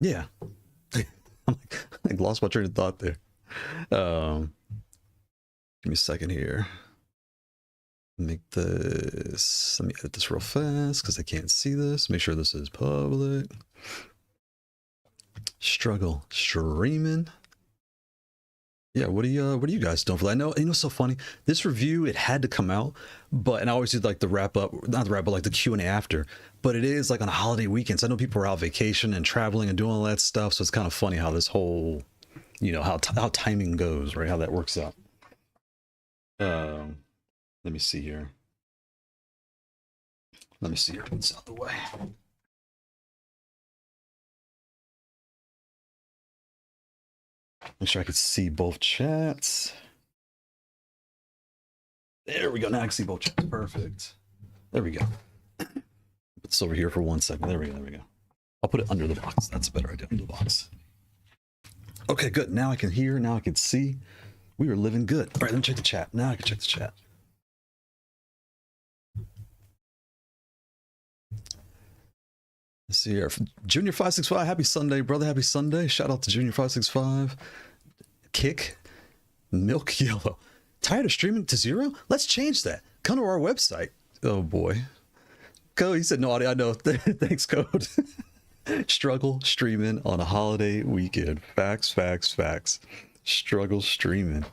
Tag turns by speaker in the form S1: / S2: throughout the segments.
S1: Yeah. I lost my train of thought there. Give me a second here. Make this, let me edit this real fast because I can't see this. Make sure this is public. Struggle streaming. Yeah, what are you guys doing for that? I know, you know, it's so funny. This review, it had to come out, but, and I always do like the wrap up, not the wrap up, like the Q&A after, but it is like on a holiday weekend. So I know people are out vacation and traveling and doing all that stuff. So it's kind of funny how this whole, you know, how timing goes, right? How that works out. Let me see here. Let me see here. Put this out the way. Make sure I could see both chats. There we go. Now I can see both chats. Perfect. There we go. Put this over here for 1 second. There we go. There we go. I'll put it under the box. That's a better idea. Under the box. Okay, good. Now I can hear. Now I can see. We are living good. All right, let me check the chat. Now I can check the chat. Let's see here. Junior 565, happy Sunday, brother. Happy Sunday. Shout out to Junior 565. Kick. Milk Yellow. Tired of streaming to zero? Let's change that. Come to our website. Oh boy. Code, he said no audio. I know. Thanks, Code. Struggle streaming on a holiday weekend. Facts, facts, facts. Struggle streaming.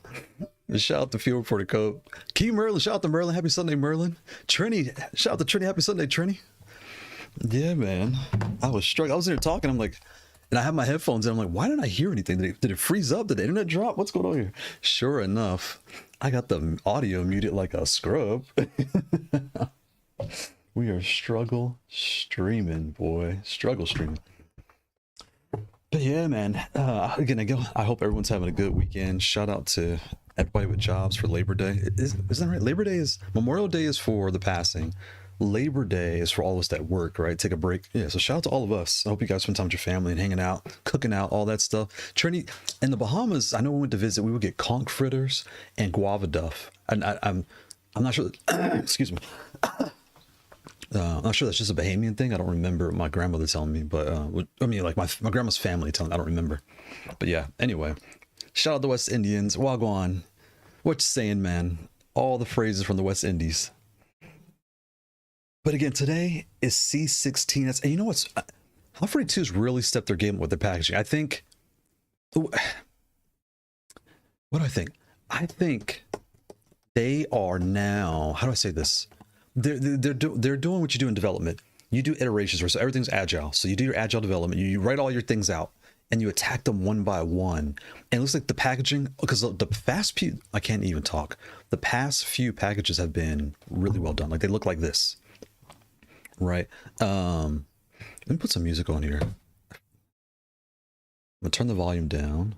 S1: Shout out to Field Reporter Code. Key Merlin. Shout out to Merlin. Happy Sunday, Merlin. Trini. Shout out to Trini. Happy Sunday, Trini. Yeah, man. I was struggling. I was in there talking. I'm like, and I have my headphones in. I'm like, why didn't I hear anything? Did it freeze up? Did the internet drop? What's going on here? Sure enough, I got the audio muted like a scrub. We are struggle streaming, boy. Struggle streaming. But yeah, man. Again, I hope everyone's having a good weekend. Shout out to everybody with jobs for Labor Day. Isn't that right? Labor Day is, Memorial Day is for the passing. Labor Day is for all of us that work, right? Take a break. Yeah, so shout out to all of us. I hope you guys spend time with your family and hanging out, cooking out, all that stuff. Trini, in the Bahamas, I know we went to visit, we would get conch fritters and guava duff. And I'm not sure, excuse me. I'm not sure that's just a Bahamian thing. I don't remember my grandmother telling me, but I mean, like my grandma's family telling me, I don't remember. But yeah, anyway, shout out to the West Indians. Wagwan. What you saying, man? All the phrases from the West Indies. But again, today is C16S. And you know what's, Haute42's really stepped their game up with their packaging. I think, what do I think? I think they are now, how do I say this? They're doing what you do in development. You do iterations, right? So everything's agile. So you do your agile development. You write all your things out and you attack them one by one. And it looks like the packaging, because the past few, I can't even talk. The past few packages have been really well done. Like they look like this. Right. Let me put some music on here. I'm gonna turn the volume down.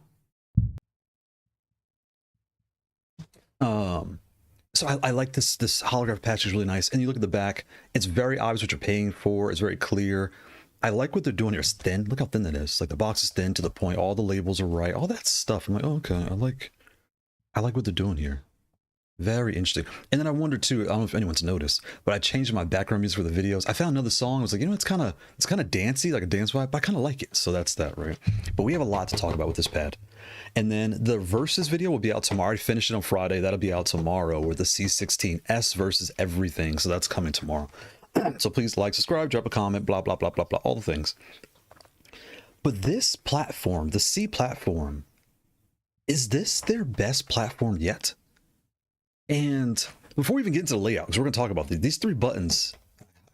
S1: So I like this holograph patch is really nice. And you look at the back, it's very obvious what you're paying for. It's very clear. I like what they're doing here. It's thin. Look how thin that is. Like the box is thin to the point. All the labels are right. All that stuff. I'm like, oh, okay. I like what they're doing here. Very interesting. And then I wondered too, I don't know if anyone's noticed, but I changed my background music for the videos. I found another song. I was like, you know, it's kind of dancey, like a dance vibe, but I kind of like it. So that's that, right? But we have a lot to talk about with this pad. And then the versus video will be out tomorrow. I finished it on Friday. That'll be out tomorrow with the C16S versus everything. So that's coming tomorrow. So please like, subscribe, drop a comment, blah, blah, blah, blah, blah, all the things. But this platform, the C platform, is this their best platform yet? And before we even get into the layout, because we're going to talk about these three buttons.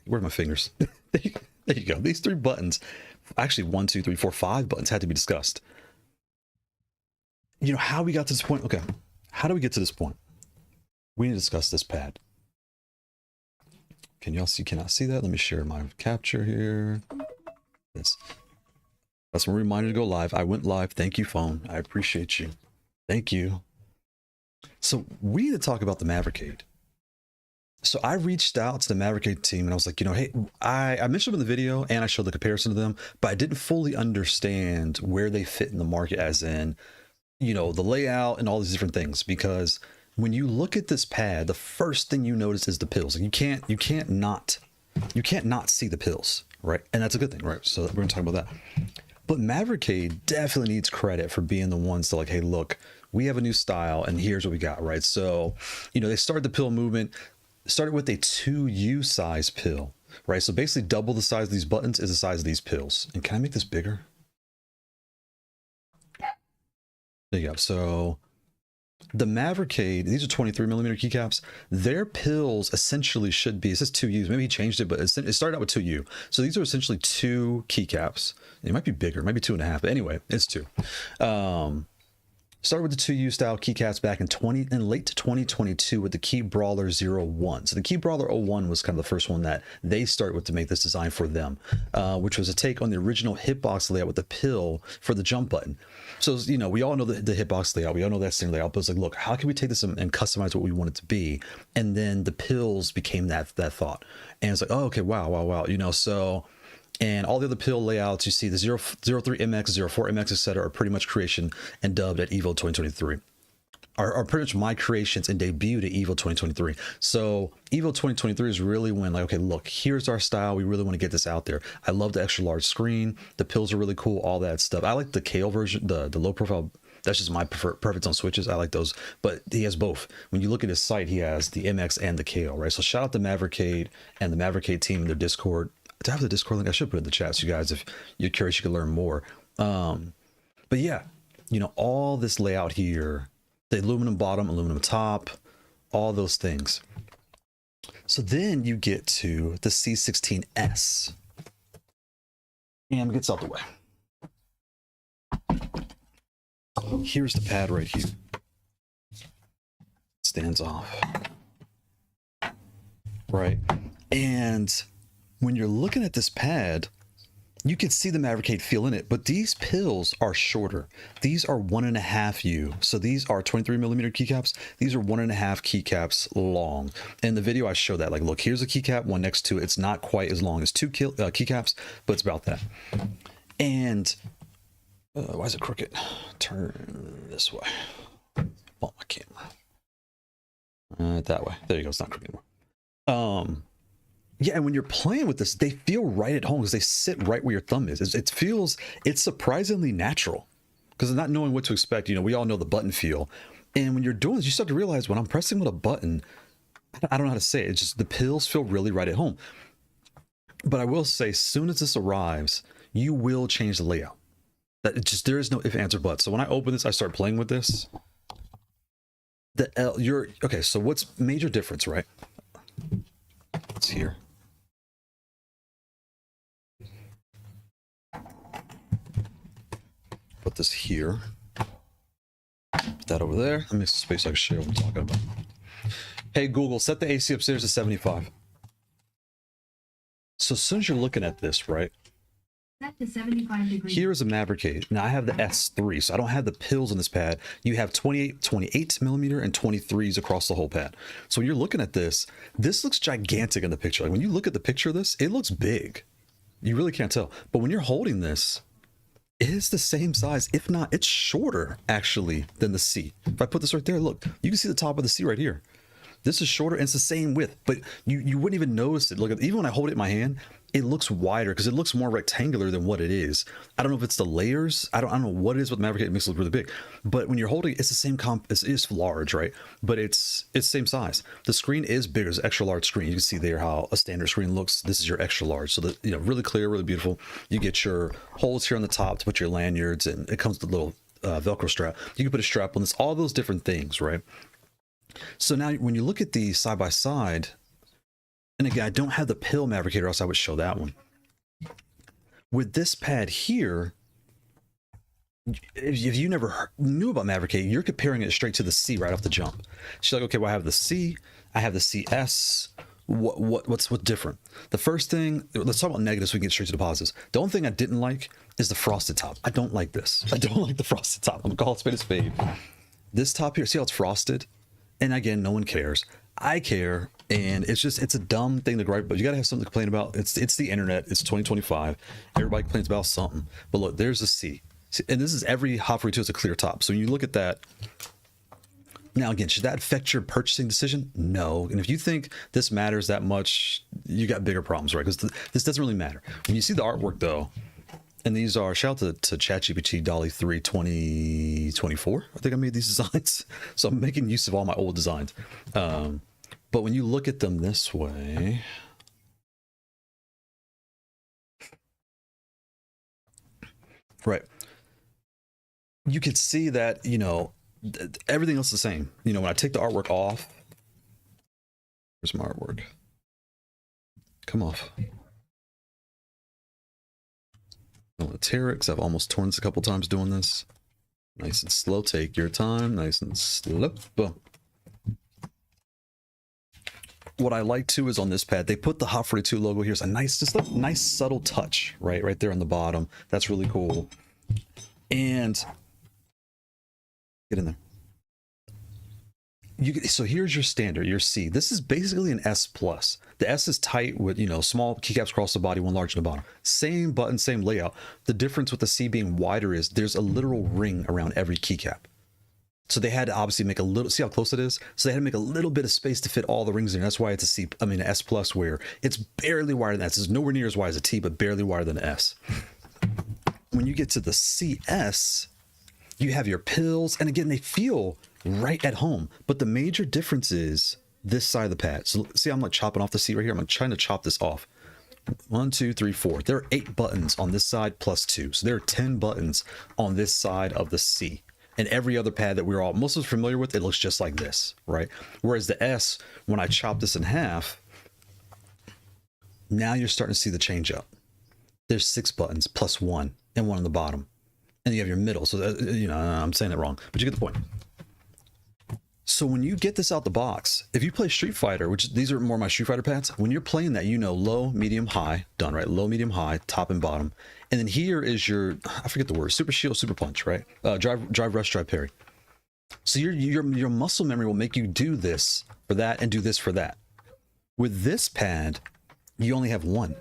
S1: Where are my fingers? There you go. These three buttons, actually 1, 2, 3, 4, 5 buttons had to be discussed. You know how we got to this point? Okay. How do we get to this point? We need to discuss this pad. Can y'all see? Cannot see that? Let me share my capture here. Yes. That's a reminder to go live. I went live. Thank you, phone. I appreciate you. Thank you. So we need to talk about the Mavercade. So I reached out to the Mavercade team and I was like, you know, hey, I mentioned them in the video and I showed the comparison to them, but I didn't fully understand where they fit in the market, as in, you know, the layout and all these different things. Because when you look at this pad, the first thing you notice is the pills. Like you can't not see the pills, right? And that's a good thing, right? So we're gonna talk about that. But Mavercade definitely needs credit for being the ones to like, hey, look, we have a new style and here's what we got, right? So, you know, they started the pill movement, started with a 2U size pill, right? So basically double the size of these buttons is the size of these pills. And can I make this bigger? There you go. So the Mavercade, these are 23mm keycaps. Their pills essentially should be, it says 2U's, maybe he changed it, but it started out with 2U. So these are essentially 2 keycaps. It might be bigger, maybe 2.5, but anyway, it's 2. Started with the 2U style keycaps back in late 2022 with the Key Brawler 01. So the Key Brawler 01 was kind of the first one that they started with to make this design for them, which was a take on the original hitbox layout with the pill for the jump button. So, you know, we all know the hitbox layout. We all know that standard layout, but it's like, look, how can we take this and customize what we want it to be? And then the pills became that thought. And it's like, oh, okay, wow, you know, so... And all the other pill layouts you see, the 03MX, 04MX, etc., are pretty much creation and dubbed at EVO 2023. Are pretty much my creations and debuted at EVO 2023. So EVO 2023 is really when like, okay, look, here's our style. We really want to get this out there. I love the extra large screen. The pills are really cool, all that stuff. I like the Kailh version, the low profile. That's just my perfect on switches. I like those, but he has both. When you look at his site, he has the MX and the Kailh, right? So shout out to Mavercade and the Mavercade team in their Discord. To have the Discord link, I should put it in the chat so you guys, if you're curious, you can learn more. But yeah, you know, all this layout here, the aluminum bottom, aluminum top, all those things. So then you get to the C16S. And gets out the way. Here's the pad right here. Stands off. Right. And when you're looking at this pad, you can see the Mavercade feel in it, but these pills are shorter. These are 1.5U. So these are 23mm keycaps. These are 1.5 keycaps long. In the video, I show that. Like, look, here's a keycap, one next to it. It's not quite as long as 2 keycaps, but it's about that. And why is it crooked? Turn this way. Oh, my camera. That way. There you go. It's not crooked anymore. Yeah, and when you're playing with this, they feel right at home because they sit right where your thumb is. It's surprisingly natural because not knowing what to expect. You know, we all know the button feel. And when you're doing this, you start to realize when I'm pressing with a button, I don't know how to say it. It's just the pills feel really right at home. But I will say, as soon as this arrives, you will change the layout. There is no if, ands, or buts. So when I open this, I start playing with this. Okay, so what's major difference, right? It's here. Put this here. Put that over there. Let me make some space so I can share what I'm talking about. Hey Google, set the AC upstairs to 75. So as soon as you're looking at this, right?
S2: Set to 75 degrees.
S1: Here is a Mavercade. Now I have the S3, so I don't have the pills in this pad. You have 28mm and 23s across the whole pad. So when you're looking at this looks gigantic in the picture. Like when you look at the picture of this, it looks big. You really can't tell. But when you're holding this, it is the same size. If not, it's shorter actually than the C. If I put this right there, look, you can see the top of the C right here. This is shorter and it's the same width, but you wouldn't even notice it. Look, even when I hold it in my hand, it looks wider because it looks more rectangular than what it is. I don't know if it's the layers. I don't know what it is with Mavericade. It makes it look really big. But when you're holding it, it's the same it's large, right? But it's same size. The screen is bigger. It's an extra large screen. You can see there how a standard screen looks. This is your extra large. So that, you know, really clear, really beautiful. You get your holes here on the top to put your lanyards, and it comes with a little Velcro strap. You can put a strap on this, all those different things, right? So now when you look at these side by side, and again, I don't have the pill Mavericade, or else I would show that one. With this pad here, if you never knew about Mavericade, you're comparing it straight to the C right off the jump. She's like, okay, well, I have the C, I have the CS. What's different? The first thing, let's talk about negatives so we can get straight to the positives. The only thing I didn't like is the frosted top. I don't like this. I don't like the frosted top. I'm gonna call it spade. This top here, see how it's frosted? And again, no one cares. I care, and it's a dumb thing to gripe, but you gotta have something to complain about. It's the internet. It's 2025. Everybody complains about something. But look, there's a C. And this is every Haute42 is a clear top. So when you look at that, now again, should that affect your purchasing decision? No. And if you think this matters that much, you got bigger problems, right? Because this doesn't really matter. When you see the artwork though, And these are, shout out to ChatGPT Dolly 3 2024. I think I made these designs. So I'm making use of all my old designs. But when you look at them this way, right, you can see that, you know, everything else is the same. You know, when I take the artwork off, where's my artwork? Come off. I don't want to tear it because I've almost torn this a couple times doing this. Nice and slow. Take your time. Nice and slow. Boom. What I like too is on this pad, they put the Haute42 logo here. It's a nice, just a nice subtle touch, right there on the bottom. That's really cool. And get in there. So here's your standard, your C. This is basically an S plus. The S is tight with, you know, small keycaps across the body, one large in the bottom. Same button, same layout. The difference with the C being wider is there's a literal ring around every keycap. So they had to obviously make a little, see how close it is? So they had to make a little bit of space to fit all the rings in. That's why it's a C, I mean, an S plus, where it's barely wider than S. It's nowhere near as wide as a T, but barely wider than an S. When you get to the CS, you have your pills, and again, they feel right at home. But the major difference is this side of the pad. So see, I'm like chopping off the C right here. I'm trying to chop this off. 1, 2, 3, 4. There are 8 buttons on this side plus 2. So there are 10 buttons on this side of the C. And every other pad that we're all most of us familiar with, it looks just like this, right? Whereas the S, when I chop this in half, now you're starting to see the change up. There's 6 buttons plus 1 and 1 on the bottom. And you have your middle. So, you know, I'm saying it wrong, but you get the point. So when you get this out the box, if you play Street Fighter, which these are more my Street Fighter pads, when you're playing that, you know, low, medium, high, done, right? Low, medium, high, top and bottom. And then here is your, I forget the word, super shield, super punch, right? Drive rush, drive parry. So your muscle memory will make you do this for that and do this for that. With this pad, you only have 1.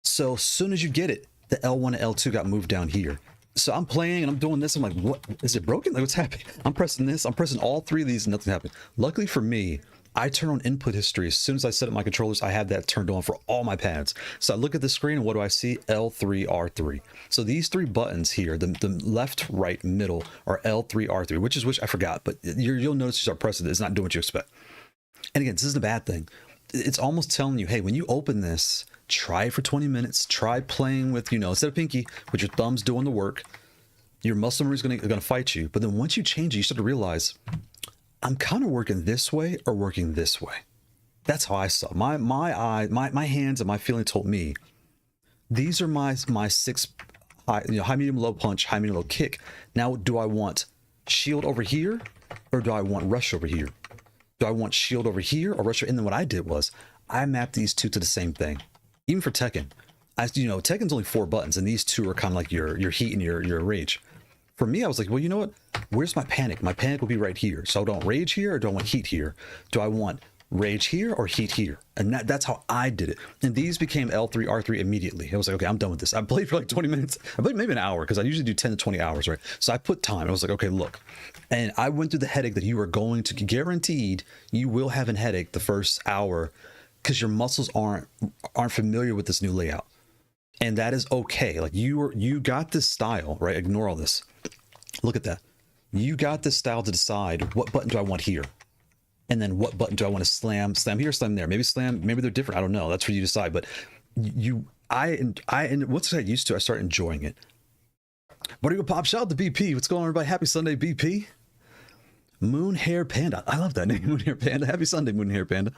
S1: So as soon as you get it, the L1 and L2 got moved down here. So I'm playing and I'm doing this. I'm like, what? Is it broken? Like, what's happening? I'm pressing this. I'm pressing all 3 of these and nothing happened. Luckily for me, I turn on input history. As soon as I set up my controllers, I have that turned on for all my pads. So I look at the screen and what do I see? L3, R3. So these 3 buttons here, the left, right, middle are L3, R3, which I forgot, but you'll notice you start pressing it. It's not doing what you expect. And again, this isn't a bad thing. It's almost telling you, hey, when you open this, try it for 20 minutes. Try playing with, you know, instead of pinky, with your thumbs doing the work. Your muscle memory is going to fight you. But then once you change it, you start to realize, I'm kind of working this way or working this way. That's how I saw my hands and my feeling told me, these are my 6 high, you know, high, medium, low punch, high, medium, low kick. Now, do I want shield over here or do I want rush over here? Do I want shield over here or rush? And then what I did was I mapped these 2 to the same thing. Even for Tekken, you know, Tekken's only 4 buttons, and these 2 are kind of like your heat and your rage. For me, I was like, well, you know what? Where's my panic? My panic will be right here. So I don't rage here or do I want heat here? Do I want rage here or heat here? And that's how I did it. And these became L3, R3 immediately. I was like, okay, I'm done with this. I played for like 20 minutes. I played maybe an hour because I usually do 10 to 20 hours, right? So I put time. I was like, okay, look. And I went through the headache that you are going to, guaranteed, you will have a headache the first hour because your muscles aren't familiar with this new layout. And that is okay. Like you got this style, right? Ignore all this. Look at that. You got this style to decide what button do I want here? And then what button do I want to slam here, slam there? Maybe slam, maybe they're different. I don't know. That's for you to decide. But and once I got used to it, I started enjoying it. What do you pop? Shout out to BP. What's going on, everybody? Happy Sunday, BP. Moonhair Panda. I love that name, Moonhair Panda. Happy Sunday, Moonhair Panda.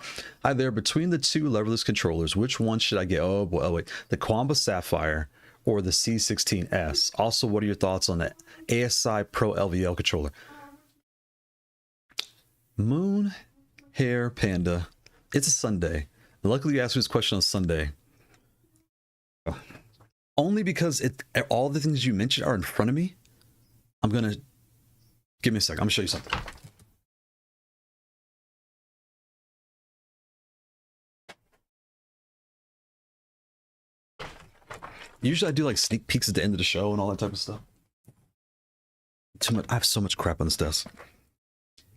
S1: Hi there. Between the 2 leverless controllers, which one should I get? Oh boy, oh wait. The Quamba Sapphire or the C16-S. Also, what are your thoughts on the ASI Pro LVL controller? Moonhair Panda. It's a Sunday. Luckily, you asked me this question on Sunday. Only because all the things you mentioned are in front of me. I'm going to... Give me a second. I'm going to show you something. Usually I do like sneak peeks at the end of the show and all that type of stuff. Too much. I have so much crap on this desk.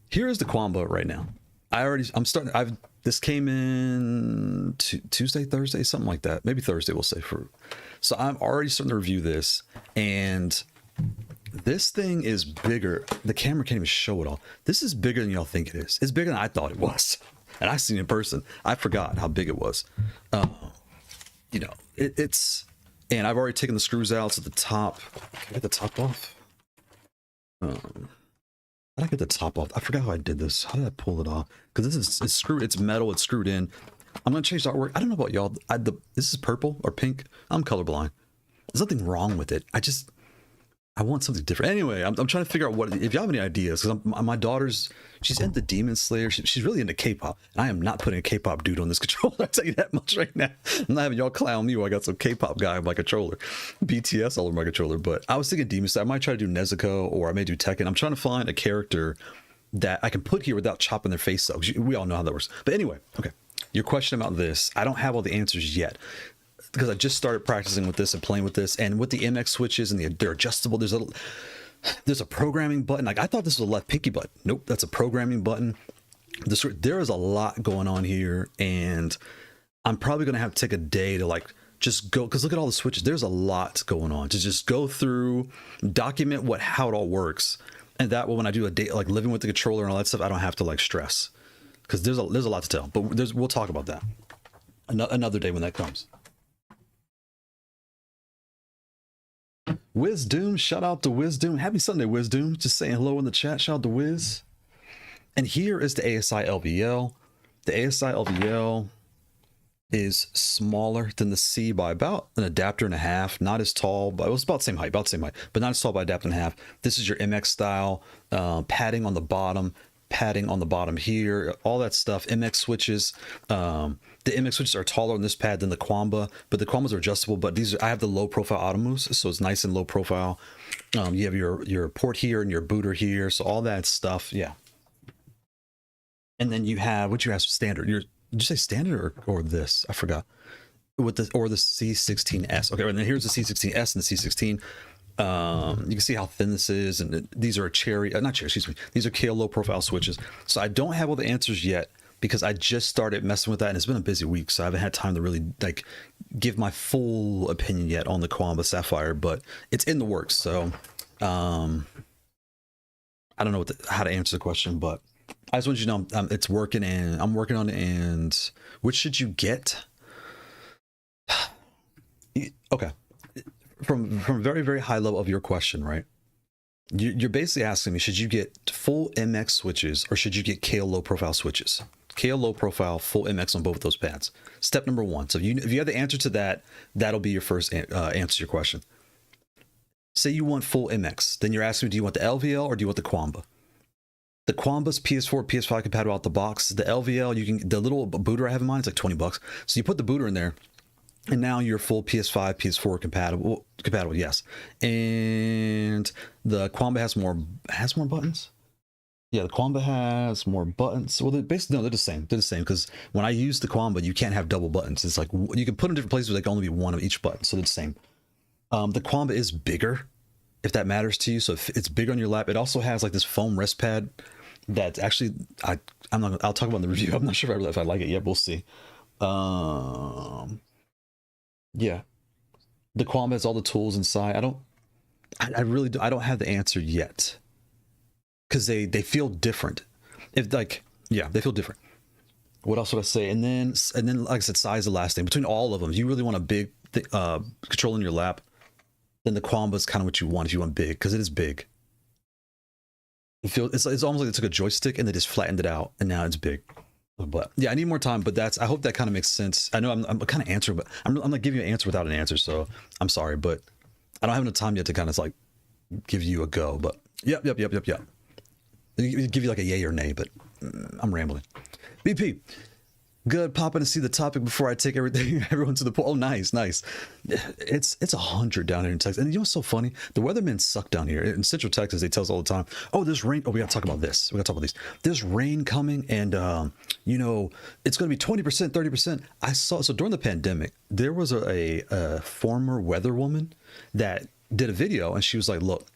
S1: Here is the Quamba right now. I've This came in Tuesday, Thursday, something like that. Maybe Thursday, we'll say. So I'm already starting to review this, and this thing is bigger. The camera can't even show it all. This is bigger than y'all think it is. It's bigger than I thought it was. And I seen it in person. I forgot how big it was. You know, it's, and I've already taken the screws out to the top. Can I get the top off? How did I get the top off? I forgot how I did this. How did I pull it off? Because it's screwed. It's metal. It's screwed in. I'm gonna change the artwork. I don't know about y'all. This is purple or pink. I'm colorblind. There's nothing wrong with it. I want something different. Anyway, I'm trying to figure out what, if y'all have any ideas, because my daughter's, she's into Demon Slayer. She's really into K-pop, and I am not putting a K-pop dude on this controller. I'll tell you that much right now. I'm not having y'all clown me while I got some K-pop guy on my controller, BTS all over my controller. But I was thinking Demon Slayer. I might try to do Nezuko, or I may do Tekken. I'm trying to find a character that I can put here without chopping their face up. We all know how that works. But anyway, okay. Your question about this, I don't have all the answers yet, because I just started practicing with this and playing with this, and with the MX switches and they're adjustable. There's a programming button. Like, I thought this was a left pinky button. Nope, that's a programming button. There is a lot going on here, and I'm probably gonna have to take a day to like just go, because look at all the switches. There's a lot going on to just go through, document how it all works, and that way when I do a day like living with the controller and all that stuff, I don't have to like stress, because there's a lot to tell. But we'll talk about that another day when that comes. Wisdom, shout out to Wisdom. Happy Sunday, Wisdom. Just saying hello in the chat. Shout out to Wiz. And here is the ASI LVL. The ASI LVL is smaller than the C by about an adapter and a half. Not as tall, but it was about the same height, but not as tall by adapter and a half. This is your MX style, padding on the bottom, padding on the bottom here, all that stuff. MX switches. The MX switches are taller on this pad than the Quamba, but the Quambas are adjustable. But I have the low profile auto moves, so it's nice and low profile. You have your port here and your booter here, so all that stuff, yeah. And then you have what you have standard. Did you say standard or this? I forgot. With the C16-S. Okay, and then here's the C16-S and the C16. You can see how thin this is, and these are these are Kailh low profile switches. So I don't have all the answers yet, because I just started messing with that, and it's been a busy week, so I haven't had time to really like give my full opinion yet on the Quamba Sapphire, but it's in the works. So I don't know how to answer the question, but I just want you to know it's working, and I'm working on it. And which should you get? Okay, from very, very high level of your question, right? You're basically asking me, should you get full MX switches or should you get Kailh low profile switches? Kailh low profile, full MX on both of those pads. Step number one. So if you have the answer to that, that'll be your first answer to your question. Say you want full MX, then you're asking me, do you want the LVL or do you want the Quamba? The Quamba's PS4, PS5 compatible out the box. The LVL, the little booter I have in mind, it's like $20. So you put the booter in there, and now you're full PS5, PS4 compatible, yes. And the Quamba has more buttons. Yeah, the Quamba has more buttons. Well, they're the same. They're the same, because when I use the Quamba, you can't have double buttons. It's like you can put them in different places, but they can only be one of each button, so they're the same. The Quamba is bigger, if that matters to you. So if it's bigger on your lap. It also has like this foam rest pad that's actually, I'll talk about in the review. I'm not sure if I like it yet. We'll see. Yeah, the Quamba has all the tools inside. I really don't have the answer yet, because they feel different. They feel different. What else would I say? And then like I said, size is the last thing. Between all of them, if you really want a big control in your lap, then the Quamba is kind of what you want if you want big, because it is big. It's almost like they took a joystick and they just flattened it out, and now it's big. But yeah, I need more time, but I hope that kind of makes sense. I know I'm kind of answering, but I'm not giving you an answer without an answer, so I'm sorry, but I don't have enough time yet to kind of like give you a go. But yep. Give you like a yay or nay, but I'm rambling. BP, good popping to see the topic before I take everyone to the pool. Oh, nice. It's 100 down here in Texas, and you know what's so funny? The weathermen suck down here in Central Texas. They tell us all the time, "Oh, there's rain. Oh, we gotta talk about this. We gotta talk about these. There's rain coming, and it's gonna be 20%, 30%." So during the pandemic, there was a former weather woman that did a video, and she was like, "Look,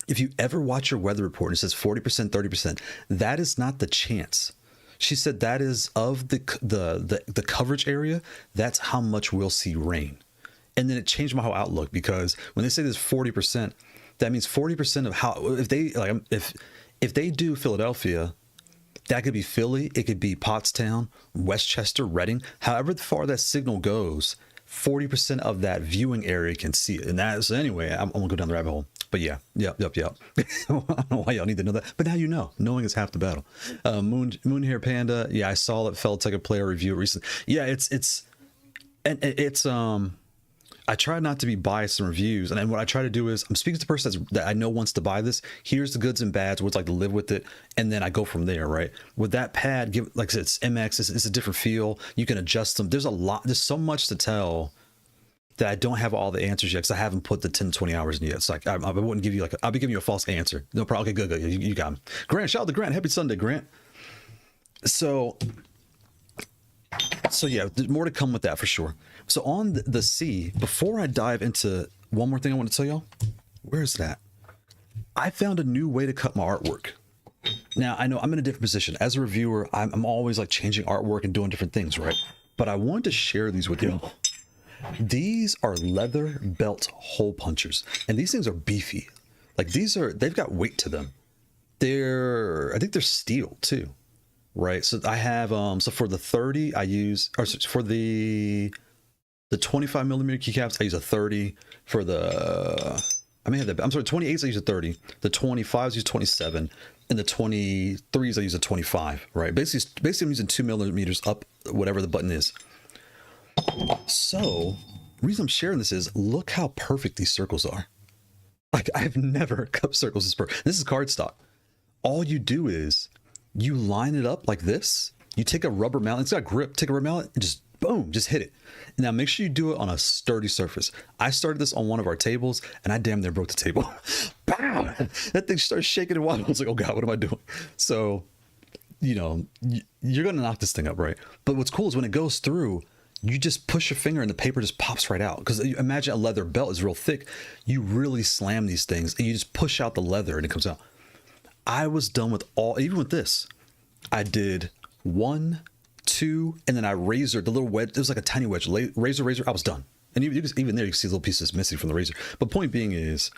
S1: if you ever watch your weather report and it says 40%, 30%, that is not the chance She said that is of the coverage area, that's how much we'll see rain. And then it changed my whole outlook, because when they say there's 40%, that means 40% of how, if they like, if they do Philadelphia, that could be Philly, it could be Pottstown, Westchester, Reading, however far that signal goes, 40% of that viewing area can see it. And that's, anyway, I'm gonna go down the rabbit hole. But yeah, yep. I don't know why y'all need to know that, but now you know. Knowing is half the battle. Moon Hair Panda, yeah, I saw it. Felt like a player review it recently. Yeah, it's I try not to be biased in reviews, and what I try to do is I'm speaking to the person that I know wants to buy this. Here's the goods and bads, what it's like to live with it, and then I go from there. Right? With that pad, like I said, it's MX. It's a different feel. You can adjust them. There's so much to tell that I don't have all the answers yet, because I haven't put the 10 to 20 hours in yet. It's like I wouldn't give you I'll be giving you a false answer. No problem. Okay, good. You got me. Grant, shout out to Grant. Happy Sunday, Grant. So yeah, there's more to come with that for sure. So on the C, before I dive into one more thing I want to tell y'all, where's that? I found a new way to cut my artwork. Now, I know I'm in a different position. As a reviewer, I'm always like changing artwork and doing different things, right? But I wanted to share these with y'all. These are leather belt hole punchers, and these things are beefy. Like they've got weight to them. I think they're steel too, right? So I have so for the 30 I use, or for the 25 millimeter keycaps I use a 30. For the 28s I use a 30. The 25s I use 27, and the 23s I use a 25. Right? Basically I'm using 2 millimeters up, whatever the button is. So the reason I'm sharing this is, look how perfect these circles are. Like, I've never cut circles this perfect. This is cardstock. All you do is you line it up like this. You take a rubber mallet. It's got grip. Take a rubber mallet and just boom, just hit it. Now make sure you do it on a sturdy surface. I started this on one of our tables, and I damn near broke the table. Bam! That thing started shaking and wobbling. I was like, oh God, what am I doing? So, you know, you're gonna knock this thing up, right? But what's cool is when it goes through, you just push your finger and the paper just pops right out. Because imagine a leather belt is real thick. You really slam these things and you just push out the leather and it comes out. I was done with even with this. I did 1, 2, and then I razored the little wedge. It was like a tiny wedge. Razor. I was done. And even there, you can see little pieces missing from the razor. But point being is,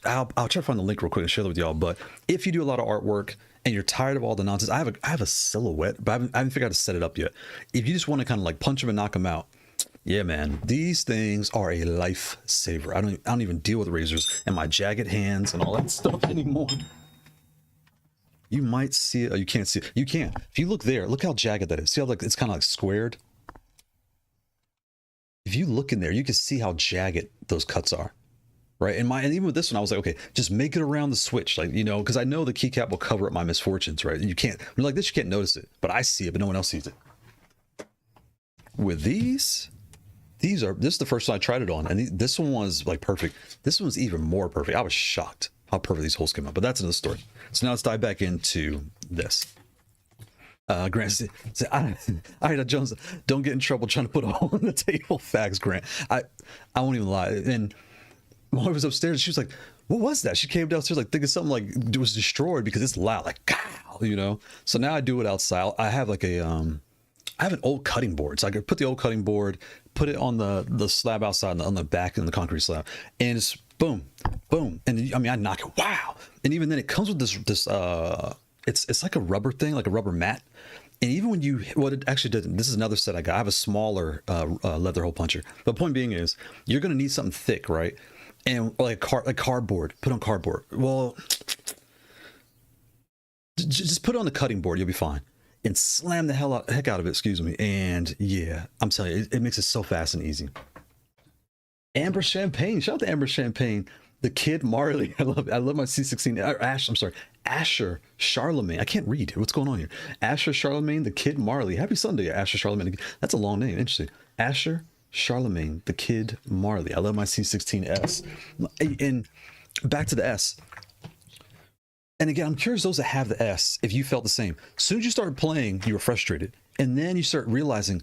S1: I'll try to find the link real quick and share that with y'all. But if you do a lot of artwork and you're tired of all the nonsense, I have a silhouette, but I haven't figured out how to set it up yet. If you just want to kind of like punch them and knock them out, yeah, man, these things are a lifesaver. I don't even deal with razors and my jagged hands and all that stuff anymore. You might see it, or you can't see it. You can. If you look there, look how jagged that is. See how like it's kind of like squared? If you look in there, you can see how jagged those cuts are. Right. And even with this one, I was like, okay, just make it around the switch. Like, you know, because I know the keycap will cover up my misfortunes, right? You can't, when you're like this, you can't notice it, but I see it, but no one else sees it. With this is the first one I tried it on. And this one was like perfect. This one's even more perfect. I was shocked how perfect these holes came out, but that's another story. So now let's dive back into this. Grant said, I Jones, don't get in trouble trying to put a hole in the table. Facts, Grant. I won't even lie. And my wife was upstairs. She was like, "What was that?" She came downstairs like thinking something like it was destroyed because it's loud, like Kailh, you know. So now I do it outside. I have like I have an old cutting board, so I could put the old cutting board, put it on the slab outside on the back in the concrete slab, and it's boom, boom, and I mean I knock it, wow. And even then it comes with this it's like a rubber thing, like a rubber mat. And even when what it actually did, this is another set I got. I have a smaller leather hole puncher. But the point being is, you're gonna need something thick, right? And like cardboard, put on cardboard. Well, just put it on the cutting board, you'll be fine. And slam the heck out of it, excuse me. And yeah, I'm telling you, it makes it so fast and easy. Amber Champagne, shout out to Amber Champagne. The Kid Marley, I love my C16, Asher Charlemagne. I can't read. What's going on here? Asher Charlemagne, the Kid Marley. Happy Sunday, Asher Charlemagne. That's a long name. Interesting. Asher Charlemagne, the Kid Marley. I love my C16-S. And back to the S. And again, I'm curious those that have the S, if you felt the same. As soon as you started playing, you were frustrated. And then you start realizing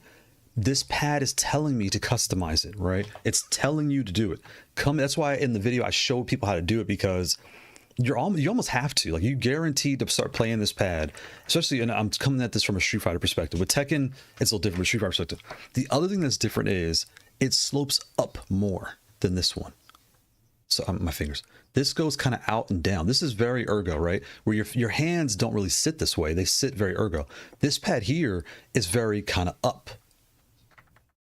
S1: this pad is telling me to customize it, right? It's telling you to do it. That's why in the video I showed people how to do it, because you almost have to, like, you guaranteed to start playing this pad, especially, and I'm coming at this from a Street Fighter perspective. With Tekken, it's a little different. With Street Fighter perspective, the other thing that's different is it slopes up more than this one. So my fingers, this goes kind of out and down. This is very ergo, right? Where your hands don't really sit this way, they sit very ergo. This pad here is very kind of up,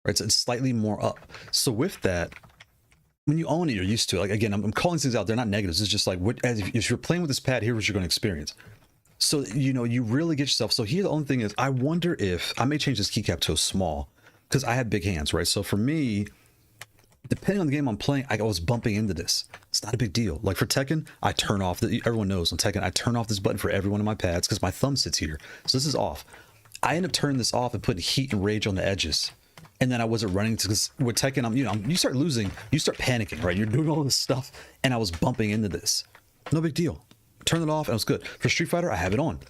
S1: right? So it's slightly more up. So with that, when you own it, you're used to it. Like, again, I'm calling things out. They're not negatives. It's just like, if you're playing with this pad, here's what you're going to experience. So, you know, you really get yourself. So here, the only thing is, I wonder if I may change this keycap to a small, because I have big hands, right? So for me, depending on the game I'm playing, I was bumping into this. It's not a big deal. Like for Tekken, I turn off, everyone knows on Tekken, I turn off this button for every one of my pads because my thumb sits here. So this is off. I end up turning this off and putting heat and rage on the edges. And then I wasn't running, because with Tekken, you start losing, you start panicking, right? You're doing all this stuff, and I was bumping into this. No big deal. Turn it off, and it was good. For Street Fighter, I have it on.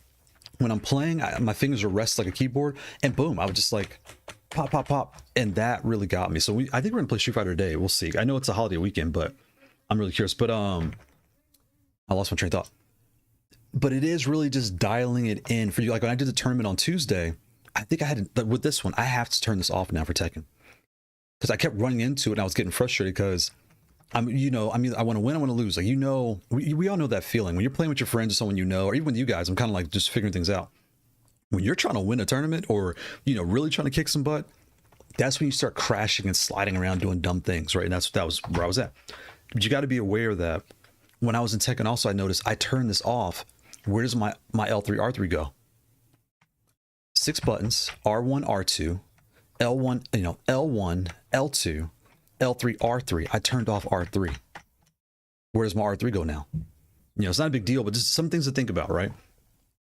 S1: When I'm playing, my fingers are rest like a keyboard, and boom, I would just like pop, pop, pop, and that really got me. So I think we're gonna play Street Fighter today. We'll see. I know it's a holiday weekend, but I'm really curious. But I lost my train of thought. But it is really just dialing it in for you. Like when I did the tournament on Tuesday, I think I had, with this one, I have to turn this off now for Tekken, because I kept running into it and I was getting frustrated because I want to win, I want to lose. Like, we all know that feeling when you're playing with your friends or someone, or even with you guys, I'm kind of like just figuring things out. When you're trying to win a tournament or, really trying to kick some butt, that's when you start crashing and sliding around doing dumb things, right? And that was where I was at. But you got to be aware that when I was in Tekken also, I noticed I turned this off. Where does my L3, R3 go? 6 buttons, R1, R2, L1, L1, L2, L3, R3. I turned off R3. Where does my R3 go now? It's not a big deal, but just some things to think about, right?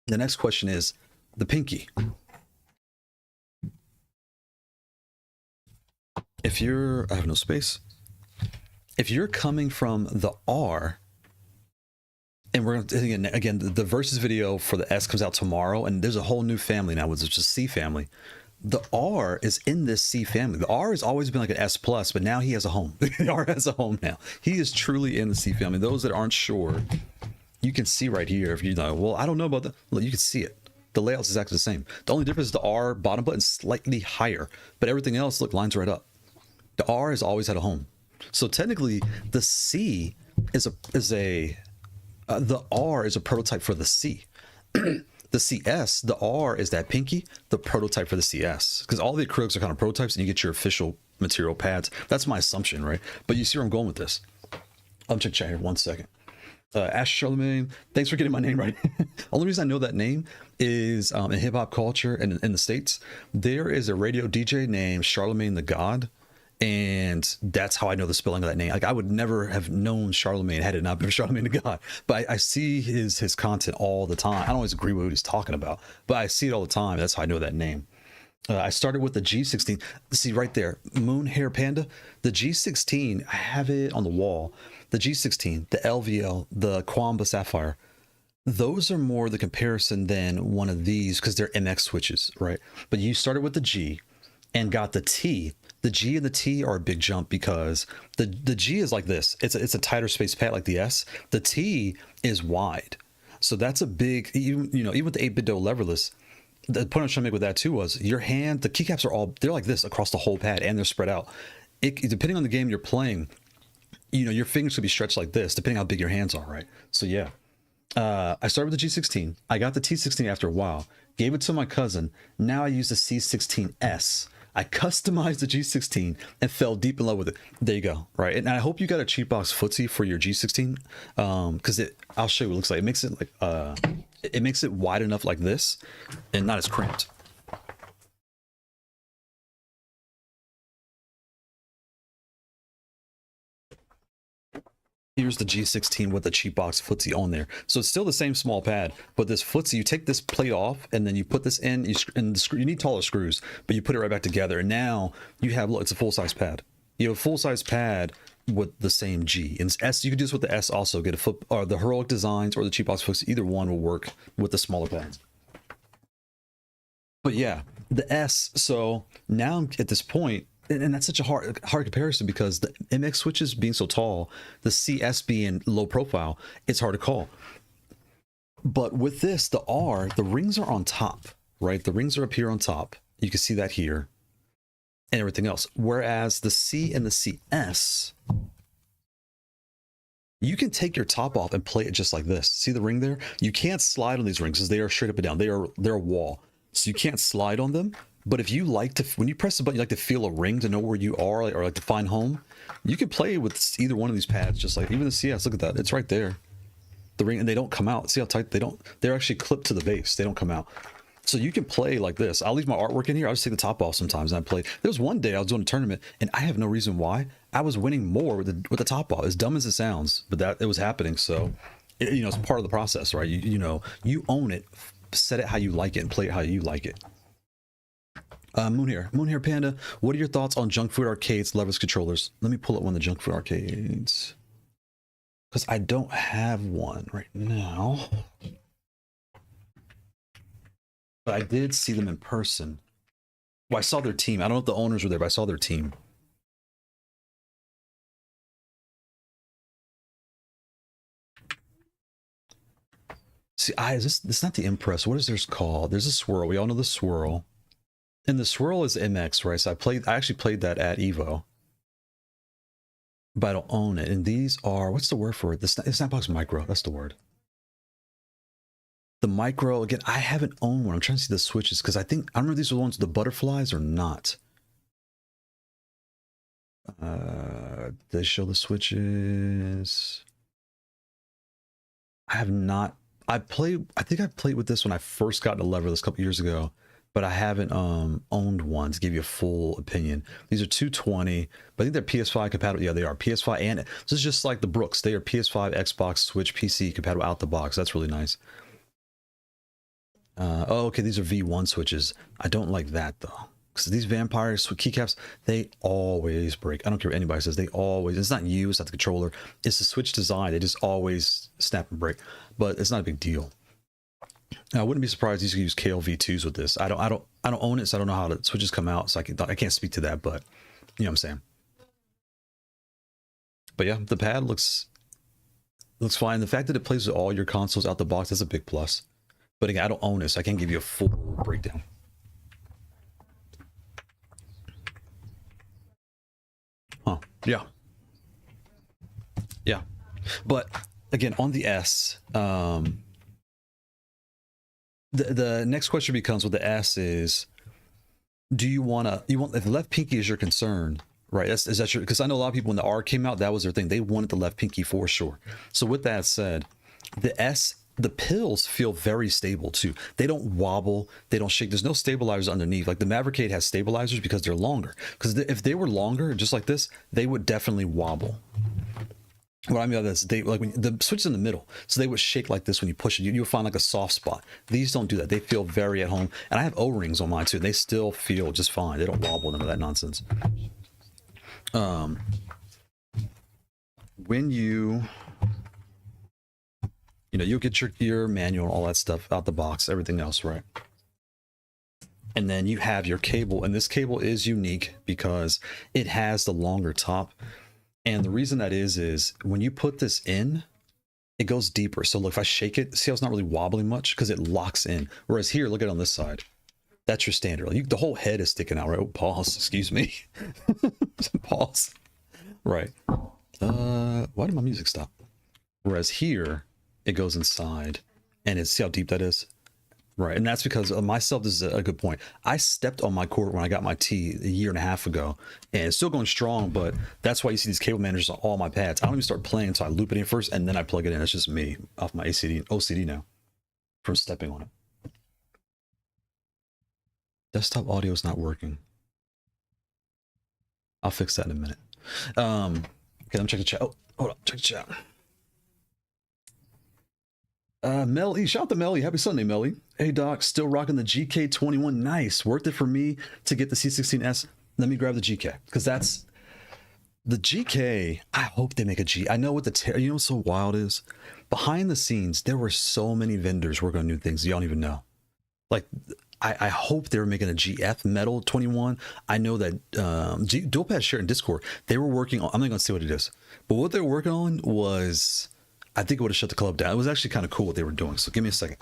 S1: The next question is the pinky. I have no space. If you're coming from the R, and we're again, the versus video for the S comes out tomorrow, and there's a whole new family now, which is just C family. The R is in this C family. The R has always been like an S plus, but now he has a home. The R has a home now. He is truly in the C family. Those that aren't sure, you can see right here. If you know, well, I don't know about that. Well, you can see it. The layout's exactly the same. The only difference is the R bottom button is slightly higher, but everything else, look, lines right up. The R has always had a home. So technically, the C the R is a prototype for the C. The CS, the R is that pinky, the prototype for the CS. Because all the acrylics are kind of prototypes, and you get your official material pads. That's my assumption, right? But you see where I'm going with this. I'm check here 1 second. Ash Charlemagne, thanks for getting my name right. Only reason I know that name is in hip hop culture and in the States, there is a radio DJ named Charlemagne the God. And that's how I know the spelling of that name. Like, I would never have known Charlemagne had it not been for Charlemagne the God. But I see his content all the time. I don't always agree with what he's talking about, but I see it all the time. That's how I know that name. I started with the G16. See right there, Moon Hair Panda. The G16, I have it on the wall. The G16, the LVL, the Quamba Sapphire. Those are more the comparison than one of these because they're MX switches, right? But you started with the G and got the T. The G and the T are a big jump because the G is like this. It's a tighter space pad like the S. The T is wide. So that's a big, even with the 8-bit do leverless, the point I was trying to make with that too was your hand, the keycaps are they're like this across the whole pad and they're spread out. Depending on the game you're playing, your fingers could be stretched like this, depending how big your hands are, right? So yeah. I started with the G16. I got the T16 after a while, gave it to my cousin. Now I use the C16-S. I customized the G16 and fell deep in love with it. There you go, right? And I hope you got a cheap box footsie for your G16, because I'll show you what it looks like. It makes it like it makes it wide enough like this, and not as cramped. Here's the G16 with the cheap box footsie on there. So it's still the same small pad, but this footsie, you take this plate off and then you put this in, you need taller screws, but you put it right back together. And now you have, look, it's a full-size pad. You have a full-size pad with the same G. And S, you could do this with the S also, get a foot, or the Heroic Designs or the cheap box footsie, either one will work with the smaller pads. But yeah, the S, so now at this point, and that's such a hard comparison because the MX switches being so tall, the CS being low profile, it's hard to call. But with this, the R, the rings are on top, right? The rings are up here on top. You can see that here and everything else. Whereas the C and the CS, you can take your top off and play it just like this. See the ring there? You can't slide on these rings because they are straight up and down. They're a wall. So you can't slide on them. But if you like to, when you press the button, you like to feel a ring to know where you are, or like to find home, you can play with either one of these pads, just like even the CS. Look at that. It's right there. The ring, and they don't come out. See how tight they don't, they're actually clipped to the base. They don't come out. So you can play like this. I'll leave my artwork in here. I'll just take the top off sometimes and I play. There was one day I was doing a tournament and I have no reason why. I was winning more with the top off, as dumb as it sounds, but that it was happening. So, you know, it's part of the process, right? You know, you own it, set it how you like it and play it how you like it. Moon here Panda, what are your thoughts on junk food arcades leverless controllers? Let me pull up one of the junk food arcades, because I don't have one right now, but I did see them in person. Well, I saw their team. I don't know if the owners were there, but I saw their team. See, it's not the Impress. What is theirs called? There's a Swirl. We all know the Swirl. And the Swirl is MX, right? So I actually played that at Evo, but I don't own it. And these are, what's the word for it? The Snapbox Micro, that's the word. The Micro, again, I haven't owned one. I'm trying to see the switches, because I don't know if these are the ones with the butterflies or not. They show the switches. I have not. I think I played with this when I first got into leverless a couple years ago, but I haven't owned one to give you a full opinion. These are 220, but I think they're PS5 compatible. Yeah, they are PS5, and this is just like the Brooks. They are PS5, Xbox, Switch, PC compatible out the box. That's really nice. Oh, okay, these are V1 switches. I don't like that though, because these vampire keycaps, they always break. I don't care what anybody says. They always. It's not you. It's not the controller. It's the Switch design. They just always snap and break. But it's not a big deal. I wouldn't be surprised these could use Kailh V2s with this. I don't own it, so I don't know how the switches come out, so I can't speak to that, but you know what I'm saying. But yeah, the pad looks fine. The fact that it plays with all your consoles out the box, that's a big plus. But again, I don't own it, so I can't give you a full breakdown. Huh. Yeah. Yeah. But again, on the S, the next question becomes with the S is, do you want if the left pinky is your concern, right? Is that your, because I know a lot of people when the R came out, that was their thing. They wanted the left pinky for sure. So with that said, the S, the pills feel very stable too. They don't wobble, they don't shake. There's no stabilizers underneath. Like the Mavercade has stabilizers because they're longer. Because if they were longer, just like this, they would definitely wobble. What I mean by this, they like when the switch is in the middle, so they would shake like this when you push it. You'll find like a soft spot. These don't do that. They feel very at home, and I have O-rings on mine too. And they still feel just fine. They don't wobble, none of that nonsense. When you'll get your manual and all that stuff out the box, everything else, right? And then you have your cable, and this cable is unique because it has the longer top. And the reason that is when you put this in, it goes deeper. So look, if I shake it, see how it's not really wobbling much because it locks in. Whereas here, look at it on this side. That's your standard. Like the whole head is sticking out, right? Oh, pause, excuse me. Pause. Right. Why did my music stop? Whereas here, it goes inside, and see how deep that is? Right, and that's because myself, this is a good point. I stepped on my cord when I got my T a year and a half ago, and it's still going strong, but that's why you see these cable managers on all my pads. I don't even start playing until I loop it in first, and then I plug it in. That's just me off my OCD now from stepping on it. Desktop audio is not working. I'll fix that in a minute. Okay, let me check the chat. Oh, hold on, check the chat. Mel E, shout out to Mel E. Happy Sunday, Mel E. Hey Doc, still rocking the GK21. Nice. Worth it for me to get the C16S. Let me grab the GK, because that's the GK. I hope they make a G. I know what you know what's so wild is? Behind the scenes, there were so many vendors working on new things. You don't even know. Like, I hope they were making a GF metal 21. I know that Dualpad shared in Discord, they were working on, I'm not going to say what it is, but what they were working on was, I think it would have shut the club down. It was actually kind of cool what they were doing. So give me a second.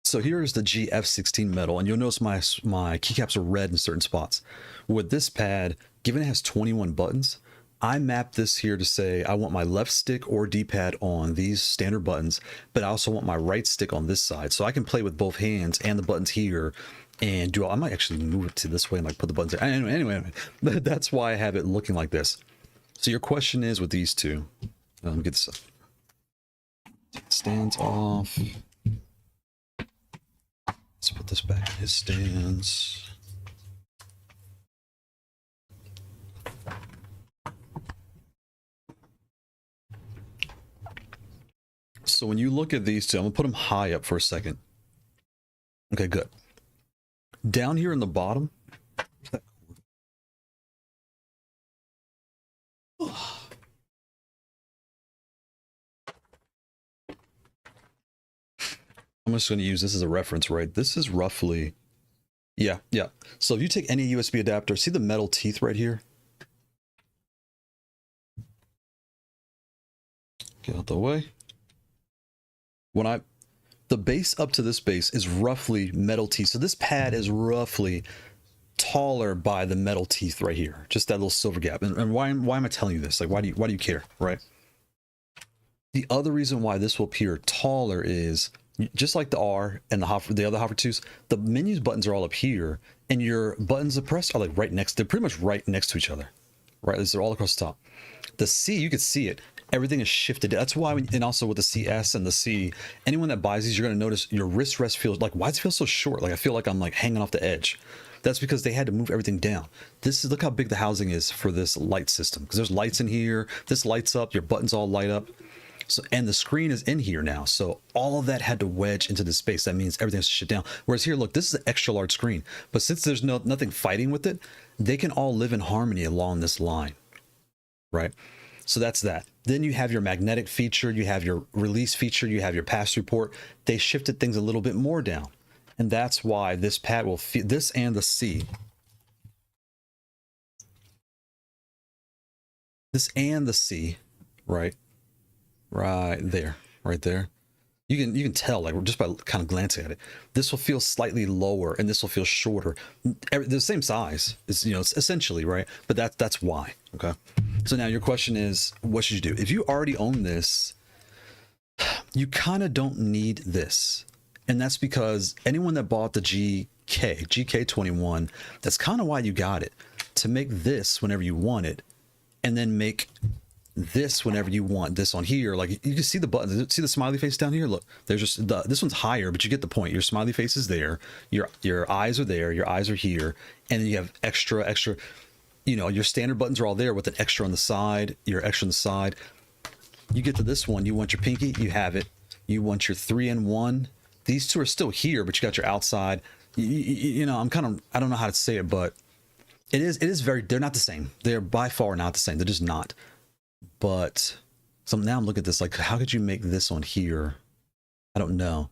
S1: So here is the GF16 metal, and you'll notice my keycaps are red in certain spots. With this pad, given it has 21 buttons, I mapped this here to say I want my left stick or D-pad on these standard buttons, but I also want my right stick on this side. So I can play with both hands and the buttons here and do, I might actually move it to this way and like put the buttons in. Anyway, that's why I have it looking like this. So your question is with these two, let me get this up. Take the stands off. Let's put this back in his stands. So when you look at these two, I'm gonna put them high up for a second. Okay, good. Down here in the bottom, I'm just going to use this as a reference, right? This is roughly, yeah. So if you take any USB adapter, see the metal teeth right here? Get out the way. The base up to this base is roughly metal teeth. So this pad is roughly taller by the metal teeth right here. Just that little silver gap. And why am I telling you this? Like, why do you care, right? The other reason why this will appear taller is, just like the R and the other Haute42s, the menus buttons are all up here, and your buttons to press are like right next. They're pretty much right next to each other, right? They're all across the top. The C, you can see it. Everything is shifted. That's why, and also with the CS and the C, anyone that buys these, you're going to notice your wrist rest feels like, why does it feel so short? Like I feel like I'm like hanging off the edge. That's because they had to move everything down. This is, look how big the housing is for this light system, because there's lights in here. This lights up. Your buttons all light up. So, and the screen is in here now. So all of that had to wedge into the space. That means everything has to shut down. Whereas here, look, this is an extra large screen. But since there's nothing fighting with it, they can all live in harmony along this line, right? So that's that. Then you have your magnetic feature, you have your release feature, you have your pass-through port. They shifted things a little bit more down. And that's why this pad will fit this and the C. This and the C, right? Right there. You can tell, like, just by kind of glancing at it, this will feel slightly lower and this will feel shorter. They're the same size, it's, it's essentially, right? But that's why. Okay. So now your question is, what should you do? If you already own this, you kind of don't need this. And that's because anyone that bought the GK21, that's kind of why you got it, to make this whenever you want it, and then make this whenever you want this on here. Like, you can see the buttons, see the smiley face down here? Look, there's just this one's higher, but you get the point. Your smiley face is there, your eyes are there, your eyes are here, and then you have extra, your standard buttons are all there with an extra on the side, your extra on the side. You get to this one, you want your pinky, you have it. You want your 3-in-1. These two are still here, but you got your outside. I don't know how to say it, but it is very, they're not the same. They're by far not the same. They're just not. But so now I'm looking at this, like, how could you make this on here? I don't know.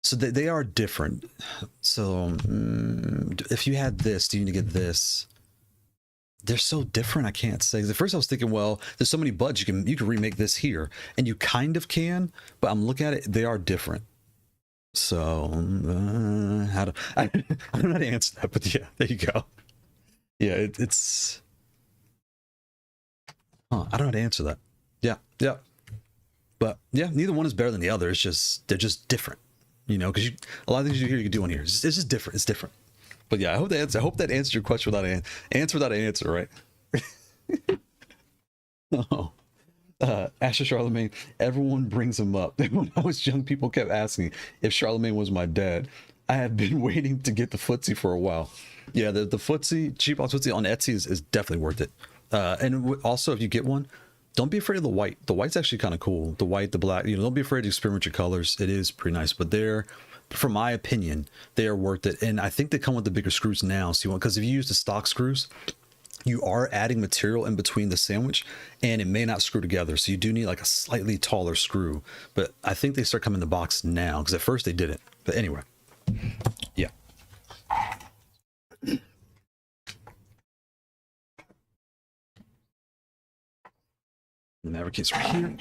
S1: So they are different. So if you had this, do you need to get this? They're so different, I can't say. At first I was thinking, well, there's so many buttons, you can remake this here. And you kind of can, but I'm looking at it, they are different. So I don't know how to answer that, but yeah, there you go. Yeah, it's I don't know how to answer that. Yeah. But yeah, neither one is better than the other. It's just, they're just different, because a lot of things you hear you can do on here. It's just different. It's different. But yeah, I hope that answered your question without an answer, right? Oh. Asher Charlemagne, everyone brings him up. When I was young, people kept asking if Charlemagne was my dad. I have been waiting to get the footsie for a while. Yeah, the footsie, cheap box footsie on Etsy is definitely worth it. And also, if you get one, don't be afraid of the white. The white's actually kind of cool. The white, the black, don't be afraid to experiment with your colors. It is pretty nice. But from my opinion, they are worth it. And I think they come with the bigger screws now. So you want, because if you use the stock screws, you are adding material in between the sandwich and it may not screw together. So you do need like a slightly taller screw. But I think they start coming in the box now, because at first they didn't. But anyway, yeah. The Maverick case right here.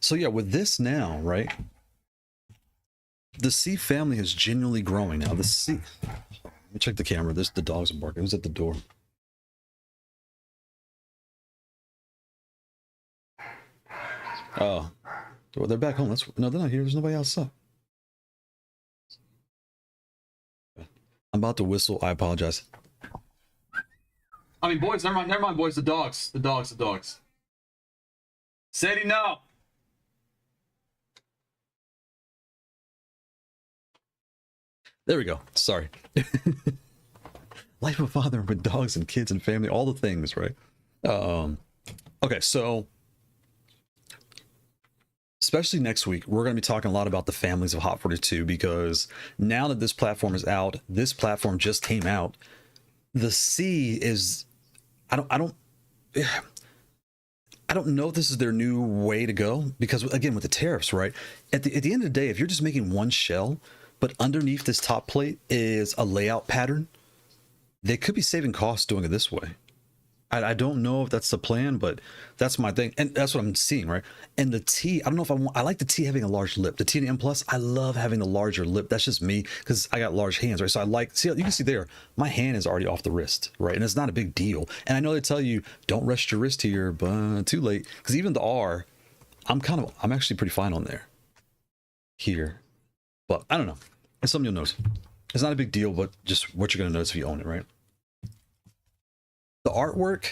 S1: So yeah, with this now, right? The C family is genuinely growing now. The C. Let me check the camera. This the dogs are barking. Who's at the door? Oh, well, they're back home. No, they're not here. There's nobody outside. I'm about to whistle. I apologize. I mean, boys, never mind, boys. The dogs. Sadie, no. There we go. Sorry. Life of a father with dogs and kids and family, all the things, right? Okay, so especially next week, we're going to be talking a lot about the families of Haute42, because now that this platform is out, this platform just came out. The C is, I don't know if this is their new way to go, because again, with the tariffs, right? At the end of the day, if you're just making one shell, but underneath this top plate is a layout pattern, they could be saving costs doing it this way. I don't know if that's the plan, but that's my thing. And that's what I'm seeing, right? And the T, I don't know if I like the T having a large lip. The T and M Plus, I love having the larger lip. That's just me, because I got large hands, right? So I like, see, you can see there, my hand is already off the wrist, right? And it's not a big deal. And I know they tell you, don't rest your wrist here, but too late. Because even the R, I'm actually pretty fine on there. Here. But I don't know. It's something you'll notice. It's not a big deal, but just what you're going to notice if you own it, right? The artwork,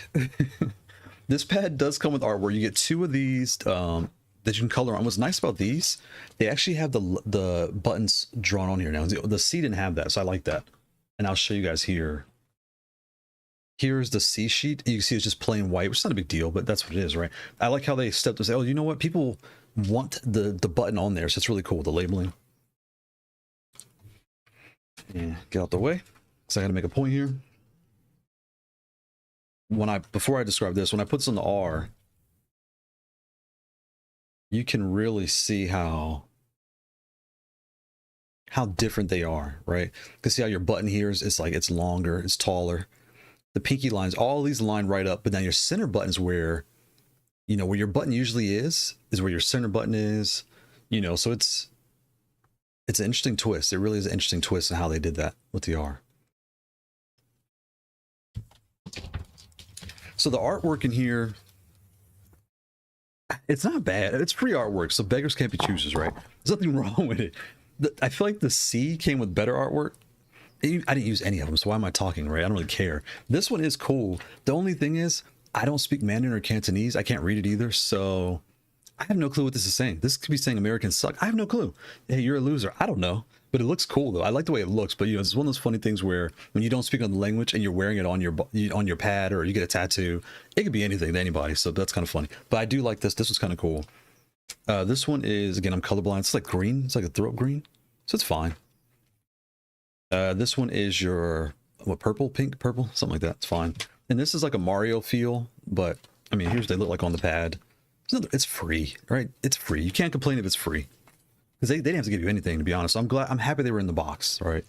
S1: this pad does come with artwork. You get two of these that you can color on. What's nice about these, they actually have the buttons drawn on here now. The C didn't have that, so I like that. And I'll show you guys here. Here's the C sheet. You can see it's just plain white, which is not a big deal, but that's what it is, right? I like how they stepped to say, oh, you know what? People want the button on there, so it's really cool, the labeling. Yeah, get out the way, because I got to make a point here. Before I describe this, when I put this on the R, you can really see how different they are, right? You can see how your button here is like, it's longer, it's taller. The pinky lines, all these line right up, but now your center button is where, you know, where your button usually is where your center button is, you know, so it's an interesting twist. It really is an interesting twist in how they did that with the R. So the artwork in here, it's not bad. It's free artwork, so beggars can't be choosers, right? There's nothing wrong with it. I feel like the C came with better artwork. I didn't use any of them, so why am I talking, right? I don't really care. This one is cool. The only thing is, I don't speak Mandarin or Cantonese. I can't read it either, so I have no clue what this is saying. This could be saying Americans suck. I have no clue. Hey, you're a loser. I don't know. But it looks cool, though. I like the way it looks. But, you know, it's one of those funny things where when you don't speak on the language and you're wearing it on your pad, or you get a tattoo, it could be anything to anybody. So that's kind of funny. But I do like this. This was kind of cool. This one is, again, I'm colorblind. It's like green. It's like a throat green. So it's fine. This one is your, what, purple, pink, purple? Something like that. It's fine. And this is like a Mario feel. But, I mean, here's what they look like on the pad. It's free, right? It's free. You can't complain if it's free. Because they didn't have to give you anything, to be honest. I'm happy they were in the box, right?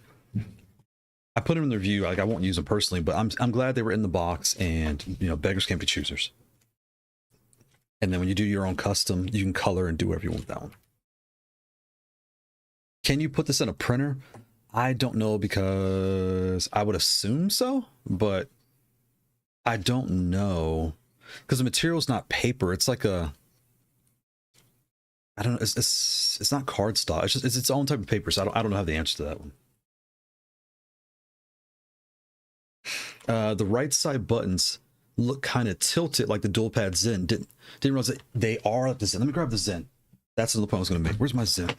S1: I put them in the review. Like, I won't use them personally, but I'm glad they were in the box, and, you know, beggars can't be choosers. And then when you do your own custom, you can color and do whatever you want with that one. Can you put this in a printer? I don't know, because I would assume so, but I don't know. Because the material's not paper. It's like a, I don't know. It's not cardstock. It's just, it's its own type of paper. So I don't have the answer to that one. The right side buttons look kind of tilted like the dual pad Zen. Didn't realize that they are like the Zen. Let me grab the Zen. That's another point I was going to make. Where's my Zen?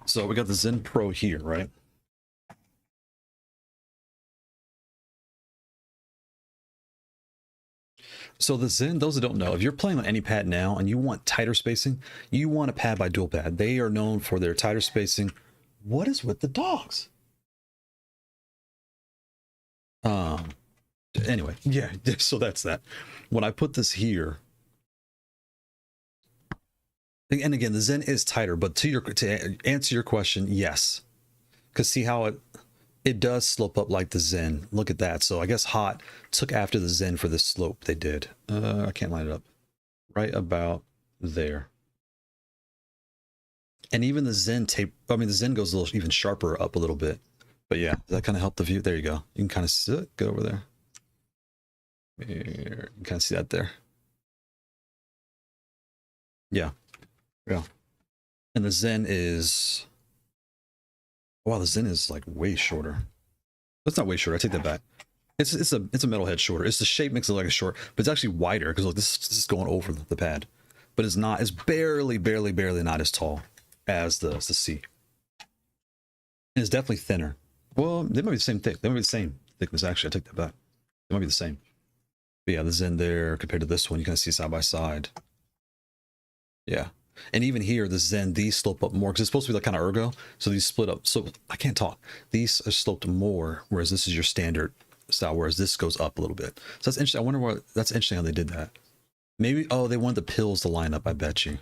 S1: So we got the Zen Pro here, right? So the Zen, those that don't know, if you're playing on any pad now and you want tighter spacing, you want a pad by Dual Pad. They are known for their tighter spacing. What is with the dogs? Anyway, yeah, so that's that. When I put this here, and again, the Zen is tighter, but to answer your question, yes. Because see how it does slope up like the Zen. Look at that. So I guess Hot took after the Zen for the slope they did. I can't line it up. Right about there. And even the Zen tape, I mean, the Zen goes a little even sharper up a little bit. But yeah, that kind of helped the view. There you go. You can kind of see it. Go over there. Here. You can kind of see that there. Yeah. Yeah. And the Zen is... Wow, the Zen is like way shorter. That's not way shorter. I take that back. It's a metal head shorter. It's the shape makes it like a short, but it's actually wider because look, this is going over the pad. But it's not. It's barely not as tall as the C. And it's definitely thinner. Well, they might be the same thick. They might be the same thickness. Actually, I take that back. They might be the same. But yeah, the Zen there compared to this one, you can see side by side. Yeah. And even here, the Zen, these slope up more because it's supposed to be like kind of ergo. So these split up. So I can't talk. These are sloped more, whereas this is your standard style, whereas this goes up a little bit. So that's interesting. I wonder what, that's interesting how they did that. Maybe, oh, they wanted the pills to line up, I bet you.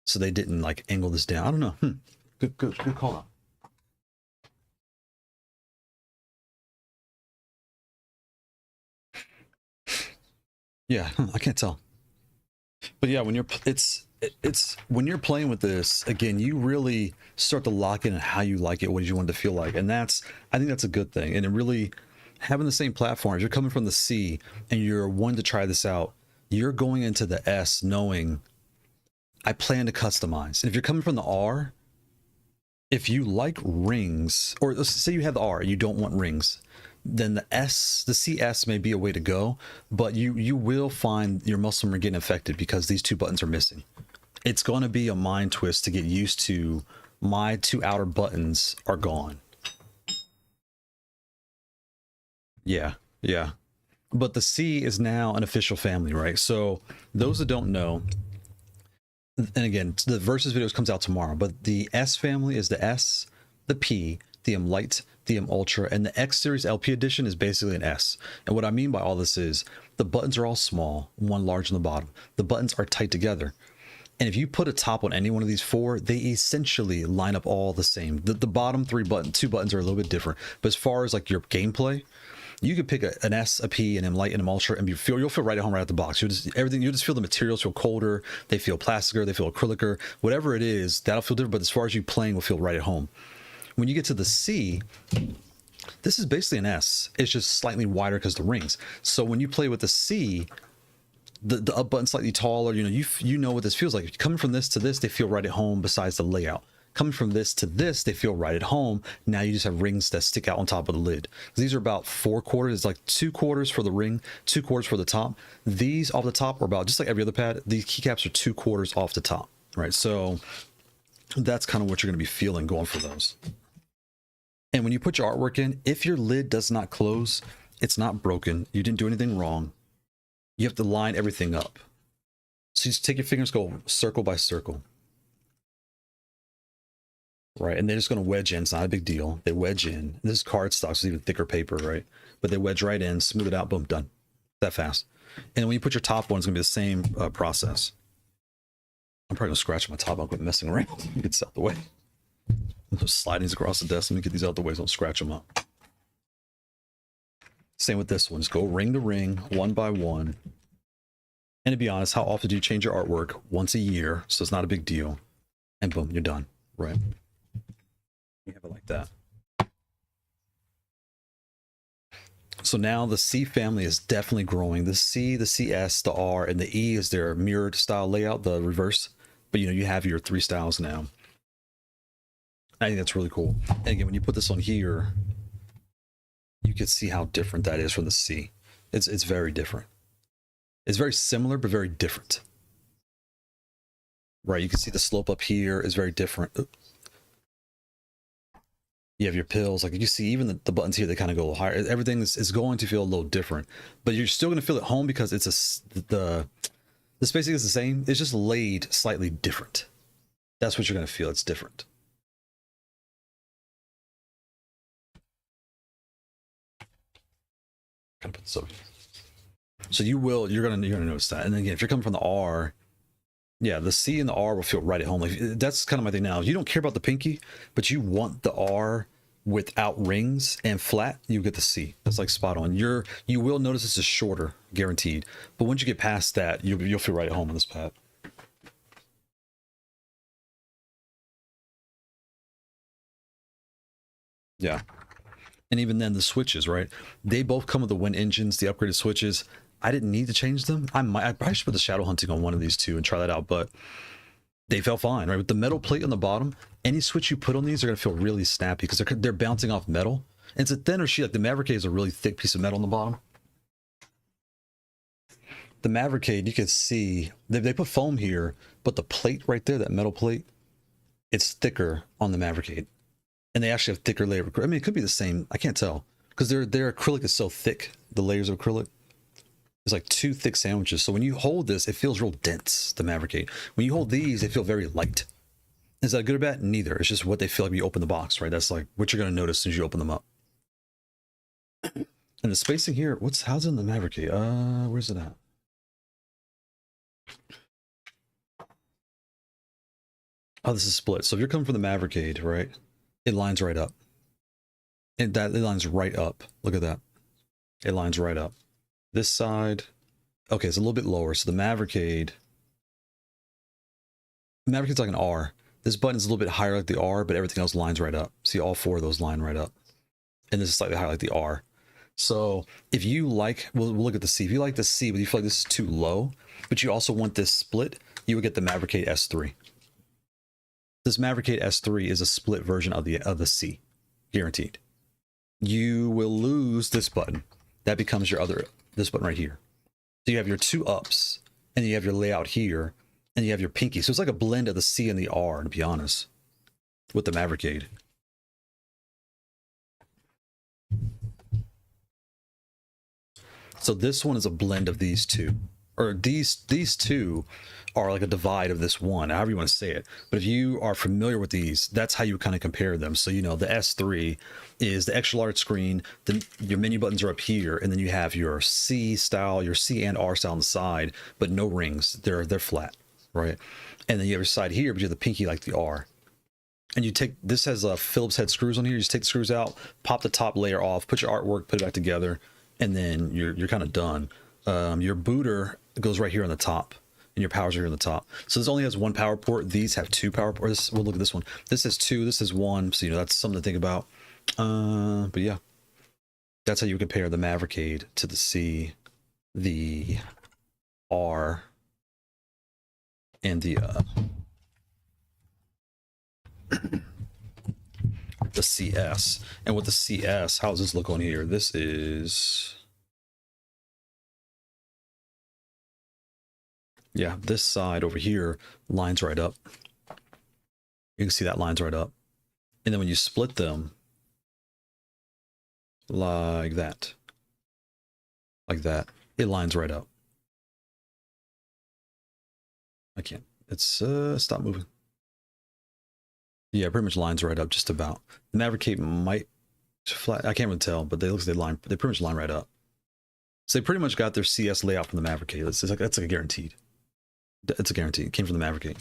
S1: So they didn't like angle this down. I don't know. Good call out. Yeah, I can't tell. But yeah, when you're, it's when you're playing with this, again, you really start to lock in on how you like it, what you want it to feel like. And that's, I think that's a good thing. And it really, having the same platforms, you're coming from the C and you're wanting to try this out, you're going into the S knowing I plan to customize. And if you're coming from the R, if you like rings, or let's say you have the R and you don't want rings, then the S, the CS may be a way to go, but you will find your muscle memory getting affected because these two buttons are missing. It's going to be a mind twist to get used to my two outer buttons are gone. Yeah. But the C is now an official family, right? So those that don't know, and again, the Versus videos comes out tomorrow, but the S family is the S, the P, the M Lite, the M Ultra, and the X Series LP edition is basically an S. And what I mean by all this is the buttons are all small, one large on the bottom. The buttons are tight together. And if you put a top on any one of these four, they essentially line up all the same. The bottom two buttons are a little bit different. But as far as like your gameplay, you could pick an S, a P, an M Lite, and an M Ultra, and you'll feel right at home right out the box. You'll just feel the materials feel colder, they feel plasticier, they feel acrylicer, whatever it is, that'll feel different. But as far as you playing, will feel right at home. When you get to the C, this is basically an S. It's just slightly wider because the rings. So when you play with the C, the up button slightly taller, you know what this feels like. Coming from this to this, they feel right at home besides the layout. Coming from this to this, they feel right at home. Now you just have rings that stick out on top of the lid. These are about 4 quarters. It's like 2 quarters for the ring, 2 quarters for the top. These off the top are about, just like every other pad, these keycaps are 2 quarters off the top, right? So that's kind of what you're going to be feeling going for those. And when you put your artwork in, if your lid does not close, it's not broken. You didn't do anything wrong. You have to line everything up. So you just take your fingers, go circle by circle. Right, and they're just going to wedge in. It's not a big deal. They wedge in. This is cardstock, so it's even thicker paper, right? But they wedge right in, smooth it out, boom, done. That fast. And when you put your top on, it's going to be the same process. I'm probably going to scratch my top. I'll quit messing around. Get this out the way. Those slidings across the desk. Let me get these out the way so don't scratch them up. Same with this one. Just go ring to ring, one by one. And to be honest, how often do you change your artwork? Once a year, so it's not a big deal. And boom, you're done. Right. You have it like that. So now the C family is definitely growing. The C, the CS, the R, and the E is their mirrored style layout, the reverse. But you have your 3 styles now. I think that's really cool. And again, when you put this on here, you can see how different that is from the C. It's very different. It's very similar, but very different. Right, you can see the slope up here is very different. You have your pills. Like you see, even the buttons here, they kind of go a little higher. Everything is going to feel a little different, but you're still going to feel at home because it's the spacing is the same. It's just laid slightly different. That's what you're going to feel. It's different. Gonna put this over here. So you're gonna notice that. And then again, if you're coming from the R, yeah, the C and the R will feel right at home. Like that's kind of my thing now. You don't care about the pinky, but you want the R without rings and flat. You get the C. That's like spot on. You will notice this is shorter, guaranteed. But once you get past that, you'll feel right at home on this pad. Yeah. And even then, the switches, right? They both come with the Wind engines, the upgraded switches. I didn't need to change them. I probably should put the shadow hunting on one of these two and try that out, but they felt fine, right? With the metal plate on the bottom, any switch you put on these are going to feel really snappy because they're bouncing off metal. And it's a thinner sheet. Like the Mavercade is a really thick piece of metal on the bottom. The Mavercade, you can see, they put foam here, but the plate right there, that metal plate, it's thicker on the Mavercade. And they actually have thicker layer. I mean, it could be the same. I can't tell because their acrylic is so thick. The layers of acrylic. It's like two thick sandwiches. So when you hold this, it feels real dense, the Mavercade. When you hold these, they feel very light. Is that good or bad? Neither. It's just what they feel like when you open the box, right? That's like what you're going to notice as soon as you open them up. And the spacing here, how's it in the Mavercade? Where's it at? Oh, this is split. So if you're coming from the Mavercade, right? It lines right up. And it lines right up. Look at that. It lines right up. This side, okay, it's a little bit lower. So the Mavericade's like an R. This button is a little bit higher like the R, but everything else lines right up. See, all four of those line right up. And this is slightly higher like the R. So if you like, we'll look at the C. If you like the C, but you feel like this is too low, but you also want this split, you would get the Mavercade S3. This Mavercade S3 is a split version of the C, guaranteed. You will lose this button. That becomes your this button right here. So you have your two ups, and you have your layout here, and you have your pinky. So it's like a blend of the C and the R, to be honest, with the Mavercade. So this one is a blend of these two. Or these two are like a divide of this one, however you want to say it. But if you are familiar with these, that's how you kind of compare them. So, you know, the S3 is the extra large screen, then your menu buttons are up here, and then you have your C style, your C and R style on the side, but no rings. They're flat, right? And then you have your side here, but you have the pinky like the R. And you take, this has Phillips head screws on here. You just take the screws out, pop the top layer off, put your artwork, put it back together, and then you're kind of done. Your booter goes right here on the top, and your powers are here on the top. So this only has one power port. These have two power ports. We'll look at this one. This has two. This is one. So, you know, that's something to think about. But yeah, that's how you compare the Mavercade to the C, the R, and the CS. And with the CS, how does this look on here? This is, yeah, this side over here lines right up. You can see that lines right up. And then when you split them like that, it lines right up. I can't, it's stop moving. Yeah, pretty much lines right up, just about. The Mavercade might flat, I can't really tell, but they pretty much line right up. So they pretty much got their CS layout from the Mavercade. That's like a guaranteed. It's a guarantee. It came from the Mavercade.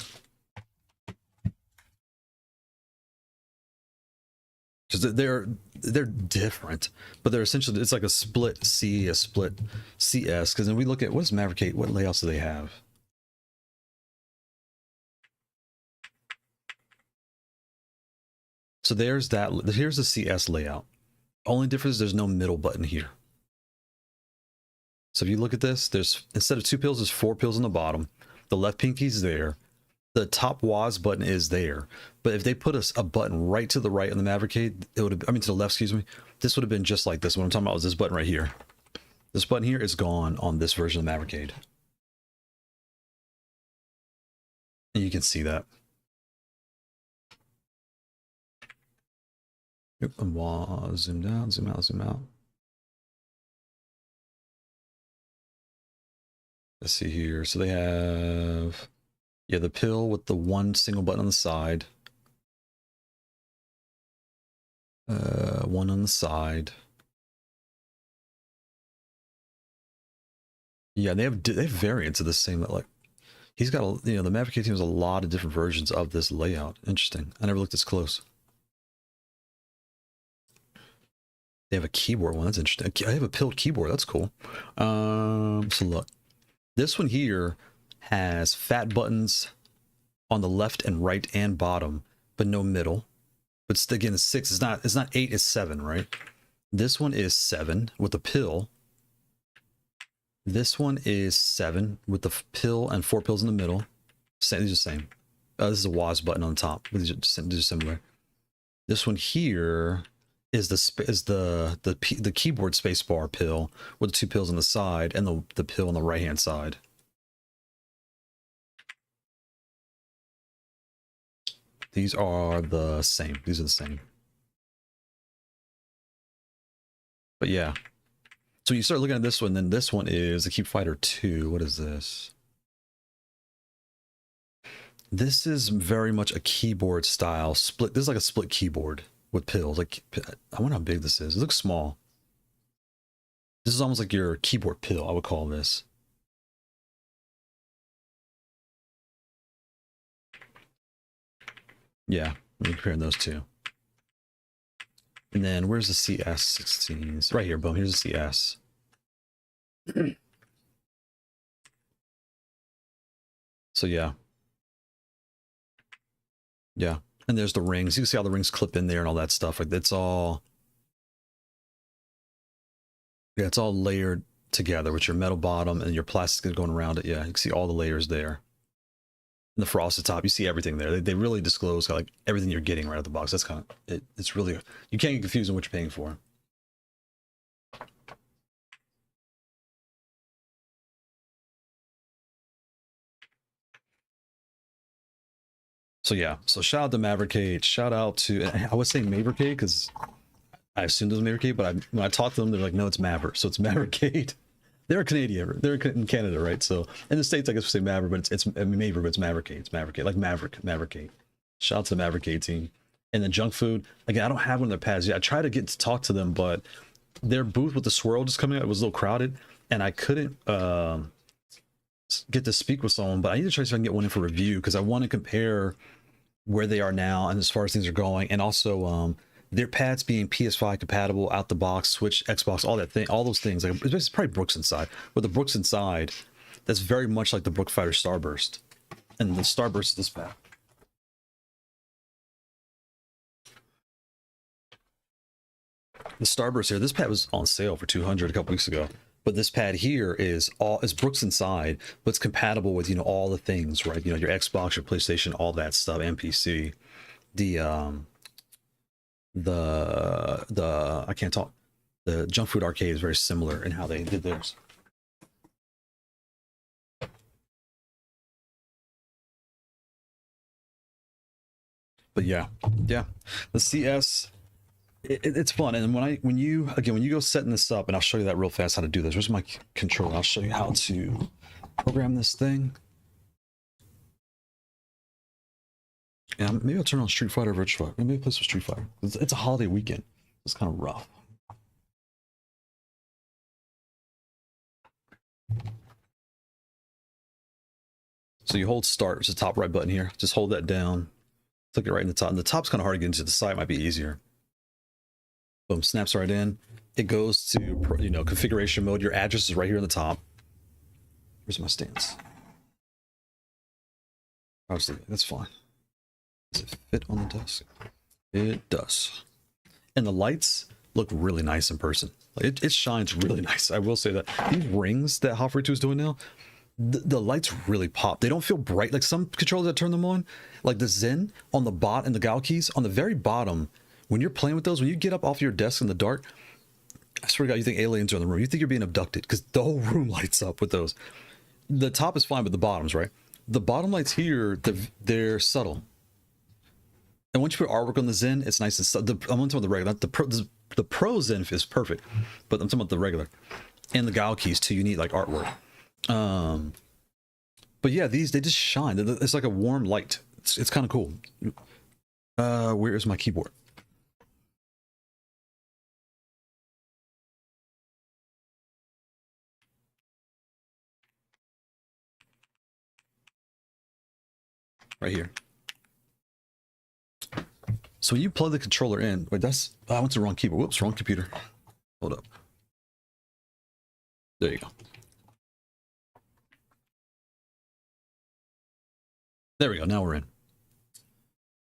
S1: Because they're different, but they're essentially, it's like a split C, a split CS. Because then we look at, what's Mavercade, what layouts do they have? So here's the CS layout. Only difference is there's no middle button here. So if you look at this, there's, instead of 2 pills, there's 4 pills on the bottom. The left pinky's there. The top WAS button is there. But if they put a button right to the right on the Mavercade, it would have, I mean to the left, excuse me, this would have been just like this. What I'm talking about is this button right here. This button here is gone on this version of the Mavercade. And you can see that. Yep, and zoom down, zoom out, zoom out. Let's see here. So they have, yeah, the pill with the one single button on the side. One on the side. Yeah, they have variants of the same, like he's got a, you know, the Mavercade team has a lot of different versions of this layout. Interesting. I never looked this close. They have a keyboard one. That's interesting. I have a pilled keyboard. That's cool. So look, this one here has fat buttons on the left and right and bottom, but no middle. But again, it's 6. It's not 8. It's 7, right? This one is 7 with the pill. This one is 7 with the pill and 4 pills in the middle. These are the same. This is a WAS button on the top. These are similar. This one here is the keyboard spacebar pill with the 2 pills on the side and the pill on the right hand side. These are the same. These are the same. But yeah. So you start looking at this one, then this one is the Keep Fighter 2. What is this? This is very much a keyboard style split. This is like a split keyboard with pills. Like, I wonder how big this is. It looks small. This is almost like your keyboard pill, I would call this. Yeah, I'm comparing those two. And then where's the CS16s? Right here, boom. Here's the CS. So yeah. Yeah. And there's the rings. You can see how the rings clip in there and all that stuff. Like it's all, yeah, it's all layered together with your metal bottom and your plastic going around it. Yeah, you can see all the layers there. And the frosted top, you see everything there. They really disclose like everything you're getting right out of the box. That's kind of it's really, you can't get confused on what you're paying for. So yeah, so shout out to Mavercade. Shout out to, I was saying Mavercade because I assumed it was Mavercade, but when I talked to them, they're like, no, it's Maverick. So it's Mavercade. They're Canadian. They're in Canada, right? So in the States, I guess we say Maverick, but it's Maverick, but it's Mavercade. It's Mavercade, like Mavericade. Shout out to the Mavercade team. And then Junk Food, again, I don't have one of their pads yet. I tried to get to talk to them, but their booth with the swirl just coming out, it was a little crowded, and I couldn't get to speak with someone, but I need to try to see if I can get one in for review because I want to compare where they are now and as far as things are going, and also their pads being PS5 compatible out the box, Switch, Xbox, all that thing, all those things. Like it's probably Brooks inside, but the Brooks inside, that's very much like the Brook Fighter Starburst, and the Starburst is this pad. The Starburst here, this pad was on sale for $200 a couple weeks ago, but this pad here is Brooks inside, but it's compatible with, you know, all the things, right? You know, your Xbox, your PlayStation, all that stuff, and PC. I can't talk. The Junk Food Arcade is very similar in how they did theirs. But yeah, the CS, it's fun. And when you go setting this up, and I'll show you that real fast how to do this. Where's my controller? I'll show you how to program this thing. Yeah, maybe I'll turn on Street Fighter Virtual Fighter. Maybe I'll play some Street Fighter. It's a holiday weekend. It's kind of rough. So you hold start, it's the top right button here. Just hold that down. Click it right in the top. And the top's kind of hard to get into. The side might be easier. Boom, snaps right in. It goes to, you know, configuration mode. Your address is right here in the top. Where's my stance? Obviously, that's fine. Does it fit on the desk? It does. And the lights look really nice in person. Like it shines really nice. I will say that. These rings that Haute42 is doing now, the lights really pop. They don't feel bright like some controllers that turn them on. Like the Zen on the bot and the Gal keys on the very bottom. When you're playing with those, when you get up off your desk in the dark, I swear to God, you think aliens are in the room. You think you're being abducted because the whole room lights up with those. The top is fine, but the bottoms, right? The bottom lights here, they're subtle. And once you put artwork on the Zen, it's nice and I'm talking about the regular. The Pro Zen is perfect, but I'm talking about the regular. And the Kailh keys too. You need like artwork. But yeah, they just shine. It's like a warm light. It's kind of cool. Where is my keyboard? Right here. So when you plug the controller in, wait, I went to the wrong keyboard. Whoops, wrong computer. Hold up. There you go. There we go. Now we're in.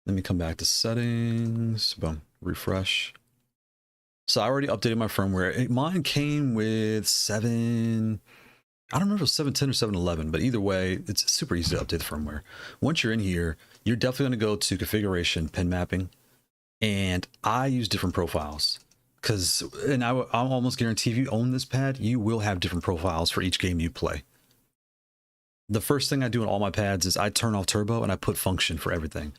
S1: Let me come back to settings. Boom. Refresh. So I already updated my firmware. Mine came with 7. I don't remember if it was 7.10 or 7.11, but either way, it's super easy to update the firmware. Once you're in here, you're definitely going to go to configuration, pin mapping, and I use different profiles. And I'm almost guarantee if you own this pad, you will have different profiles for each game you play. The first thing I do on all my pads is I turn off turbo and I put function for everything.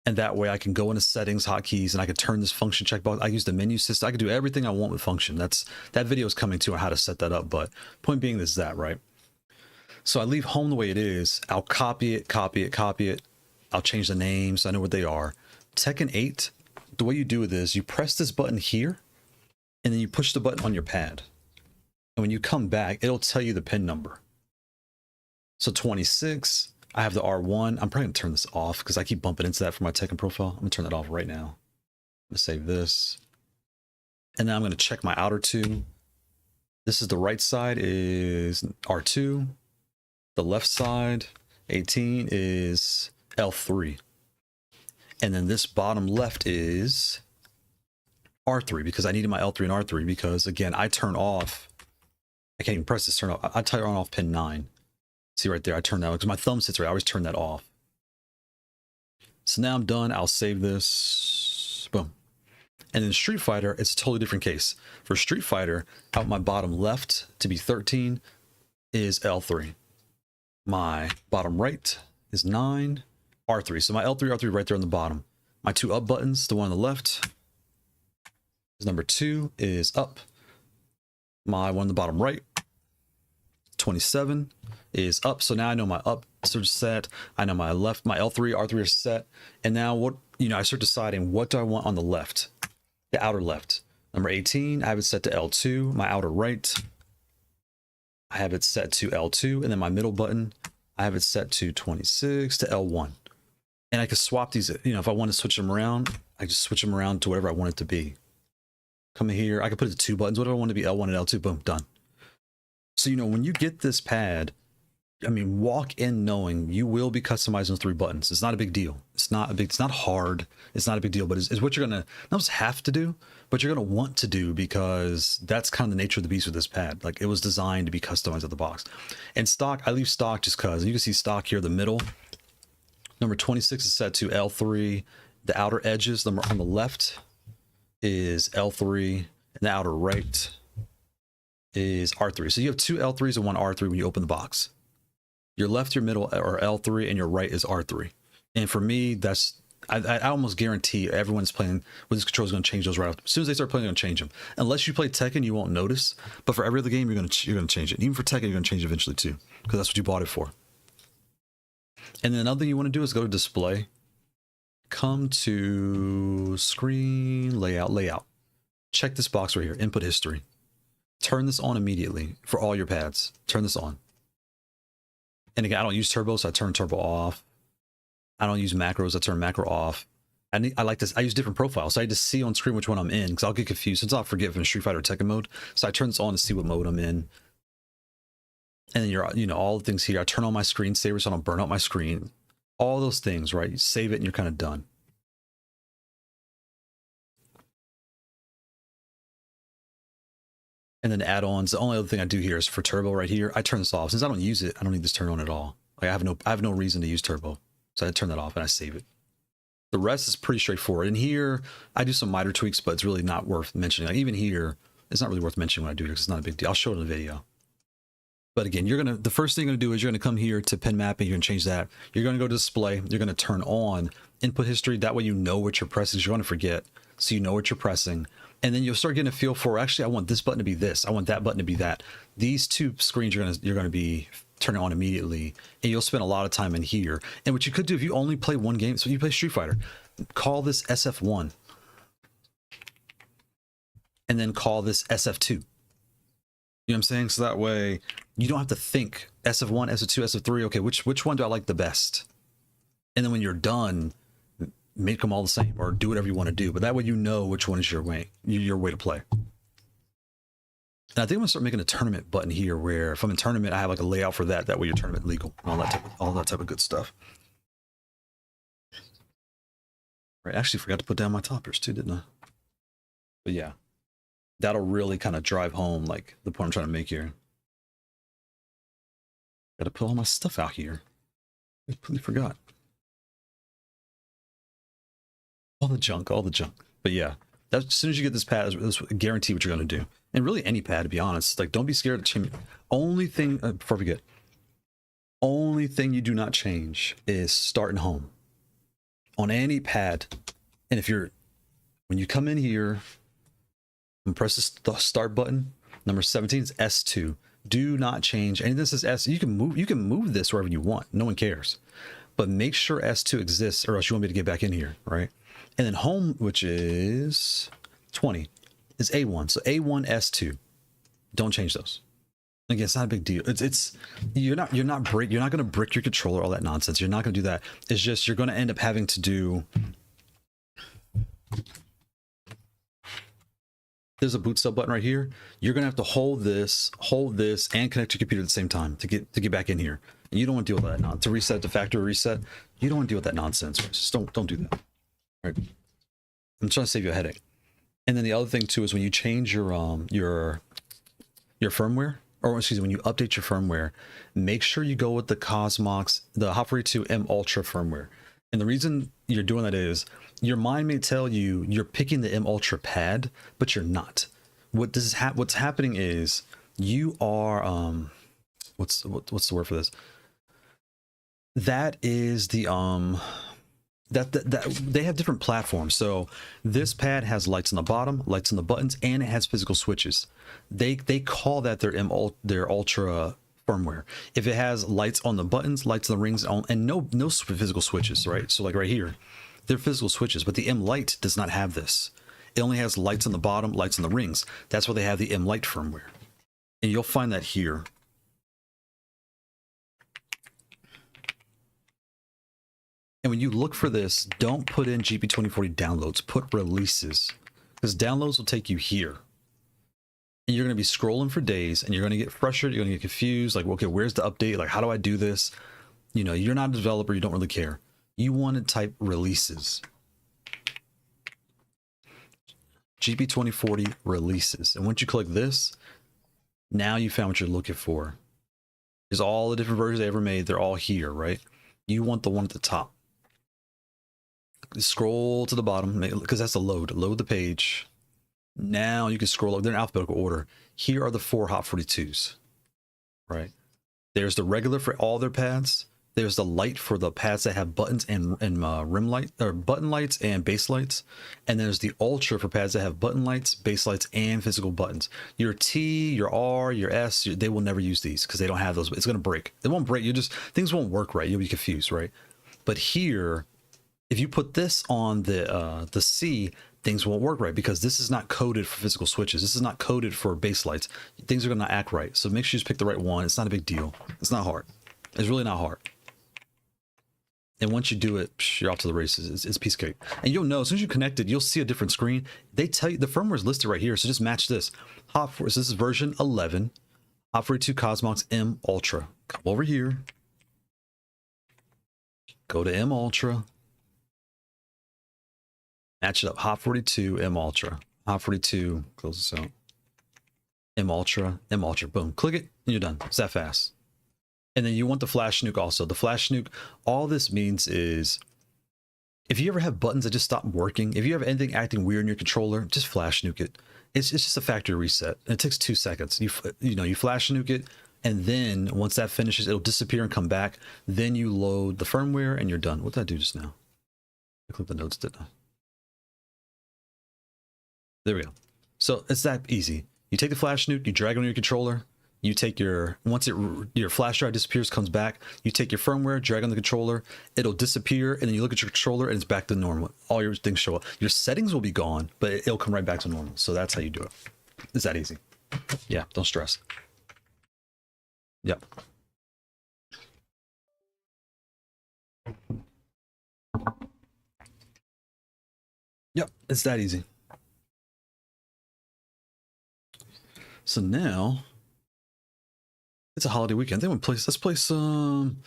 S1: And that way I can go into settings, hotkeys, and I can turn this function checkbox. I use the menu system. I can do everything I want with function. That video is coming to on how to set that up. But point being is that, right? So I leave home the way it is. I'll copy it. I'll change the names. I know what they are. Tekken 8, the way you do it is you press this button here, and then you push the button on your pad. And when you come back, it'll tell you the pin number. So 26, I have the R1. I'm probably gonna turn this off because I keep bumping into that for my Tekken profile. I'm gonna turn that off right now. I'm gonna save this. And then I'm gonna check my outer 2. This is the right side is R2. The left side, 18, is L3. And then this bottom left is R3 because I needed my L3 and R3 because, again, I turn off. I can't even press this turn off. I turn off pin 9. See right there, I turn that because my thumb sits right. I always turn that off. So now I'm done. I'll save this. Boom. And in Street Fighter, it's a totally different case. For Street Fighter, out my bottom left to be 13 is L3. My bottom right is 9, R3. So my L3, R3 right there on the bottom. My 2 up buttons, the one on the left is number 2 is up. My one on the bottom right, 27 is up. So now I know my up are set. I know my left, my L3, R3 are set. And now what, I start deciding what do I want on the left, the outer left. Number 18, I have it set to L2. My outer right, I have it set to L2, and then my middle button, I have it set to 26 to L1. And I can swap these, if I want to switch them around, I just switch them around to whatever I want it to be. Come in here, I can put it to 2 buttons, whatever I want to be, L1 and L2, boom, done. So, when you get this pad, walk in knowing you will be customizing 3 buttons. It's not a big deal. It's not hard. It's not a big deal, but it's what you're going to not just have to do, but you're going to want to do because that's kind of the nature of the beast with this pad. Like, it was designed to be customized at the box. And stock, I leave stock just because. You can see stock here, the middle. Number 26 is set to L3. The outer edges, on the left is L3, and the outer right is R3. So you have 2 L3s and 1 R3 when you open the box. Your left, your middle are L3, and your right is R3. And for me, I almost guarantee everyone's playing with this controller is going to change those right off. As soon as they start playing, they're going to change them. Unless you play Tekken, you won't notice. But for every other game, you're going to change it. Even for Tekken, you're going to change it eventually too, because that's what you bought it for. And then another thing you want to do is go to display, come to screen, layout. Check this box right here, input history. Turn this on immediately for all your pads. Turn this on. And again, I don't use turbo, so I turn turbo off. I don't use macros, I turn macro off. I like this. I use different profiles, so I just see on screen which one I'm in, because I'll get confused. Since I'll forget if I'm in Street Fighter or Tekken mode. So I turn this on to see what mode I'm in. And then all the things here. I turn on my screensaver so I don't burn out my screen. All those things, right? You save it and you're kind of done. And then add-ons. The only other thing I do here is for turbo right here. I turn this off. Since I don't use it, I don't need this turned on at all. Like I have no reason to use turbo. So I turn that off and I save it. The rest is pretty straightforward. And here, I do some minor tweaks, but it's really not worth mentioning. Like even here, it's not really worth mentioning when I do it because it's not a big deal. I'll show it in the video. But again, the first thing you're gonna do is you're gonna come here to pin mapping, you're gonna change that. You're gonna go to display, you're gonna turn on input history. That way you know what you're pressing, 'cause you're gonna forget. So you know what you're pressing. And then you'll start getting a feel for, actually, I want this button to be this. I want that button to be that. These two screens you're gonna be turning on immediately, and you'll spend a lot of time in here. And what you could do if you only play one game, so you play Street Fighter, call this SF1, and then call this SF2. You know what I'm saying? So that way you don't have to think SF1, SF2, SF3. Okay, which one do I like the best? And then when you're done, make them all the same, or do whatever you want to do. But that way you know which one is your way to play. And I think I'm gonna start making a tournament button here, where if I'm in tournament, I have like a layout for that. That way you're tournament legal, and all that type of good stuff. Right, I actually forgot to put down my toppers too, didn't I? But yeah, that'll really kind of drive home like the point I'm trying to make here. Got to put all my stuff out here. I completely forgot. All the junk. But yeah, as soon as you get this pad, that's guarantee what you're going to do. And really any pad, to be honest. Like, don't be scared to change. Only thing, before I forget, only thing you do not change is start and home. On any pad. And when you come in here and press the start button, number 17 is S2. Do not change. And this is S. You can move this wherever you want. No one cares. But make sure S2 exists, or else you won't be able to get back in here, right? And then home, which is 20, is A1. So A1, S2. Don't change those. Again, it's not a big deal. You're not going to brick your controller, all that nonsense. You're not going to do that. It's just you're going to end up having to do. There's a boot sub button right here. You're going to have to hold this, and connect your computer at the same time to get back in here. And you don't want to deal with that nonsense. To reset the factory reset, you don't want to deal with that nonsense. Just don't do that. Right. I'm trying to save you a headache. And then the other thing too is when you change your firmware, or excuse me, when you update your firmware, make sure you go with the Cosmox, the Haute42 M Ultra firmware. And the reason you're doing that is your mind may tell you you're picking the M Ultra pad, but you're not. What's happening is you are what's the word for this? That is the that they have different platforms. So this pad has lights on the bottom, lights on the buttons, and it has physical switches. They call that their Ultra firmware. If it has lights on the buttons, lights on the rings, and no physical switches, right? So like right here, they're physical switches, but the M Lite does not have this. It only has lights on the bottom, lights on the rings. That's why they have the M Lite firmware. And you'll find that here. And when you look for this, don't put in GP2040 downloads, put releases, because downloads will take you here. And you're going to be scrolling for days, and you're going to get frustrated, you're going to get confused, like, okay, where's the update? Like, how do I do this? You know, you're not a developer, you don't really care. You want to type releases. GP2040 releases. And once you click this, now you found what you're looking for. There's all the different versions they ever made, they're all here, right? You want the one at the top. Scroll to the bottom, because that's a load the page. Now you can scroll over. They're in alphabetical order. Here are the 4 Haute42s, right? There's the regular for all their pads. There's the light for the pads that have buttons and rim light, or button lights and base lights. And there's the Ultra for pads that have button lights, base lights, and physical buttons. Your T, your R, your S, they will never use these because they don't have those. It's going to break. It won't break. Things won't work right. You'll be confused, right? But here, if you put this on the C, things won't work right because this is not coded for physical switches. This is not coded for base lights. Things are going to act right. So make sure you just pick the right one. It's not a big deal. It's not hard. It's really not hard. And once you do it, you're off to the races. It's piece of cake. And you'll know, as soon as you connect it, you'll see a different screen. They tell you, the firmware is listed right here. So just match this. So this is version 11, Haute42 Cosmox M Ultra. Come over here. Go to M Ultra. Match it up. Haute42 M Ultra. Haute42, close this out. M Ultra, M Ultra. Boom. Click it, and you're done. It's that fast. And then you want the flash nuke also. The flash nuke, all this means is if you ever have buttons that just stop working, if you have anything acting weird in your controller, just flash nuke it. It's just a factory reset. And it takes 2 seconds. You flash nuke it, And then once that finishes, it'll disappear and come back. Then you load the firmware and you're done. What did I do just now? I clicked the notes, didn't I? There we go. So it's that easy. You take the flash nuke, you drag it on your controller. You take your, once your flash drive disappears, comes back, you take your firmware, drag on the controller, it'll disappear, and then you look at your controller and it's back to normal. All your things show up. Your settings will be gone, but it'll come right back to normal. So that's how you do it. It's that easy. Yeah, don't stress. Yep. Yep, it's that easy. So now it's a holiday weekend. Let's play some.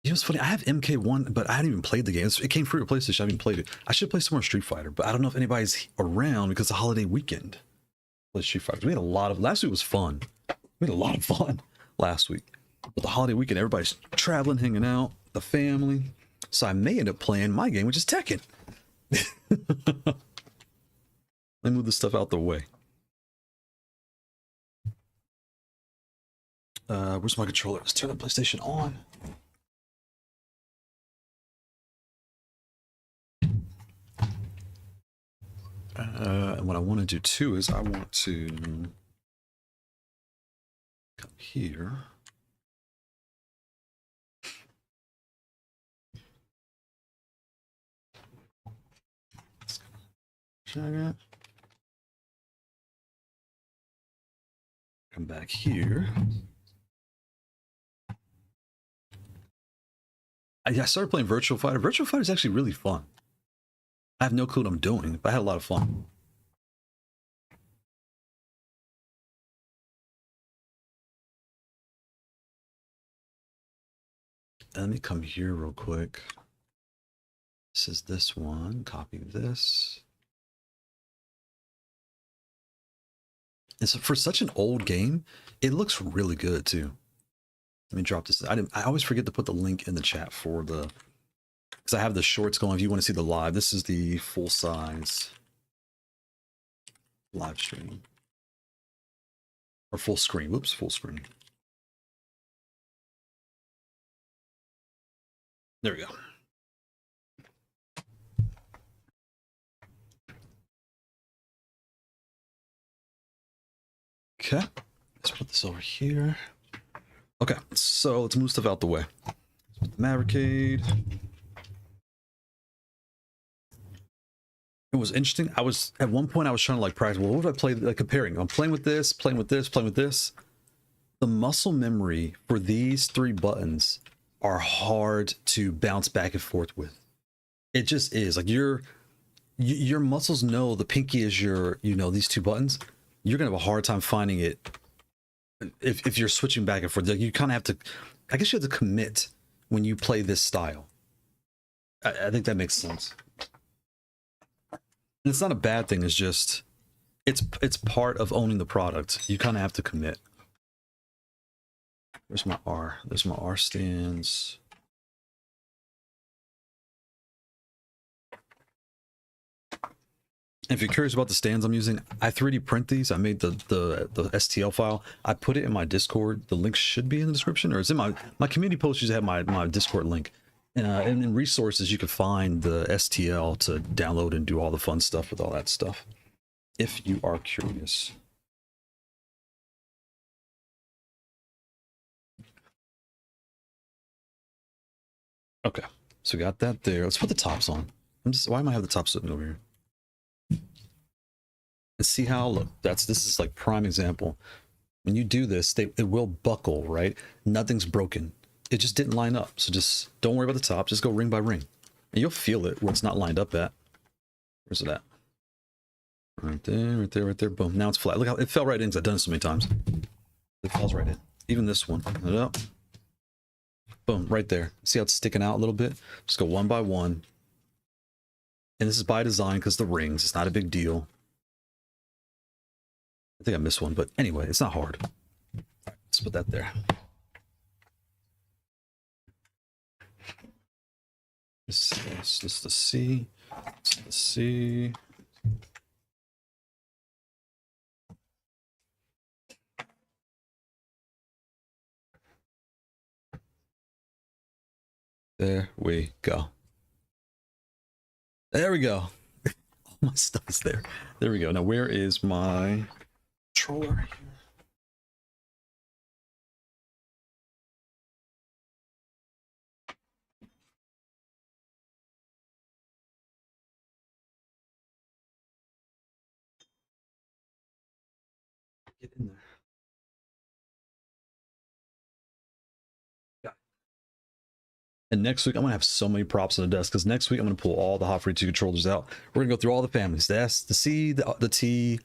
S1: You know, it's funny. I have MK1, but I hadn't even played the game. It came free to PlayStation. I haven't played it. I should play some more Street Fighter, but I don't know if anybody's around because it's a holiday weekend. Play Street Fighter. We had a lot of. Last week was fun. We had a lot of fun last week. But the holiday weekend, everybody's traveling, hanging out, the family. So I may end up playing my game, which is Tekken. Let me move this stuff out the way. Where's my controller? Let's turn the PlayStation on. And what I want to do too is I want to come here. Check it. Come back here. I started playing Virtual Fighter. Virtual Fighter is actually really fun. I have no clue what I'm doing, but I had a lot of fun. Let me come here real quick. This is this one. Copy this. And so for such an old game, it looks really good too. Let me drop this. I always forget to put the link in the chat for the, because I have the shorts going. If you want to see the live, this is the full size live stream or full screen. Whoops, full screen. There we go. Okay, let's put this over here. Okay, so let's move stuff out the way. Let's put the Mavercade. It was interesting. I was at one point I was trying to like practice. Well, what would I play? Like comparing. I'm playing with this, playing with this, playing with this. The muscle memory for these three buttons are hard to bounce back and forth with. It just is. Like your muscles know the pinky is your, you know, these two buttons. You're gonna have a hard time finding it if you're switching back and forth. Like you kind of have to, I guess you have to commit when you play this style. I think that makes sense. And it's not a bad thing. It's just it's part of owning the product. You kind of have to commit. There's my R. There's my R stands. If you're curious about the stands I'm using, I 3D print these. I made the STL file. I put it in my Discord. The link should be in the description, or it's in my community post. Usually have my Discord link. And in resources, you can find the STL to download and do all the fun stuff with all that stuff, if you are curious. Okay, so we got that there. Let's put the tops on. Why am I have the top sitting over here? And see how, look, this is like prime example. When you do this, it will buckle, right? Nothing's broken. It just didn't line up. So just don't worry about the top. Just go ring by ring. And you'll feel it where it's not lined up at. Where's it at? Right there, right there, right there. Boom. Now it's flat. Look how it fell right in because I've done it so many times. It falls right in. Even this one. Put it up. Boom, right there. See how it's sticking out a little bit? Just go one by one. And this is by design because the rings. It's not a big deal. I think I missed one, but anyway, it's not hard. All right, let's put that there. This is the C. This is the C. There we go. There we go. All my stuff is there. There we go. Now, where is my controller? Get in there. Yeah. And next week, I'm going to have so many props on the desk because next week, I'm going to pull all the Haute42 controllers out. We're going to go through all the families, the S, the C, the T,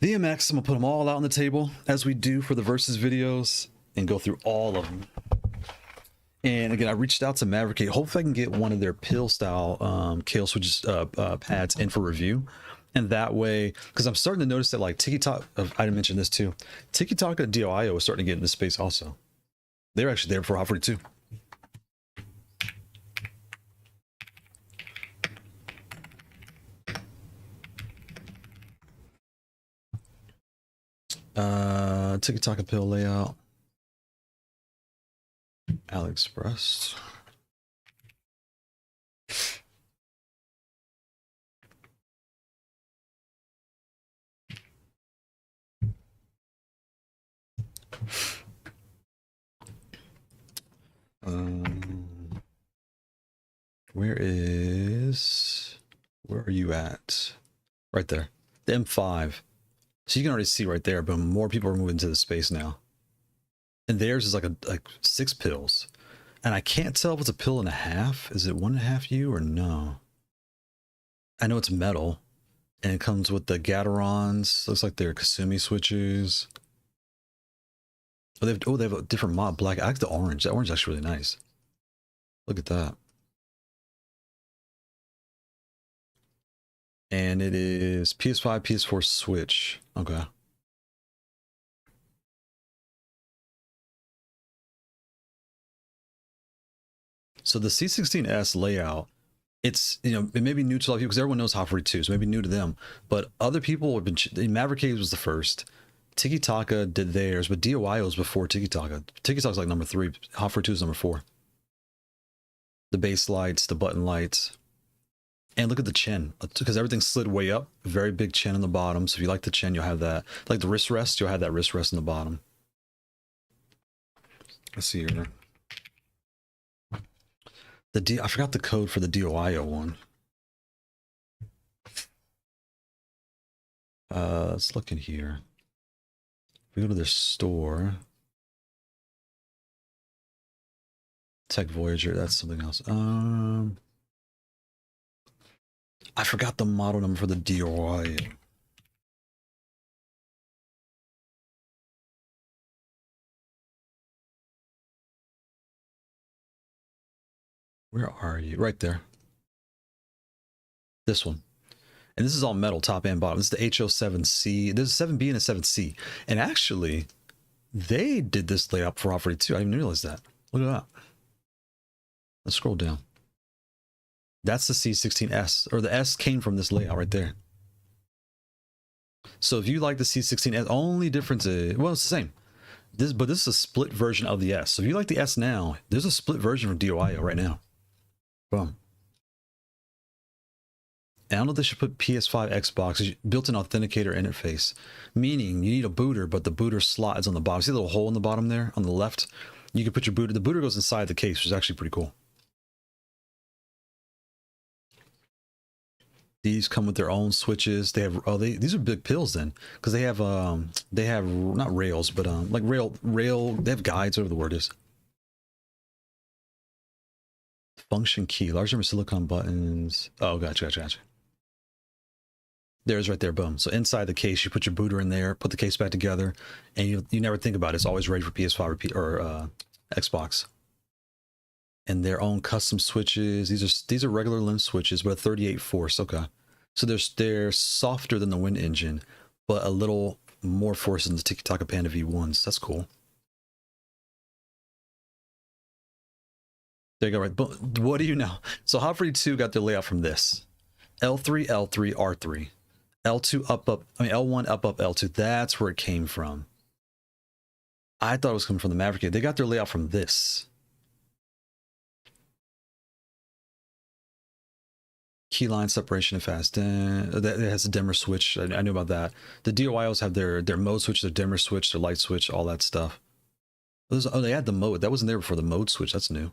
S1: the MX. I'm going to put them all out on the table as we do for the Versus videos and go through all of them. And again, I reached out to Mavercade. Hopefully I can get one of their pill style Kailh Switches pads in for review. And that way, because I'm starting to notice that like Tikitaka, I didn't mention this too, Tikitaka DOIO is starting to get into space also. They're actually there for Haute42. Tikitaka pill layout. AliExpress. Where are you at? Right there, the M5. So you can already see right there, but more people are moving to the space now. And theirs is like 6 pills. And I can't tell if it's a pill and a half. Is it 1.5 U or no? I know it's metal. And it comes with the Gatorons. Looks like they're Kasumi switches. Oh, they have a different mod. Black. I like the orange. That orange is actually really nice. Look at that. And it is PS5, PS4 Switch. Okay. So the C16-S layout, it's, you know, it may be new to a lot of people because everyone knows Haute42, so maybe new to them. But other people have been, Mavercade was the first. Tikitaka did theirs, but DOIO was before Tikitaka. Tikitaka's like number 3. Haute42 is number 4. The base lights, the button lights. And look at the chin, because everything slid way up. Very big chin on the bottom. So if you like the chin, you'll have that. Like the wrist rest, you'll have that wrist rest on the bottom. Let's see here. I forgot the code for the DOIO one. Let's look in here. If we go to their store. Tech Voyager, that's something else. I forgot the model number for the DOIO. Where are you? Right there. This one. And this is all metal, top and bottom. This is the HO7C. There's a 7B and a 7C. And actually, they did this layout for Haute42. I didn't even realize that. Look at that. Let's scroll down. That's the C16S, or the S came from this layout right there. So if you like the C16S, only difference is, well, it's the same. But this is a split version of the S. So if you like the S now, there's a split version for DOIO right now. Boom. And I don't know if they should put PS5, Xbox, built-in authenticator interface, meaning you need a booter, but the booter slot is on the bottom. See the little hole in the bottom there on the left? You can put your booter. The booter goes inside the case, which is actually pretty cool. These come with their own switches. They have these are big pills then, because they have not rails, but like rail. They have guides, whatever the word is. Function key, large number of silicon buttons. Oh, gotcha. There's right there, boom. So inside the case, you put your booter in there, put the case back together, and you never think about it. It's always ready for PS5 or Xbox. And their own custom switches. These are regular limb switches, but a 38 force. Okay, so they're softer than the Wind engine, but a little more force than the Tikitaka Panda V1s. That's cool. There you go. Right, but what do you know? So Haute42 got their layout from this: L3, L3, R3, L2 up. I mean L1 up, L2. That's where it came from. I thought it was coming from the Mavercade. They got their layout from this. keyline separation and fast. That it has a dimmer switch. I knew about that. The DOIOs have their mode switch, their dimmer switch, their light switch, all that stuff. Oh, they had the mode. That wasn't there before the mode switch. That's new.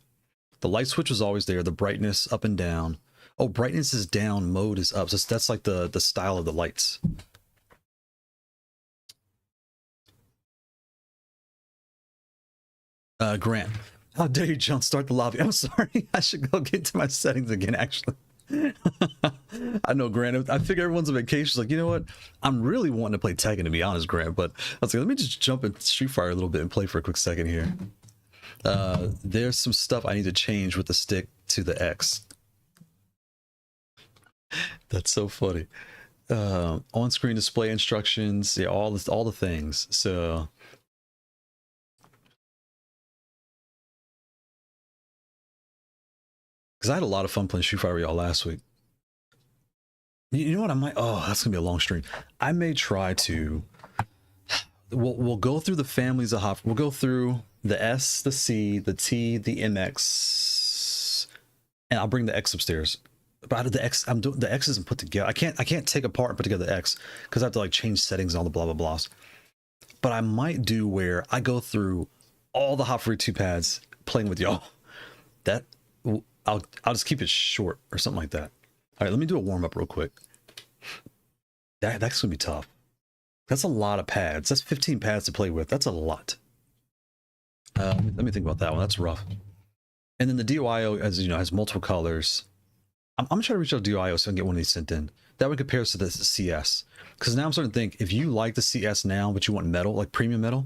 S1: The light switch was always there. The brightness up and down. Oh, brightness is down, mode is up. So that's like the style of the lights. Grant, how dare you jumpstart the lobby? I'm sorry. I should go get to my settings again, actually. I know, Grant. I figure everyone's on vacation. Like, you know what? I'm really wanting to play Tekken, to be honest, Grant. But I was like, let me just jump in Street Fighter a little bit and play for a quick second here. There's some stuff I need to change with the stick to the X. That's so funny. On-screen display instructions, yeah, all the things. So because I had a lot of fun playing Street Fighter with y'all last week. You know what? I might. Oh, that's gonna be a long stream. I may try to. We'll go through the families of hop. We'll go through the S, the C, the T, the MX, and I'll bring the X upstairs. But out of the X, the X isn't put together. I can't take apart and put together the X because I have to like change settings and all the blah blah blahs. But I might do where I go through all the Haute42 pads playing with y'all. That I'll just keep it short or something like that. All right, let me do a warm up real quick. That's gonna be tough. That's a lot of pads. That's 15 pads to play with. That's a lot. Let me think about that one. That's rough. And then the DOIO, as you know, has multiple colors. I'm trying to reach out to DOIO so I can get one of these sent in. That one compares to the CS. Because now I'm starting to think, if you like the CS now, but you want metal, like premium metal,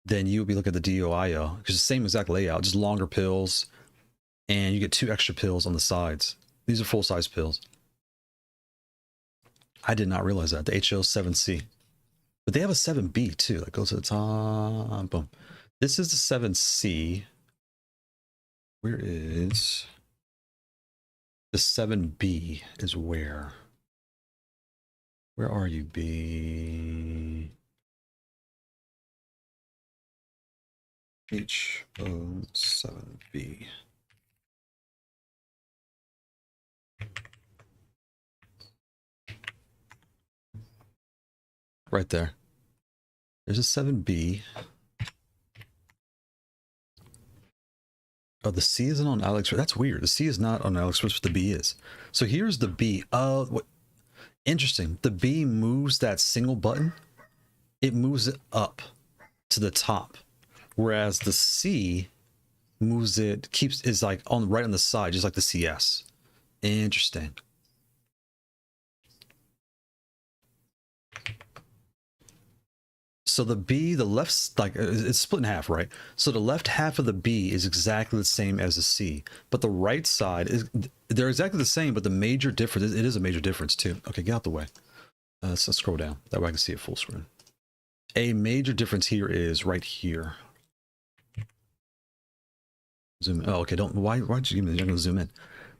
S1: then you would be looking at the DOIO. Because it's the same exact layout, just longer pills. And you get 2 extra pills on the sides. These are full-size pills. I did not realize that. The HO7C. But they have a 7B too. That goes to the top. Boom. This is the 7C. Where is... The 7B is where? Where are you, B? HO7B. Right there. There's a 7B. Oh, the C isn't on AliExpress. That's weird. The C is not on AliExpress, but the B is. So here's the B. What? Interesting. The B moves that single button. It moves it up to the top, whereas the C moves it, is like on right on the side, just like the CS. Interesting. So the B, the left, like it's split in half, right? So the left half of the B is exactly the same as the C, but the right side is, they're exactly the same, but the major difference, it is a major difference too. Okay, get out the way. Let's scroll down. That way I can see it full screen. A major difference here is right here. Zoom in. Oh, okay. Why'd you give me? I'm gonna zoom in.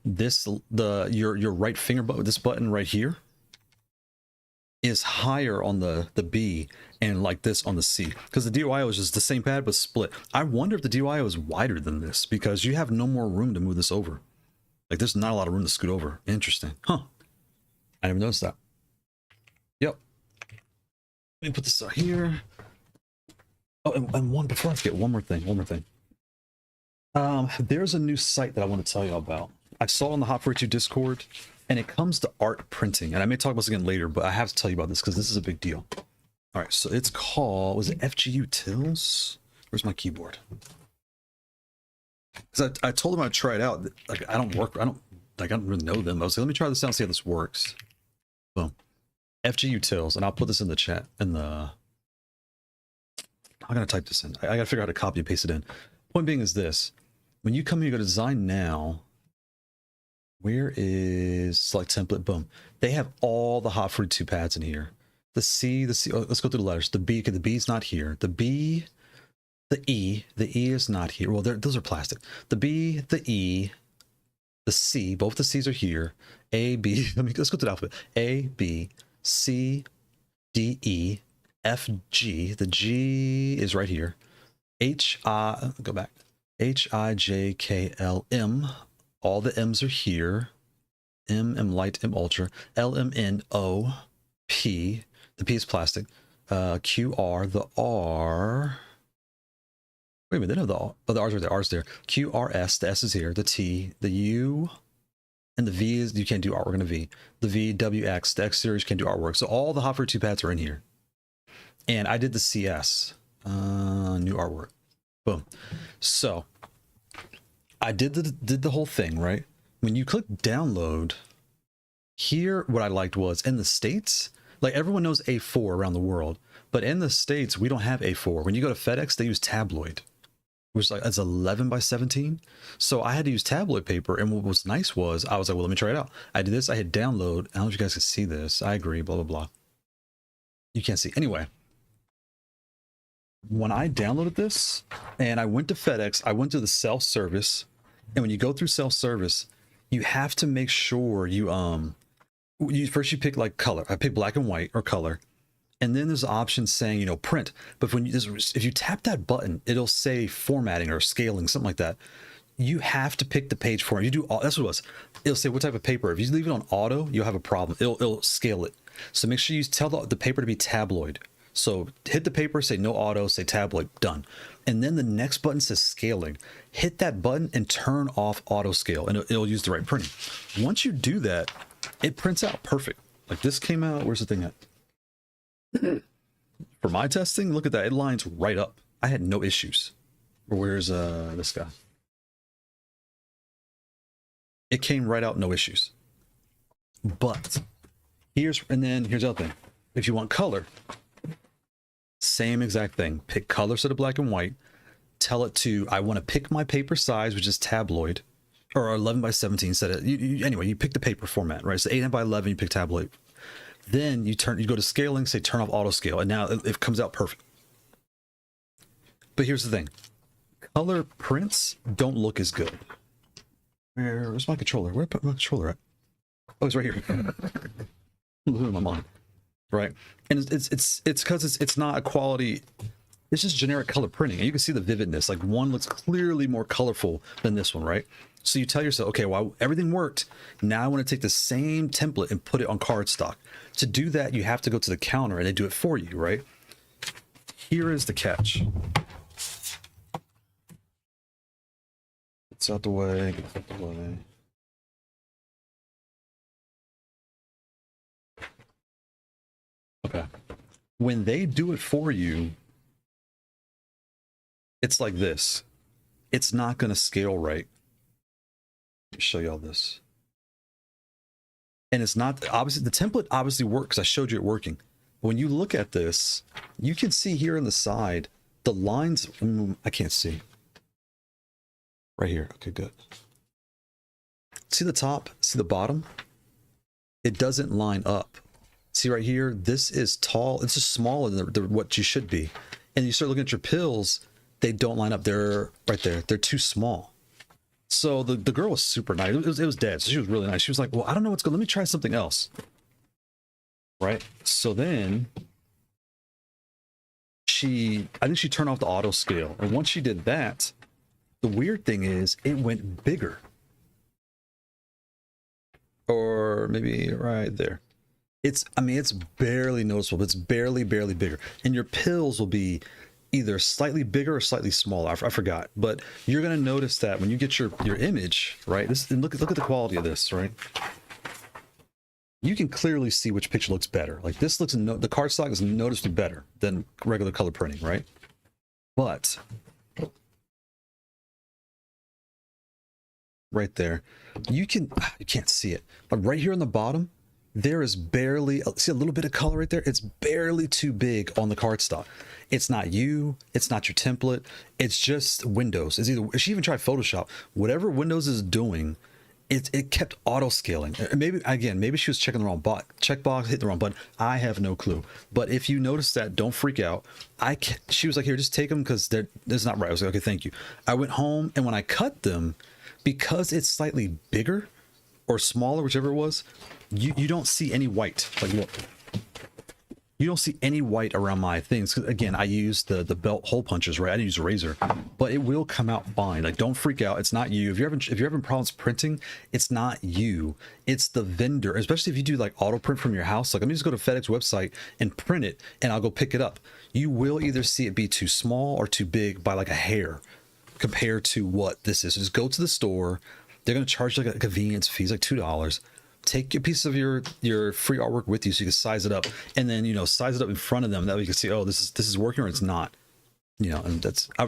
S1: This, your right finger button, this button right here, is higher on the B and like this on the C, because the DOIO is just the same pad but split. I wonder if the DOIO is wider than this because you have no more room to move this over. Like there's not a lot of room to scoot over. Interesting. Huh. I never noticed that. Yep. Let me put this out here. Oh, and one, before I forget, one more thing. There's a new site that I want to tell you about. I saw it on the Haute42 Discord, and it comes to art printing. And I may talk about this again later, but I have to tell you about this because this is a big deal. All right, so it's called, was it FGU Tills? Where's my keyboard? Because I told them I'd try it out. Like I don't really know them. I was like, let me try this out and see how this works. Boom. FGU Tills, and I'll put this in the chat. I'm gonna type this in. I gotta figure out how to copy and paste it in. Point being is this: when you come here, you go to design now. Where is select template? Boom. They have all the Haute42 pads in here. The C. Oh, let's go through the letters. The B. Okay, the B is not here. The B, the E is not here. Well, those are plastic. The B, the E, the C. Both the C's are here. A, B. Let's go through the alphabet. A, B, C, D, E, F, G. The G is right here. H, I. Go back. H, I, J, K, L, M. All the M's are here. M light, M ultra, LMNO, P, the P is plastic, QR, the R, wait a minute, they know the R, oh, the R's are there, R's there, QRS, the S is here, the T, the U, and the V is, you can't do artwork on a V, the V, WX, the X series can do artwork, so all the Haute42 pads are in here. And I did the CS, new artwork, boom. So I did the whole thing, right? When you click download, here what I liked was in the States, like everyone knows A4 around the world, but in the States, we don't have A4. When you go to FedEx, they use tabloid, which is like, it's 11 by 17. So I had to use tabloid paper. And what was nice was I was like, well, let me try it out. I did this, I hit download. I don't know if you guys can see this. I agree, blah, blah, blah. You can't see. Anyway, when I downloaded this and I went to FedEx, I went to the self-service. And when you go through self-service, you have to make sure you first you pick like color. I pick black and white or color, and then there's an option saying, you know, print. But when if you tap that button, it'll say formatting or scaling, something like that. You have to pick the page format. You do all, that's what it was. It'll say what type of paper. If you leave it on auto, you'll have a problem. It'll scale it. So make sure you tell the paper to be tabloid. So hit the paper, say no auto, say tabloid, done. And then the next button says scaling. Hit that button and turn off auto scale, and it'll use the right printing. Once you do that, it prints out perfect. Like this came out, where's the thing at? For my testing, look at that, it lines right up. I had no issues. Where's this guy? It came right out, no issues. But here's the other thing. If you want color, same exact thing. Pick color set of black and white. Tell it to, I want to pick my paper size, which is tabloid, or 11 by 17. Set it. Anyway, you pick the paper format, right? So 8 by 11, you pick tabloid. Then you go to scaling, say turn off auto scale, and now it comes out perfect. But here's the thing: color prints don't look as good. Where's my controller? Where did I put my controller at? Oh, it's right here. Losing my mind. Right, and it's because it's not a quality, it's just generic color printing, and you can see the vividness. Like one looks clearly more colorful than this one, right? So you tell yourself, okay, well, everything worked, now I want to take the same template and put it on cardstock. To do that, you have to go to the counter and they do it for you, right? Here is the catch. It's out the way, it's out the way. Okay. When they do it for you, it's like this. It's not going to scale right. Let me show you all this. And it's not, obviously, the template obviously works. I showed you it working. When you look at this, you can see here on the side, the lines, I can't see. Right here. Okay, good. See the top? See the bottom? It doesn't line up. See right here, this is tall. It's just smaller than what you should be. And you start looking at your pills, they don't line up. They're right there. They're too small. So the girl was super nice. It was dead. So she was really nice. She was like, well, I don't know what's going on. Let me try something else. Right? So then I think she turned off the auto scale. And once she did that, the weird thing is it went bigger. Or maybe right there. I mean, it's barely noticeable. It's barely bigger. And your pills will be either slightly bigger or slightly smaller. I forgot. But you're going to notice that when you get your image, right? And look at the quality of this, right? You can clearly see which picture looks better. Like this looks, the cardstock is noticeably better than regular color printing, right? But right there, you can't see it. But right here on the bottom, there is barely, see a little bit of color right there? It's barely too big on the cardstock. It's not you, it's not your template, it's just Windows. It's either, she even tried Photoshop. Whatever Windows is doing, it kept auto scaling. Maybe she was checking the wrong checkbox, hit the wrong button. I have no clue. But if you notice that, don't freak out. She was like, here, just take them because that's not right. I was like, okay, thank you. I went home, and when I cut them, because it's slightly bigger or smaller, whichever it was, you don't see any white. Like, look, you don't see any white around my things. 'Cause again, I use the belt hole punches, right? I didn't use a razor, but it will come out fine. Like, don't freak out. It's not you. If you're having problems printing, it's not you. It's the vendor. Especially if you do like auto print from your house. Like, let me just go to FedEx website and print it, and I'll go pick it up. You will either see it be too small or too big by like a hair compared to what this is. So just go to the store. They're gonna charge like a convenience fee, like $2. Take a piece of your free artwork with you so you can size it up, and then, you know, size it up in front of them. That way you can see, oh, this is working or it's not. You know, and that's I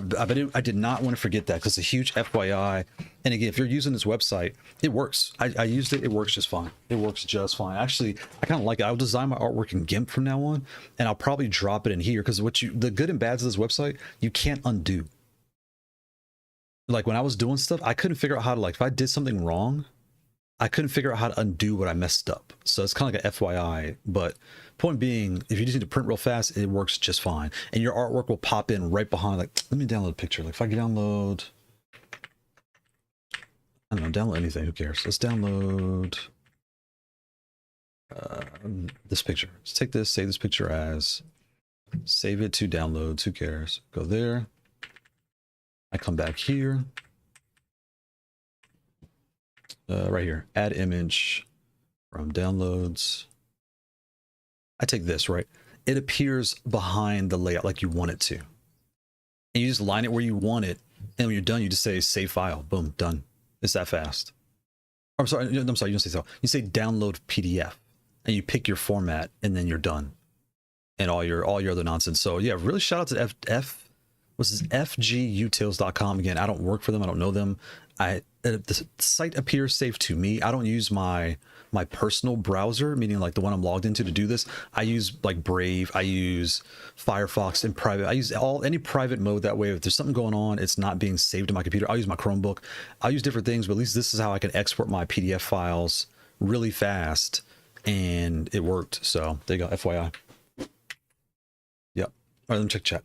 S1: did not want to forget that, because it's a huge FYI. And again, if you're using this website, it works. I used it. It works just fine. It works just fine. Actually, I kind of like it. I'll design my artwork in GIMP from now on, and I'll probably drop it in here, because the good and bads of this website, you can't undo. Like, when I was doing stuff, I couldn't figure out how to, like, if I did something wrong, I couldn't figure out how to undo what I messed up. So it's kind of like an FYI. But point being, if you just need to print real fast, it works just fine. And your artwork will pop in right behind. Like, let me download a picture. Like, if I can download, I don't know, download anything. Who cares? Let's download this picture. Let's take this, save this picture as, save it to downloads. Who cares? Go there. I come back here. Right here, add image from downloads. I take this, right? It appears behind the layout like you want it to. And you just line it where you want it. And when you're done, you just say save file. Boom, done. It's that fast. I'm sorry, you don't say so. You say download PDF, and you pick your format, and then you're done. And all your other nonsense. So yeah, really shout out to fgutils.com. Again, I don't work for them. I don't know them. The site appears safe to me. I don't use my personal browser, meaning like the one I'm logged into to do this. I use like Brave. I use Firefox in private. I use any private mode. That way, if there's something going on, it's not being saved to my computer. I'll use my Chromebook. I'll use different things, but at least this is how I can export my PDF files really fast, and it worked. So there you go, FYI. Yep. All right, let me check chat.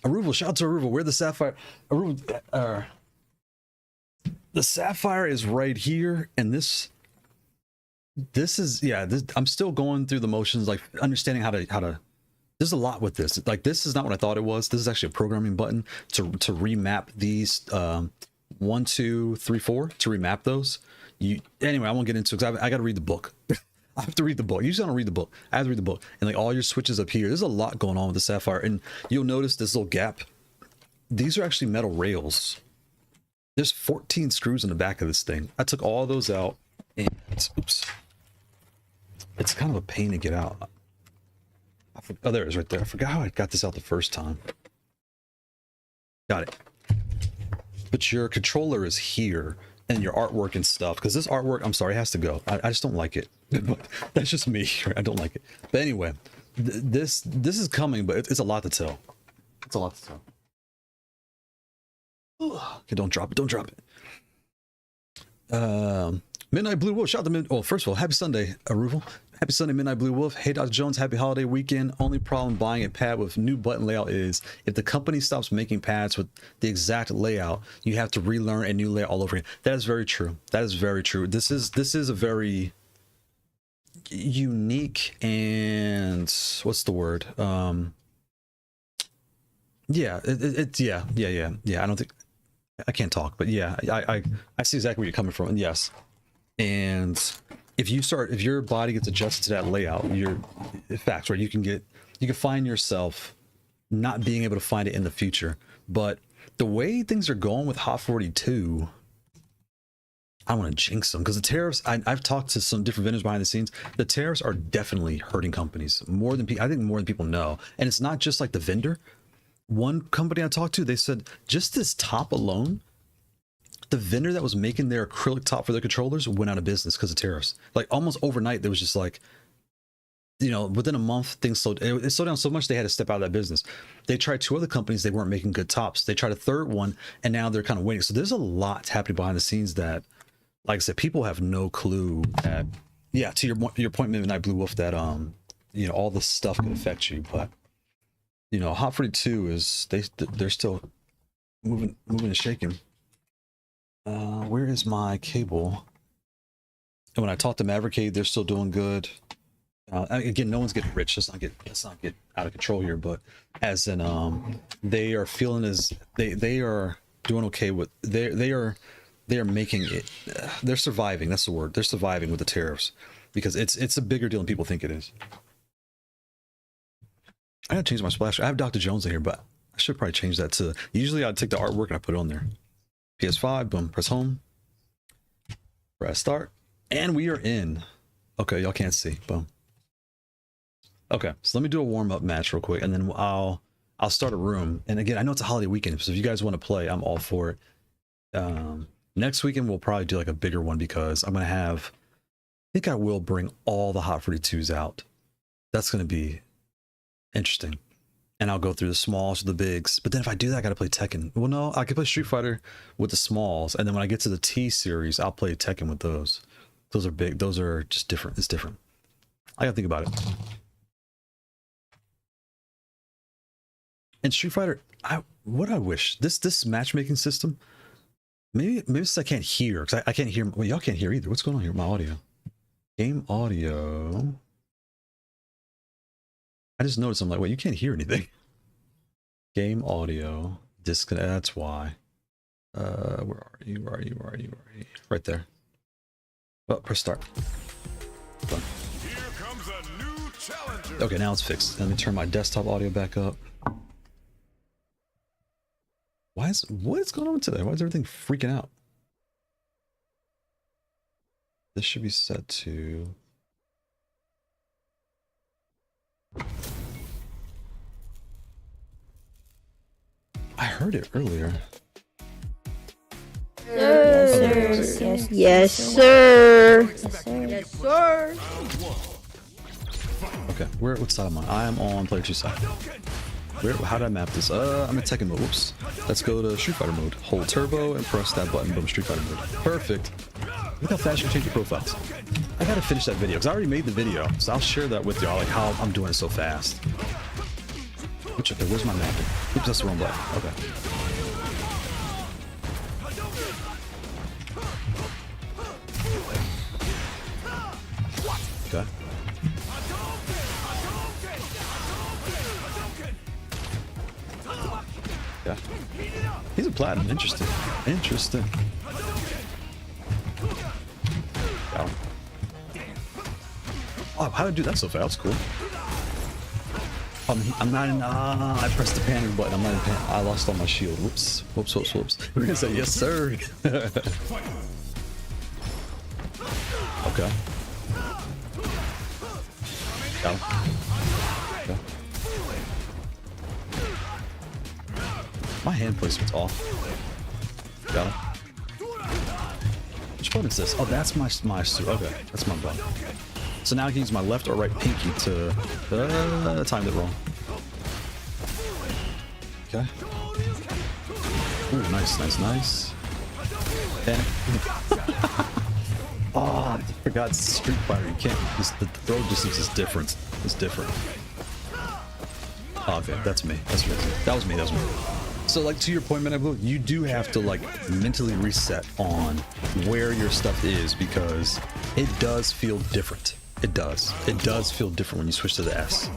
S1: Aruval, shout out to Aruval. Where the Sapphire? Aruval, the Sapphire is right here, and this is, yeah. I'm still going through the motions, like understanding how to. There's a lot with this. Like, this is not what I thought it was. This is actually a programming button to remap these 1, 2, 3, 4 to remap those. Anyway, I won't get into it because I got to read the book. I have to read the book. Usually I don't read the book. I have to read the book. And like all your switches up here, there's a lot going on with the Sapphire. And you'll notice this little gap. These are actually metal rails. There's 14 screws in the back of this thing. I took all those out, and oops. It's kind of a pain to get out. Oh, there it is right there. I forgot how I got this out the first time. Got it. But your controller is here, and your artwork and stuff, because this artwork, I'm sorry, has to go. I just don't like it. That's just me. I don't like it. But anyway, this is coming, but it's a lot to tell. It's a lot to tell. Okay, don't drop it. Don't drop it. Midnight Blue Wolf. Shout out to first of all, happy Sunday, Aruval. Happy Sunday, Midnight Blue Wolf. Hey, Dr. Jones, happy holiday weekend. Only problem buying a pad with new button layout is if the company stops making pads with the exact layout, you have to relearn a new layout all over again. That is very true. That is very true. This is a very unique and what's the word? Yeah, yeah. I don't think I can't talk, but yeah, I see exactly where you're coming from. And yes, and if your body gets adjusted to that layout, facts, right? You can find yourself not being able to find it in the future. But the way things are going with Haute42, I want to jinx them because the tariffs. I've talked to some different vendors behind the scenes. The tariffs are definitely hurting companies more than I think more than people know. And it's not just like the vendor. One company I talked to, they said just this top alone, the vendor that was making their acrylic top for their controllers went out of business because of tariffs. Like almost overnight, there was just like, within a month, things slowed. It slowed down so much they had to step out of that business. They tried 2 other companies, they weren't making good tops. They tried a 3rd one, and now they're kind of waiting. So there's a lot happening behind the scenes that, like I said, people have no clue that. Yeah, to your point, Midnight Blue Wolf, that all this stuff can affect you, but Haute42 is they're still moving and shaking. Where is my cable? And when I talked to Mavercade, they're still doing good. Again, no one's getting rich. Let's not get out of control here. But as in, they are feeling as they are doing okay with they are making it. They're surviving. That's the word. They're surviving with the tariffs because it's a bigger deal than people think it is. I gotta change my splash. I have Dr. Jones in here, but I should probably change that to. Usually, I'd take the artwork and I put it on there. PS5. Boom. Press home. Press start, and we are in. Okay, y'all can't see. Boom. Okay, so let me do a warm-up match real quick, and then I'll start a room. And again, I know it's a holiday weekend, so if you guys want to play, I'm all for it. Next weekend we'll probably do like a bigger one because I'm gonna have. I think I will bring all the Haute42s out. That's gonna be interesting, and I'll go through the smalls to the bigs. But then if I do that, I gotta play Tekken. Well, no, I could play Street Fighter with the smalls, and then when I get to the T series, I'll play Tekken with those. Those are big. Those are just different. It's different. I gotta think about it. And Street Fighter, I wish this matchmaking system. Maybe it's I can't hear because I can't hear. Well, y'all can't hear either. What's going on here with my audio? Game audio. I just noticed. I'm like, wait, you can't hear anything. Game audio disconnect. That's why. Where are you? Where are you? Where are you? Where are you? Right there. Well, press start. Done.
S3: Here comes a new challenger.
S1: Okay, now it's fixed. Let me turn my desktop audio back up. What is going on today? Why is everything freaking out? This should be set to. I heard it earlier.
S4: Yes, sir. Yes, sir.
S1: Okay, what side am I? I am on player 2 side. How did I map this? I'm in Tekken mode. Whoops. Let's go to Street Fighter mode. Hold turbo and press that button. Boom, Street Fighter mode. Perfect. Look how fast you can change your profiles. I gotta finish that video because I already made the video, so I'll share that with y'all, like how I'm doing it so fast. Okay, where's my mapping? Oops, that's the wrong button. Okay. Okay. Yeah. He's a platinum. Interesting. Interesting. Got him. Oh, how did I do that so fast? That's cool. I'm not in. I pressed the panic button. I'm not in panic. I lost all my shield. Whoops. Whoops, whoops, whoops. We're gonna say yes, sir. Okay. Got him. Okay. My hand placement's off. Got him. Which button is this? Oh, that's my suit. Okay, that's my button. So now I can use my left or right pinky to time it wrong. Okay. Ooh, nice, nice, nice. And oh, I forgot it's Street Fighter. You can't. The throw distance is different. It's different. Oh, okay, that's me. That's me. That was me. That was me. So, like, to your point, man, you do have to like mentally reset on where your stuff is because it does feel different. It does. It does feel different when you switch to the S.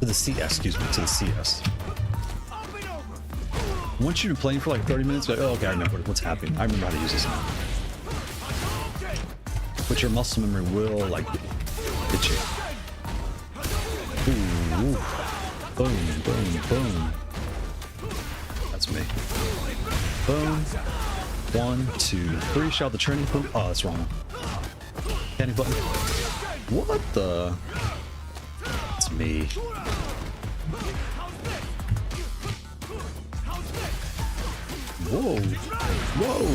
S1: To the CS, excuse me, to the CS. Once you've been playing for like 30 minutes, you're like, oh, okay, I remember what's happening. I remember how to use this now. But your muscle memory will, like, hit you. Ooh. Boom, boom, boom. That's me. Boom. 1, 2, 3. Shout the training. Boom. Oh, that's wrong. Panic button. What the? It's me. Whoa. Whoa.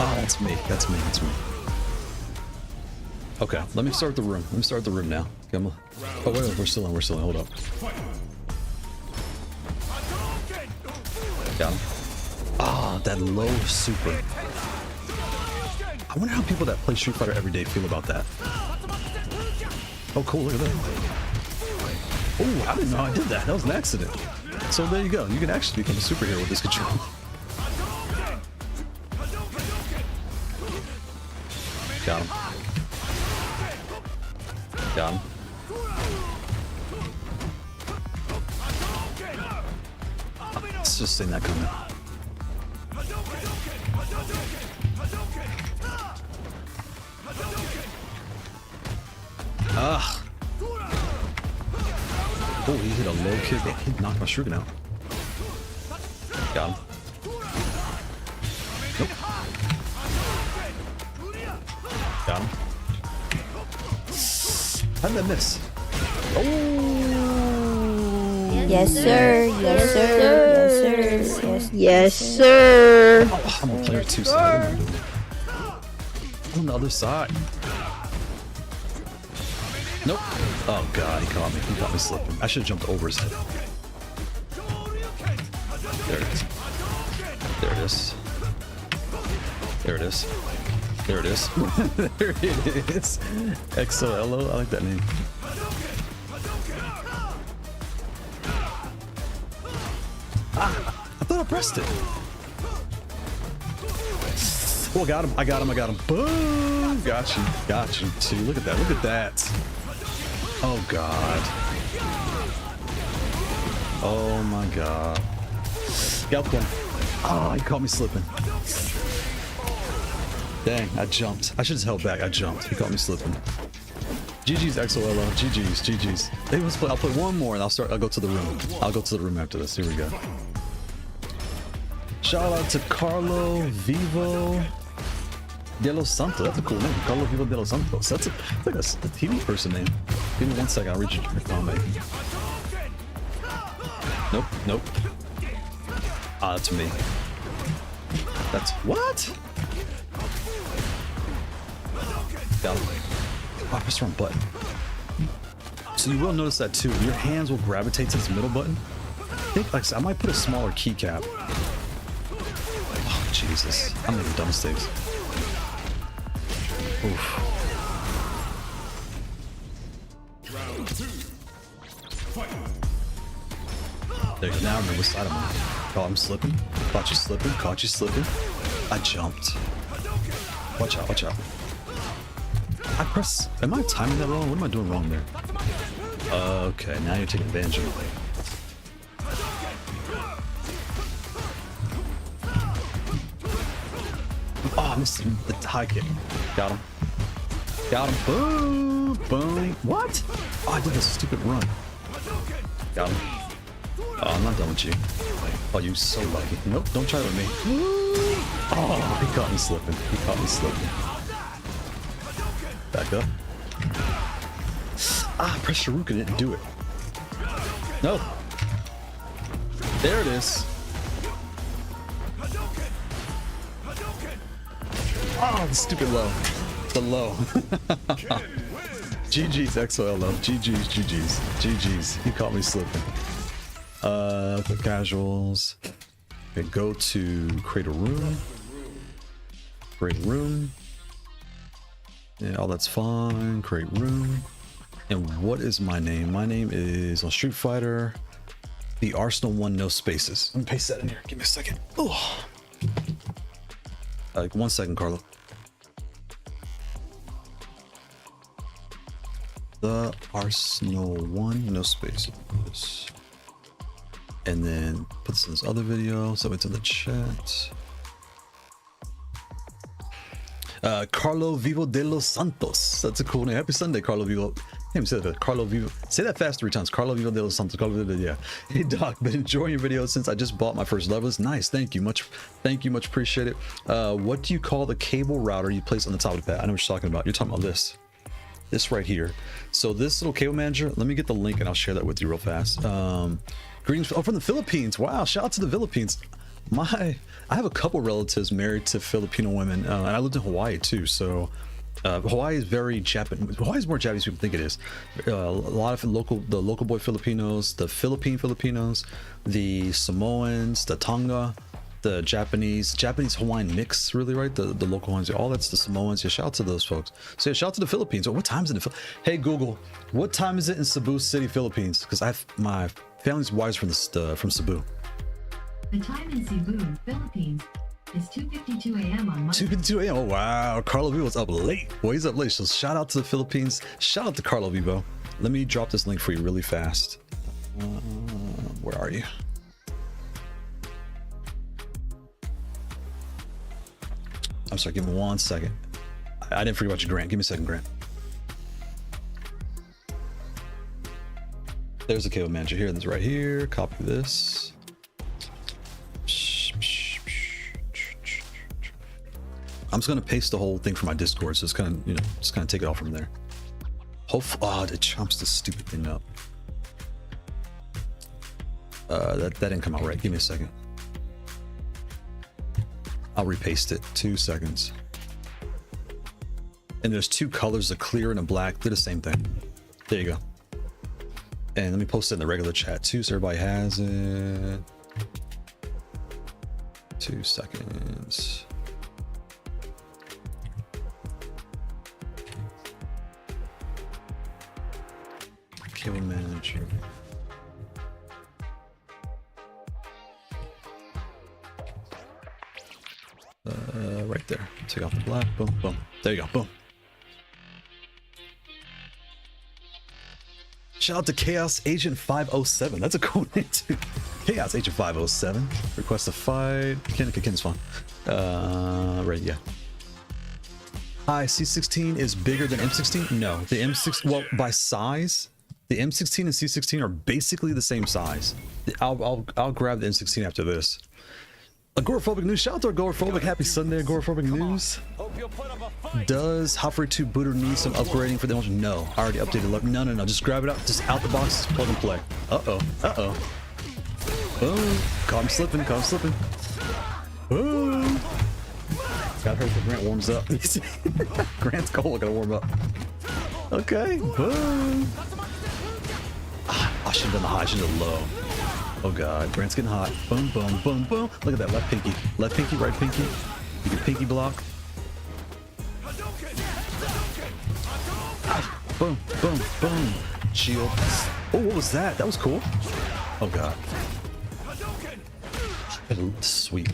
S1: Oh, that's me. That's me. That's me. Okay, let me start the room. Let me start the room now. Come on. Oh, wait, we're still in. We're still in. Hold up. Got him. Ah, that low super. I wonder how people that play Street Fighter every day feel about that. Oh, cool. Look at that. Oh, I didn't know I did that. That was an accident. So there you go. You can actually become a superhero with this control. Got him. Got him. Let's just seen that coming. Ugh. Oh, he hit a low kick. He knocked my shuriken out. Got him. Nope. Got him. How did I miss? Oh!
S4: Yes, sir. Yes, sir. Yes, sir. Yes, sir.
S1: Oh, I'm a player too, so I don't know what I'm doing. I'm on the other side. Nope. Oh god, he caught me. He caught me slipping. I should have jumped over his head. There it is. There it is. There it is. There it is. There it is. XOLO. I like that name. Ah, I thought I pressed it. Oh, I got him. I got him. I got him. Boom. Got you. Got you too. Look at that. Look at that. Oh god. Oh my god. Got one. Oh, he caught me slipping. Dang, I jumped. I should have held back. I jumped. He caught me slipping. GG's XOLO. GG's. GG's. Maybe let's play. I'll play one more and I'll go to the room. I'll go to the room after this. Here we go. Shout out to Carlo Vivo de los Santos. That's a cool name. Carlo Vivo de los Santos. That's like a TV person name. Give me 1 second. I'll read your comment. Nope. Nope. Ah, that's me. That's what? Got him. Oh, I pressed the wrong button. So you will notice that too. Your hands will gravitate to this middle button. I think, like I might put a smaller keycap. Oh Jesus! I'm making dumb mistakes. Oof. There you go. Now I remember which side I'm on. Oh, I'm slipping. Caught you slipping. Caught you slipping. I jumped. Watch out. Watch out. I press. Am I timing that wrong? What am I doing wrong there? Okay, now you're taking advantage of me. Oh, I missed the high kick. Got him. Got him. Boom. Boom. What? Oh, I did a stupid run. Got him. Oh, I'm not done with you. Oh, you're so lucky. Nope, don't try it with me. Oh, he caught me slipping. He caught me slipping. Back up. Ah, press Sharuka didn't do it. No. There it is. Oh, the stupid low. The low. GG's XOLO. GG's, GG's, GG's. He caught me slipping. For casuals. Okay, go to create a room. Create a room. Yeah, all that's fine. Create room. And what is my name? My name is on Street Fighter, the Arsenal 1, no spaces. Let me paste that in here. Give me a second. Oh. Like 1 second, Carlo. The Arsenal 1, no spaces. And then put this in this other video, so it's in the chat. Carlo Vivo de los Santos. That's a cool name. Happy Sunday, Carlo Vivo. Hey, say that. Carlo Vivo. Say that fast 3 times. Carlo Vivo de los Santos. Carlo Vivo de, yeah. Hey Doc, been enjoying your videos since I just bought my first level. It's nice. Thank you. Much appreciate it. What do you call the cable router you place on the top of the pad? I know what you're talking about. You're talking about this. This right here. So this little cable manager, let me get the link and I'll share that with you real fast. Greetings from the Philippines. Wow, shout out to the Philippines. I have a couple relatives married to Filipino women, and I lived in Hawaii too. So Hawaii is very Japanese. Hawaii is more Japanese than people think it is. A lot of the local boy Filipinos, the Philippine Filipinos, the Samoans, the Tonga, the Japanese Hawaiian mix, really, right? The local ones, all that's the Samoans. Yeah, shout out to those folks. So yeah, shout out to the Philippines. Oh, what time is it in Hey Google, what time is it in Cebu City, Philippines? Because my family's wise from Cebu.
S2: The time in Cebu, Philippines It's 2:52 a.m. on Monday.
S1: 2:52 a.m. Oh wow, Carlo Vivo's up late. Well, he's up late. So shout out to the Philippines. Shout out to Carlo Vivo. Let me drop this link for you really fast. Where are you? I'm sorry. Give me 1 second. I didn't forget about you, Grant. Give me a second, Grant. There's the cable manager here. This right here. Copy this. I'm just gonna paste the whole thing from my Discord, so it's kind of, you know, just kind of take it off from there. Hopefully, oh, it chomps this stupid thing up. That didn't come out right. Give me a second. I'll repaste it. 2 seconds. And there's two colors, a clear and a black. They're the same thing. There you go. And let me post it in the regular chat too, so everybody has it. 2 seconds. Cable manager. Right there. Take off the black. Boom, boom. There you go. Boom. Shout out to Chaos Agent 507. That's a cool name too. Chaos Agent 507. Request a fight. Ken's fun. Right, yeah. Hi, C16 is bigger than M16? No, the M16, well, by size, the M16 and C16 are basically the same size. I'll grab the M16 after this. Agoraphobic news. Shout out to Agoraphobic. Happy Sunday, Agoraphobic news. Does Haute42 booter need some upgrading for the launch? No, I already updated. No. Just grab it out. Just out the box. Plug and play. Uh-oh. Boom. Caught him slipping. Boom. Got hurt when Grant warms up. Grant's cold. Gotta warm up. Okay. Boom. I should have done the high. I should have done low. Oh god, Grant's getting hot. Boom, boom, boom, boom. Look at that, left pinky, right pinky. You can pinky block. Ah, boom, boom, boom. Shield. Oh, what was that? That was cool. Oh god. Sweet.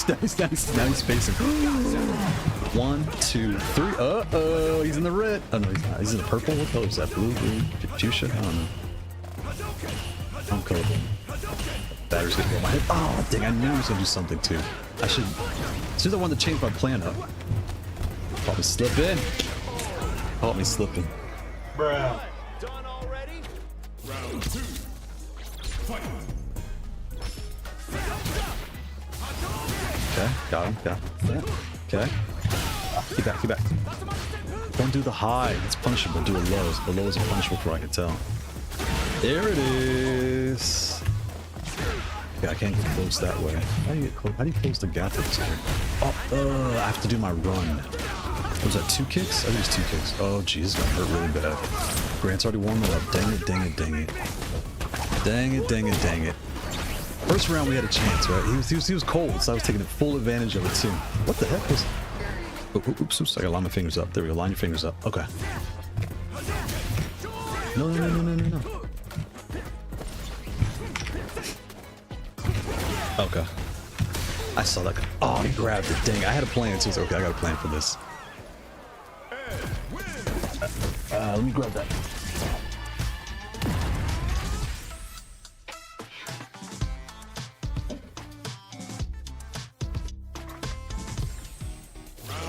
S1: Now he's facing. 1, 2, 3. Uh-oh, he's in the red. Oh no, he's not. He's in the purple. What color is that? Blue, green, fuchsia? I don't know. I'm cold. Battery's gonna go in my head. Oh, dang, I knew he was gonna do something too. I should. As soon as I wanted to change my plan up. Caught me slipping.
S3: Bruh. Done already? Round 2. Fight.
S1: Okay, got him. Okay. Keep back. Don't do the high. It's punishable. Do a low. The low is punishable for I can tell. There it is. Yeah, I can't get close that way. How do you get close? How do you close the gap that's here? Oh, I have to do my run. Was that 2 kicks? I think it's 2 kicks. Oh, jeez, it's gonna hurt really bad. Grant's already warming up. Dang it. First round we had a chance, right? He was cold, so I was taking full advantage of it too. What the heck was? Oops! I gotta line my fingers up. There we go. Line your fingers up. Okay. No. Okay. I saw that guy. Oh, he grabbed it. Dang, I had a plan too. So okay, I got a plan for this. Let me grab that.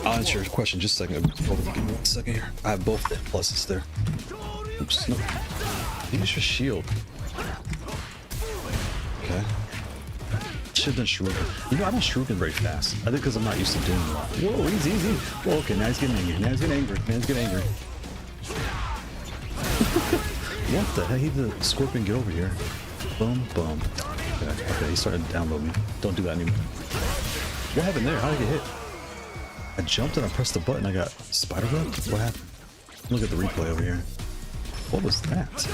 S1: I'll answer your question just a second. Give me 1 second here. I have both the pluses there. Oops, no. Use your shield. Okay. Should have done shuriken. You know, I don't shuriken very fast. I think because I'm not used to doing a lot. Whoa, easy. Whoa, okay, now he's getting angry. What the heck? He did a scorpion get over here. Boom. Okay, he started to download me. Don't do that anymore. What happened there? How did I get hit? I jumped and I pressed the button. I got spider web? What happened? Look at the replay over here. What was that?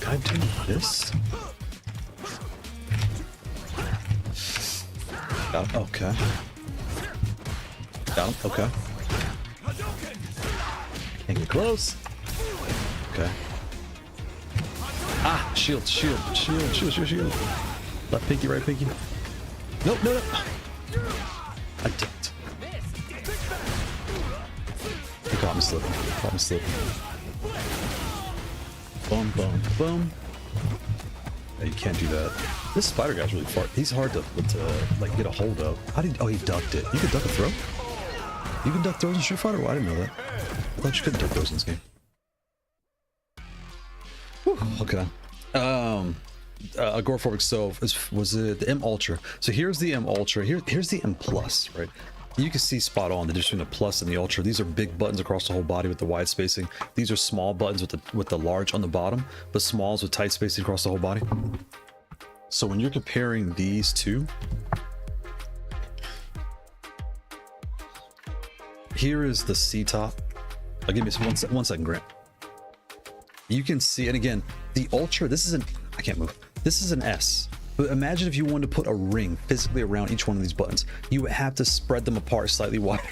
S1: Can I do this? Got him. Okay. Got him. Okay. Can't get close. Okay. Ah! Shield. Left pinky, right pinky. Nope, no, no. I ducked. He caught me slipping. Caught me slipping. Boom, boom, boom. Yeah, you can't do that. This spider guy's really far. He's hard to like get a hold of. How did? Oh, he ducked it. You can duck a throw. You can duck throws in Street Fighter. Well, I didn't know that. I thought you couldn't duck throws in this game. Whew, okay. Agoraphobic stove was it the M Ultra? So here's the M Ultra. Here's the M Plus, right? You can see spot on the difference between the Plus and the Ultra. These are big buttons across the whole body with the wide spacing. These are small buttons with the large on the bottom, but smalls with tight spacing across the whole body. So when you're comparing these two, here is the C top. I'll give you one second, Grant. You can see, and again, the Ultra, this is I can't move. This is an S. But imagine if you wanted to put a ring physically around each one of these buttons. You would have to spread them apart slightly wider.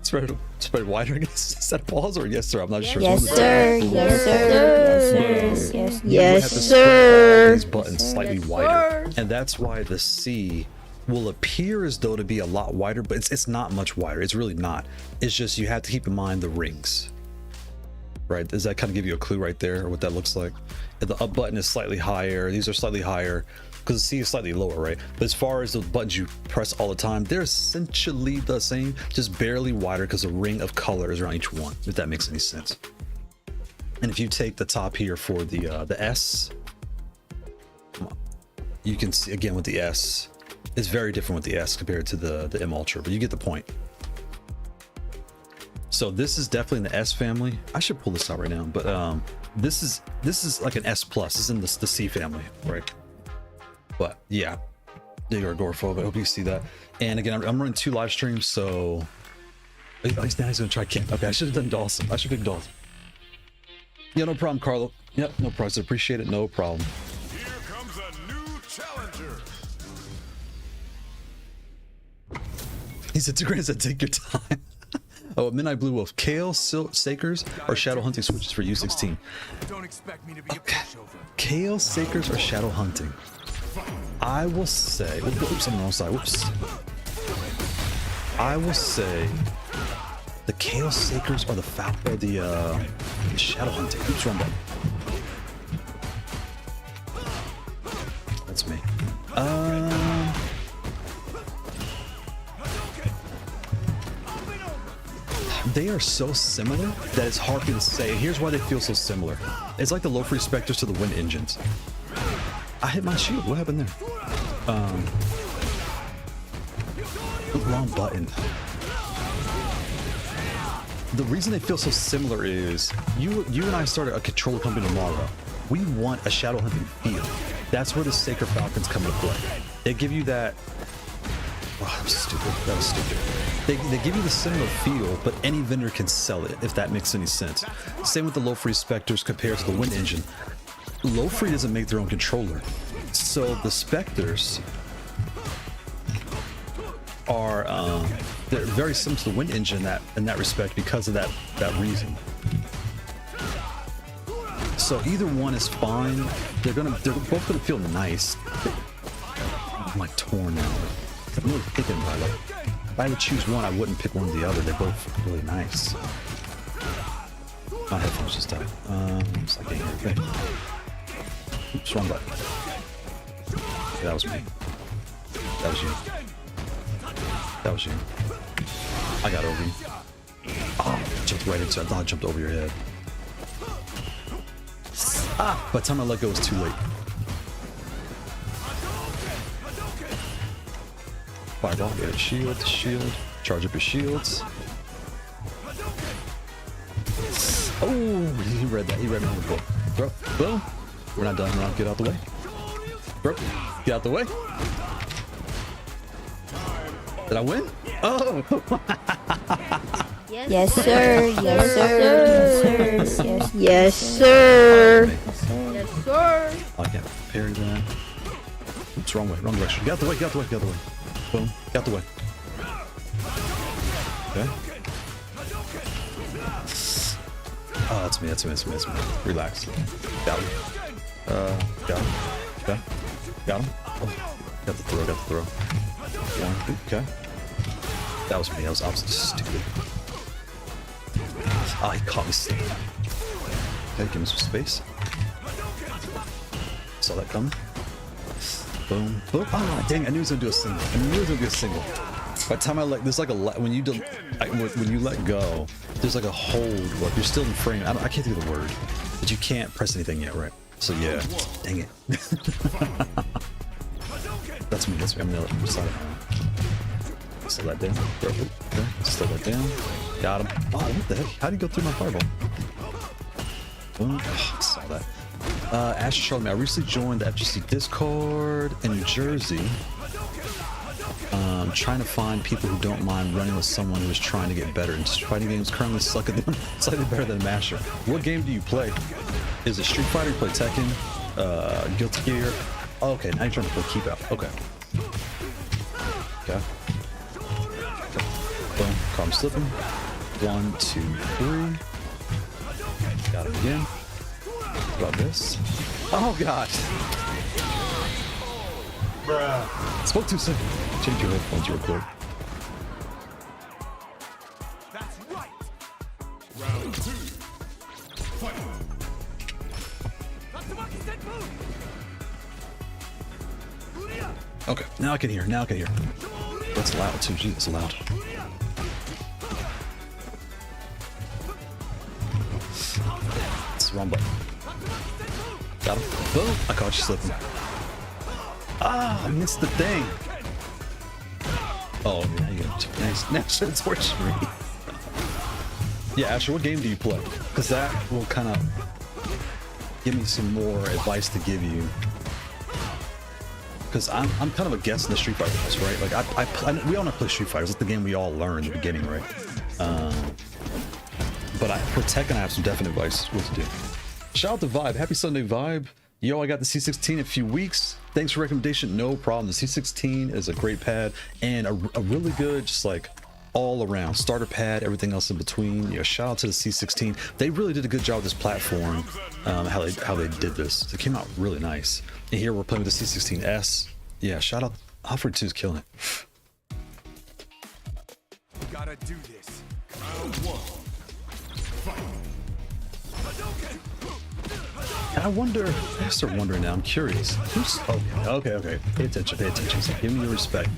S1: spread wider, I guess. Is that pause or yes, sir? I'm not sure.
S4: Yes, sir. Yes, sir. Yes, yes,
S1: sir.
S4: sir.
S1: These buttons slightly wider. And that's why the C will appear as though to be a lot wider, but it's not much wider. It's really not. It's just you have to keep in mind the rings. Right? Does that kind of give you a clue right there, or what that looks like? The up button is slightly higher. These are slightly higher because the C is slightly lower, right? But as far as the buttons you press all the time, they're essentially the same, just barely wider because a ring of color is around each one, if that makes any sense. And if you take the top here for the S, you can see again with the S, it's very different with the S compared to the M Ultra, but you get the point. So this is definitely in the S family. I should pull this out right now, but this is like an S plus. This is in the C family, right? But yeah, there you are, agoraphobic. I hope you see that. And again, I'm running 2 live streams, so at least now he's gonna try camp. Okay, I should have done Dawson. I should pick Dawson. Yeah, no problem, Carlo. Yep, no problem. I appreciate it. No problem.
S3: Here comes a new challenger.
S1: He said 2 grand said take your time. Oh, Midnight Blue Wolf. Kailh Sakers or Shadow Hunting Switches for U16.
S3: Don't expect me to be a pushover.
S1: Kailh Sakers or Shadow Hunting? I will say. Oops, I'm on the wrong side. Whoops. I will say the Kailh Sakers or the Falcon or the Shadow Hunting. Oops, wrong button. That's me. They are so similar that it's hard for me to say. Here's why they feel so similar. It's like the LoFree Specters to the wind engines. I hit my shield. What happened there? Wrong button. The reason they feel so similar is you and I started a controller company tomorrow. We want a shadow hunting feel. That's where the Sacred Falcons come into play. They give you that. Oh, that was stupid. That was stupid. They give you the similar feel, but any vendor can sell it, if that makes any sense. Same with the LoFree Specters compared to the Wind Engine. LoFree doesn't make their own controller. So the Specters are they're very similar to the Wind Engine in that respect because of that reason. So either one is fine. They're both gonna feel nice. I'm like torn now. I'm really thinking about it. If I had to choose one, I wouldn't pick one or the other. They're both really nice. My headphones just died. So I can't hear a thing. Oops, wrong button. Yeah, that was me. That was you. That was you. I got over you. Oh, jumped right into it. I thought I jumped over your head. Ah! By the time I let go, it was too late. Fireball, get a shield, charge up your shields. Oh, he read that. He read me on the book. Bro, boom. We're not done. We're not. Get out the way. Bro, get out the way. Did I win? Oh!
S4: Yes, sir. Yes, sir. Yes, sir. Yes, sir. Yes, sir.
S1: I can't parry that. Oops, wrong way. Wrong direction. Get out the way. Get out the way. Get out the way. Boom. Get out the way. Okay. Oh, that's me. That's me. That's me. That's me. Relax. Got him. Got him. Okay. Got him. Oh, got the throw, got the throw. One. Okay. That was me. I was just stupid. Ah, he caught me slipping. Okay, give him some space. Saw that coming. Boom, boom. Ah, dang! I knew he was gonna do a single. I knew he was gonna do a single. By the time I let, there's like a when you when you let go, there's like a hold. Look, you're still in frame. I can't think of the word, but you can't press anything yet, right? So yeah, dang it. That's me. That's me. I'm gonna let him slide it down. Slow that down. Okay, slow that down. Got him. Oh, what the heck? How did he go through my fireball? Boom. Oh, I saw that. Asher showed me I recently joined the FGC Discord in New Jersey. Trying to find people who don't mind running with someone who is trying to get better. And fighting games currently suck at them slightly better than Masher. What game do you play? Is it Street Fighter? You play Tekken? Guilty Gear? Oh, okay, now you're trying to play Keep Out. Okay. Okay. Boom. Caught him slipping. 1, 2, 3. Got it again. About this. Oh god. Bruh. Spoke too soon. Change your headphones real quick.
S3: That's right. Round 2. Fight.
S1: Okay, now I can hear. Now I can hear. That's loud too. Gee, that's loud. It's the wrong button. Got him. Boom! I caught you slipping. Ah, I missed the thing. Oh, now you got nice. Now it's torture me. Yeah, Asher, what game do you play? Because that will kind of give me some more advice to give you. Because I'm kind of a guest in the Street Fighter house, right? Like we all know play Street Fighter. It's the game we all learn in the beginning, right? But for Tekken, I have some definite advice what to do. Shout out to Vibe. Happy Sunday, Vibe. Yo, I got the C16 in a few weeks. Thanks for recommendation. No problem. The C16 is a great pad and a really good, just like all around starter pad, everything else in between. Yeah, shout out to the C16. They really did a good job with this platform. How they did this. It came out really nice. And here we're playing with the C16-S. Yeah, shout out. Haute42 is killing it.
S3: Gotta do this. Round 1. Fight.
S1: And I wonder, I start wondering now, I'm curious. Who's, okay. Pay attention. So give me your respect.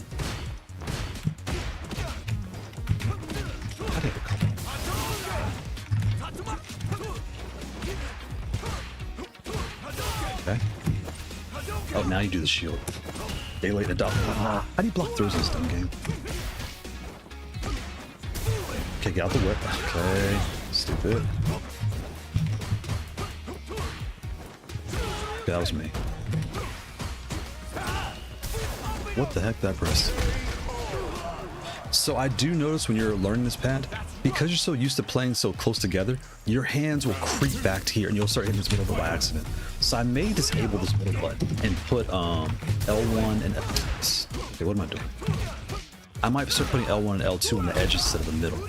S1: How did it come? Okay. Oh, now you do the shield. Daylight adopt. How do you block throws in this dumb game? Okay, get out the whip. Okay, stupid. Okay, that was me. What the heck, that press? So I do notice when you're learning this pad, because you're so used to playing so close together, your hands will creep back to here and you'll start hitting this middle button by accident. So I may disable this middle button and put L1 and L2. Okay, what am I doing? I might start putting L1 and L2 on the edges instead of the middle.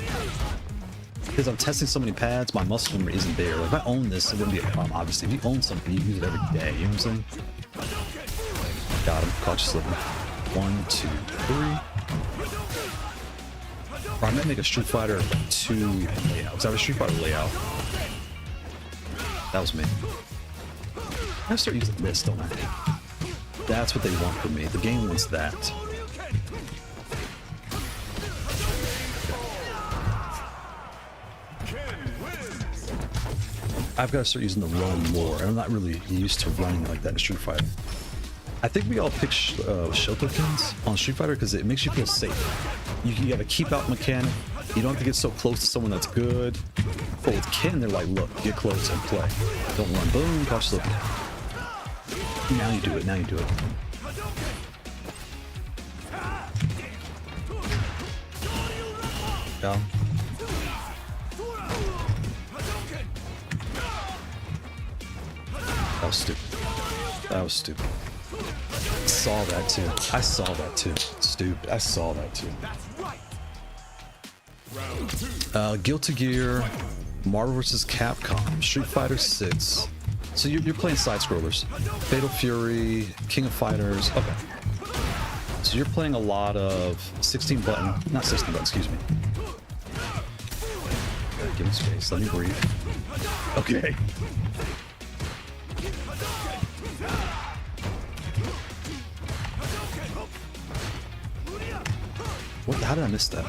S1: Because I'm testing so many pads, my muscle memory isn't there. Like if I own this, it wouldn't be a problem, obviously. If you own something, you use it every day, you know what I'm saying? Got him, caught you slipping. 1, 2, 3. Or I might make a Street Fighter 2 layout, because I have a Street Fighter layout. That was me. I start using this, don't I? That's what they want from me. The game wants that. I've got to start using the roam more. I'm not really used to running like that in Street Fighter. I think we all pick Shotokens on Street Fighter because it makes you feel safe. You got to keep out mechanic. You don't have to get so close to someone that's good. But with Ken, they're like, look, get close and play. Don't run. Boom, gosh, slip. Now you do it. Now you do it. Yeah. That was stupid. That was stupid. Saw that too. I saw that too. Stupid. I saw that too. Guilty Gear, Marvel vs. Capcom, Street Fighter 6, So you're playing side scrollers. Fatal Fury, King of Fighters. Okay. So you're playing a lot of 16 button, not 16 button, excuse me. Give me space, let me breathe. Okay. What? How did I miss that?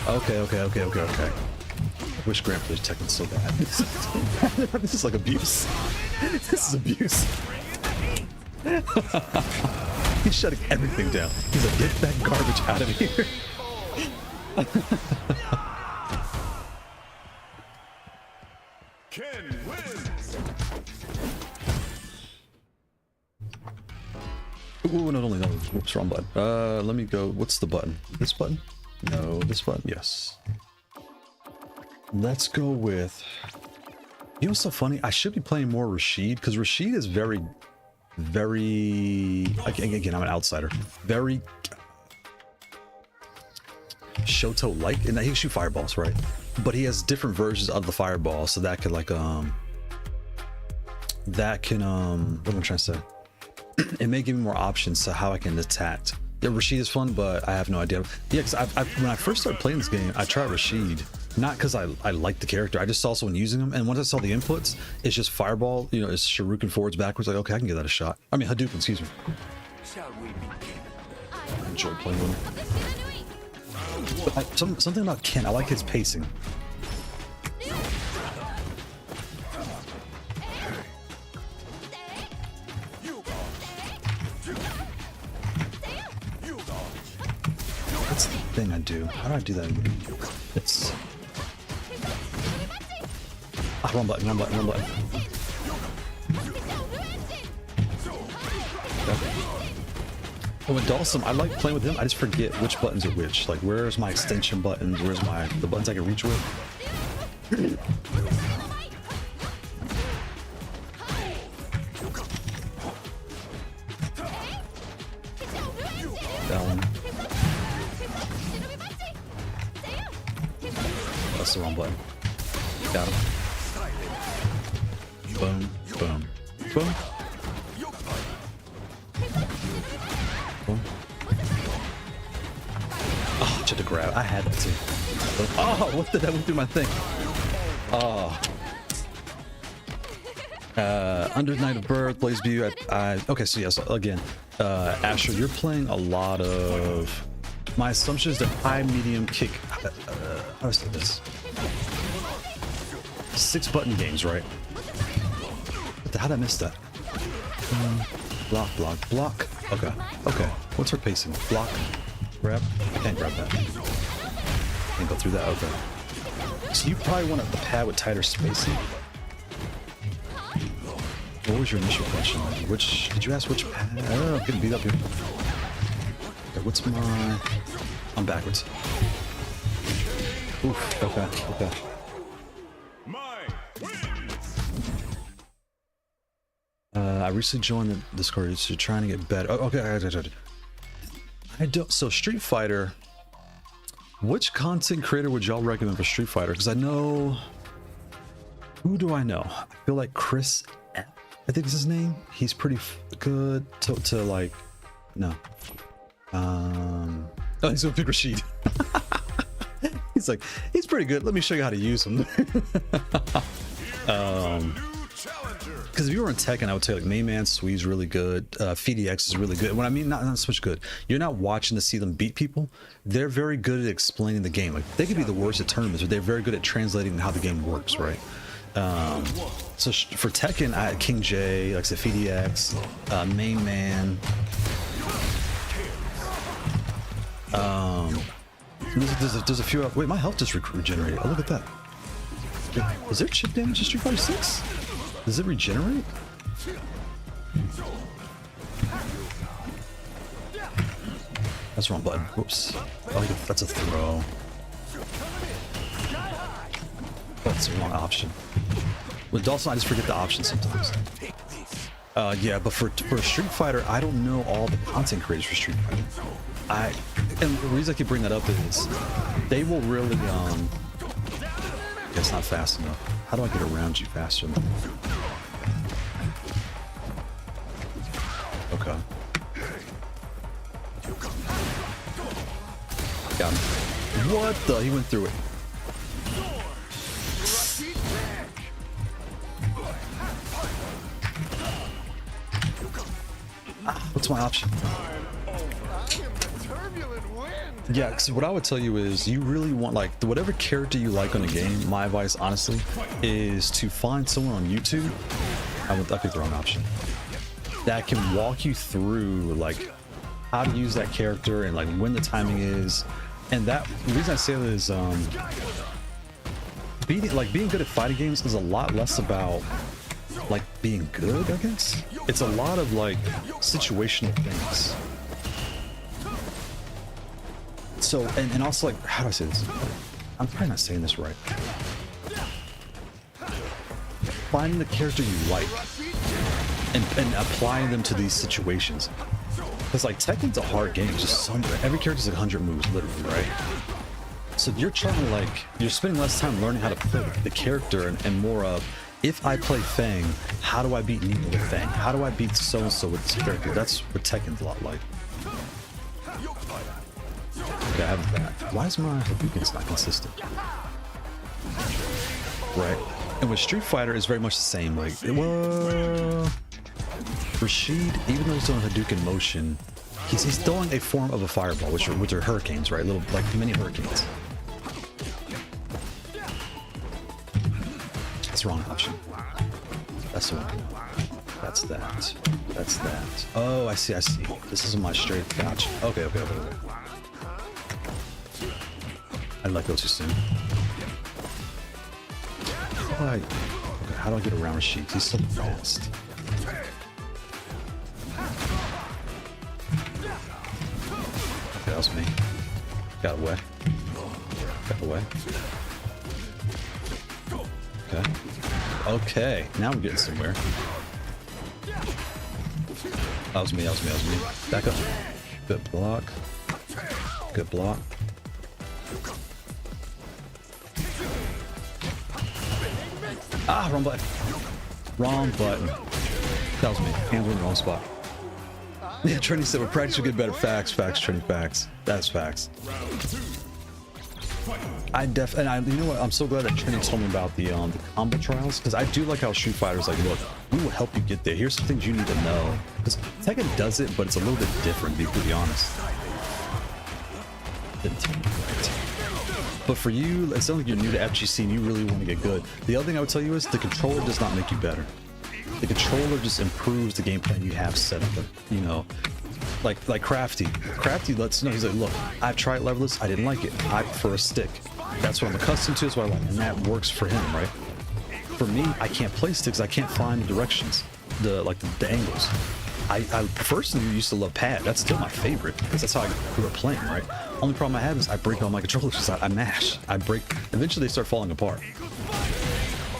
S1: Okay. I wish Grand plays Tekken so bad. This is like abuse. This is abuse. He's shutting everything down. He's like, get that garbage out of here.
S3: Ken wins.
S1: Ooh, no. Whoops, wrong button. Let me go. What's the button? This button? No, this button. Yes. Let's go with... You know what's so funny? I should be playing more Rashid, because Rashid is very... Again, I'm an outsider. Very... Shoto-like, in that he can shoot fireballs, right? But he has different versions of the fireball, so that could, like, what am I trying to say? It may give me more options to how I can attack. Yeah, Rashid is fun, but I have no idea. Yeah, because when I first started playing this game, I tried Rashid, not because I liked the character. I just saw someone using him, and once I saw the inputs, it's just fireball. You know, it's Shuriken forwards, backwards. Like, okay, I can give that a shot. I mean, Hadouken, excuse me. I enjoy playing with him. But something about Ken, I like his pacing. What's the thing I do? How do I do that? It's... wrong button. Okay. And with Dawson, I like playing with him. I just forget which buttons are which. Like, where's my extension buttons? Where's the buttons I can reach with? Down. That's the wrong button. Got him. Boom. Boom. Boom. Oh, to grab. I had that too. Oh, what did that went through my thing? Oh. Under Night of Birth, Blaze View. Okay, so yes, again, Asher, you're playing a lot of. My assumption is that high, medium, kick. How do I say this? 6-button games, right? How did I miss that? Block, block, block. Okay. What's her pacing? Block, grab. I can't grab that. Can't go through that. Okay. So you probably want a pad with tighter spacing. What was your initial question? Which did you ask? Which pad? Oh, I'm getting beat up here. Okay, what's my? I'm backwards. Oof. Okay. I recently joined the Discord, so trying to get better. Oh, okay, I don't. So Street Fighter. Which content creator would y'all recommend for Street Fighter? Because I know. Who do I know? I feel like Chris F, I think is his name. He's pretty good to like. No. Oh, he's gonna pick Rashid. He's like, he's pretty good. Let me show you how to use him. Because if you were in Tekken, I would say like Mayman Sui's really good. FDX is really good. When I mean not so much good, you're not watching to see them beat people. They're very good at explaining the game. Like they could be the worst at tournaments, but they're very good at translating how the game works, right? So for Tekken, I had King J, like I said, FDX, Main Man. There's a few. Wait, my health just regenerated. Oh, look at that. Is there chip damage in Street Fighter 6? Does it regenerate? That's the wrong button. Whoops. Oh, that's a throw. That's the wrong option. With Dawson, I just forget the option sometimes. Yeah, but for Street Fighter, I don't know all the content creators for Street Fighter. And the reason I keep bringing that up is they will really it's not fast enough. How do I get around you faster? Okay. Got him. What the? He went through it. What's my option? Yeah, because what I would tell you is you really want, like, whatever character you like on a game, my advice, honestly, is to find someone on YouTube. I picked the wrong option. That can walk you through, like, how to use that character and, like, when the timing is. And the reason I say that is, being good at fighting games is a lot less about, like, being good, I guess. It's a lot of, like, situational things. So, and also, like, how do I say this? I'm probably not saying this right. Finding the character you like and applying them to these situations. Because, like, Tekken's a hard game. Just every character's like 100 moves, literally, right? So you're trying to, like, you're spending less time learning how to play the character and more of, if I play Fang, how do I beat Nina with Fang? How do I beat so-and-so with this character? That's what Tekken's a lot like. Okay, I have that. Why is my Hadouken's not consistent? Right. And with Street Fighter, it's very much the same. Like, well, Rashid, even though he's doing Hadouken motion, he's throwing a form of a fireball, which are hurricanes, right? Little, like, mini hurricanes. That's the wrong option. That's the one. That's that. That's that. Oh, I see. This is my straight. Gotcha. Okay. I let go too soon. How do I get around Rashid? He's so fast. Okay, that was me. Got away. Okay, now we're getting somewhere. That was me. Back up. Good block. Ah, wrong button. That was me. Hands in the wrong spot. Yeah, Trini said, with practice you'll get better. Facts, Trini, facts. That's facts. You know what? I'm so glad that Trini told me about the combo trials, because I do like how Street Fighter's like, look, we will help you get there. Here's some things you need to know. Because Tekken does it, but it's a little bit different, to be completely honest. But for you, it sounds like you're new to FGC and you really want to get good. The other thing I would tell you is the controller does not make you better. The controller just improves the game plan you have set up. You know, like Crafty. Crafty lets you know, he's like, look, I've tried leverless, I didn't like it. I prefer a stick. That's what I'm accustomed to, that's what I like, and that works for him, right? For me, I can't play sticks, I can't find the directions, the angles. I personally used to love pad. That's still my favorite because that's how I grew up playing, right? Only problem I have is I break all my controllers because I mash. I break. Eventually, they start falling apart.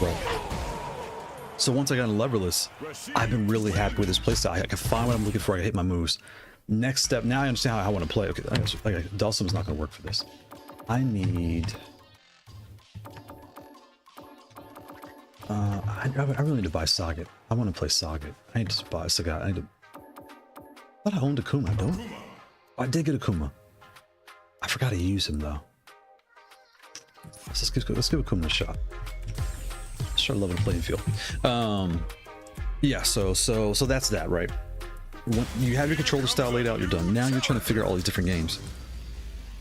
S1: Right. So once I got into leverless, I've been really happy with this playstyle. I can find what I'm looking for. I can hit my moves. Next step. Now I understand how I want to play. Okay, Dulcim's not going to work for this. I need. I really need to buy Sagat. I want to play Sagat. I need to buy Sagat. I thought I owned Akuma. I don't. I did get Akuma. I forgot to use him though. Let's give Akuma a shot. Let's try to level the playing field. Yeah. So that's that, right? When you have your controller style laid out, you're done. Now you're trying to figure out all these different games.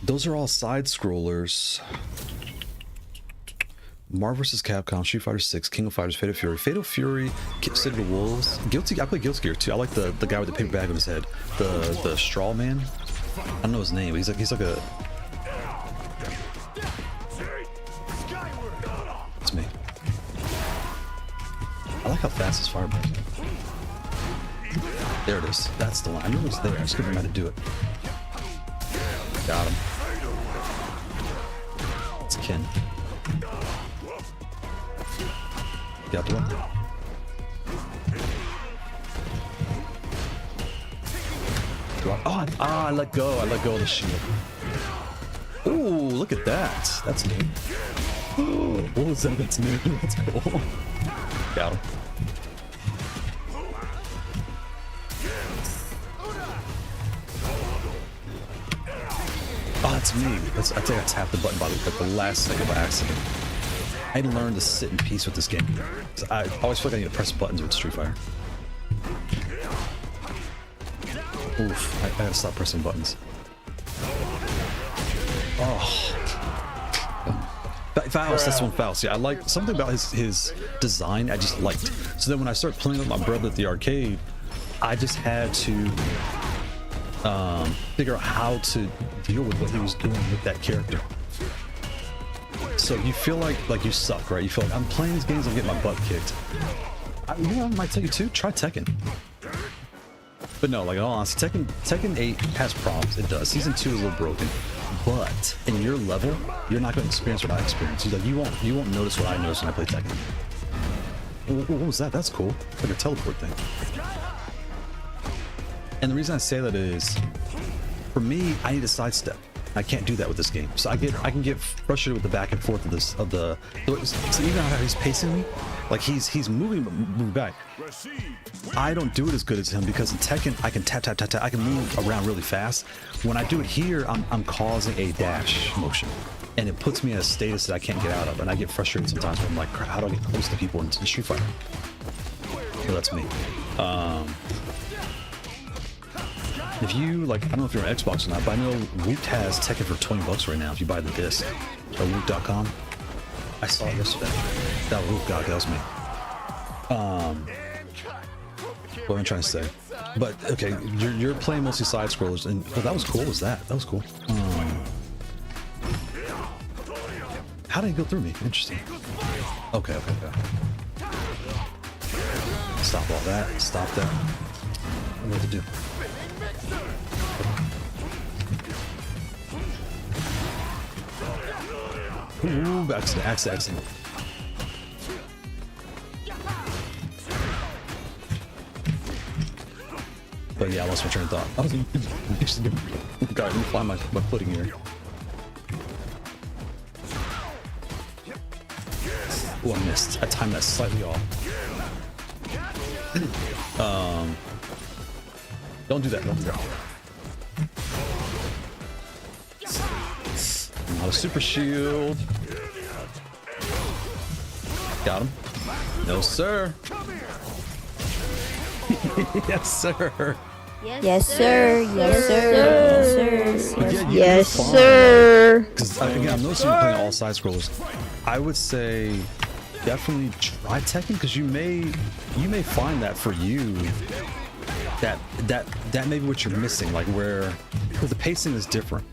S1: Those are all side scrollers. Marvel vs. Capcom, Street Fighter 6, King of Fighters, Fatal Fury. Fatal Fury, City of Wolves. Guilty. I play Guilty Gear too. I like the guy with the paper bag on his head. The straw man. I don't know his name, but he's like a. It's me. I like how fast his fireball is. There it is. That's the line. I knew it was there. I just couldn't remember how to do it. Got him. It's Ken. Got the one. I let go. I let go of the shield. Ooh, look at that. That's neat. What was that? That's new. That's cool. Got him. Oh, that's me. I think I tapped the button by the last second by accident. I learned to sit in peace with this game. I always feel like I need to press buttons with Street Fighter. Oof, I gotta stop pressing buttons. Oh. Faust, that's one Faust. Yeah, I like something about his design I just liked. So then when I started playing with my brother at the arcade, I just had to figure out how to deal with what he was doing with that character. So you feel like you suck, right? You feel like I'm playing these games, I'm getting my butt kicked. You know what I might tell you too? Try Tekken. But no, like, honestly, Tekken 8 has problems. It does. Season 2 is a little broken. But in your level, you're not going to experience what I experienced. Like, you won't notice what I noticed when I play Tekken. What was that? That's cool. Like a teleport thing. And the reason I say that is, for me, I need a sidestep. I can't do that with this game. So I can get frustrated with the back and forth of this so even how he's pacing me, like he's moving but moving back. I don't do it as good as him because in Tekken I can tap, I can move around really fast. When I do it here, I'm causing a dash motion, and it puts me in a status that I can't get out of, and I get frustrated sometimes when I'm like, how do I get close to people in Street Fighter? So that's me. If you, like, I don't know if you're on Xbox or not, but I know Woot has Tekken for $20 right now if you buy the disc. Or Woot.com. I saw it yesterday. That Woot, God, that was me. What am I trying to say? But, okay, you're playing mostly side-scrollers, and that was cool, was that? That was cool. How did he go through me? Interesting. Okay. Stop all that. Stop that. I don't know what to do. Ooh, accident. But yeah, I lost my train of thought. I was God, let me find my footing here. Oh, I missed. I timed that slightly off. Don't do that. Not a super shield. Got him. No, sir. Yes, sir.
S4: Yes, sir. Yes, sir.
S1: Yes,
S4: sir.
S1: Because again, I'm noticing you're playing all side scrollers. I would say definitely try Tekken because you may find that for you that may be what you're missing, like because the pacing is different.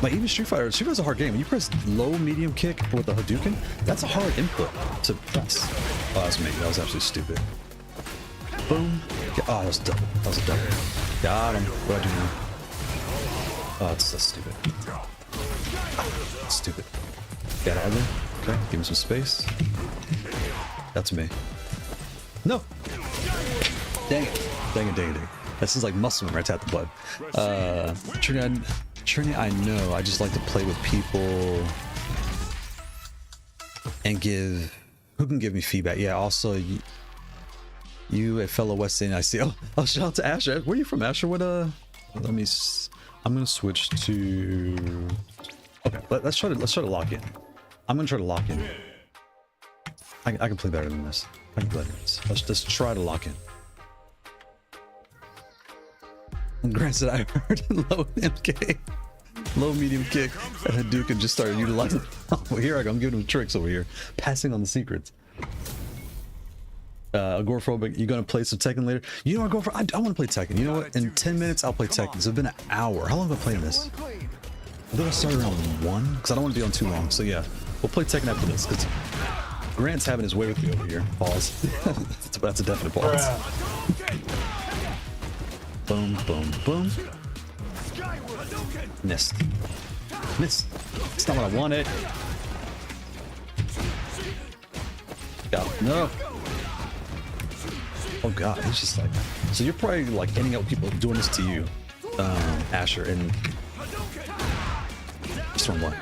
S1: Like even Street Fighter's a hard game. When you press low medium kick with the Hadouken, that's a hard input to press. Oh, that's me. That was absolutely stupid. Boom. Oh, that was double. That was a double. Got him. What do I do now? Oh, it's so stupid. That's stupid. Get out of there. Okay, give me some space. That's me. No. Dang it. This is like muscle memory. I tapped the button. Trini, I know. I just like to play with people and who can give me feedback. Yeah, also you a fellow West Indian, I see. Oh, shout out to Asher. Where are you from, Asher? What I'm gonna switch to. Okay, let's try to lock in. I'm gonna try to lock in. I can play better than this. Let's just try to lock in. Granted, I heard low MK, low medium kick, and Hadouken just started utilizing. Oh, here I go. I'm giving him tricks over here, passing on the secrets. Agoraphobic, you gonna play some Tekken later? You know what, Agoraphobic? I want to play Tekken. You know what? In 10 minutes, I'll play Tekken. So it's been an hour. How long have I played this? I think I started around 1 because I don't want to be on too long. So yeah, we'll play Tekken after this because Grant's having his way with me over here. Pause. That's a definite pause. Boom. Missed. It's not what I wanted. Got it. No. Oh god, it's just like. So you're probably like ending up with people doing this to you, Asher, and just one more.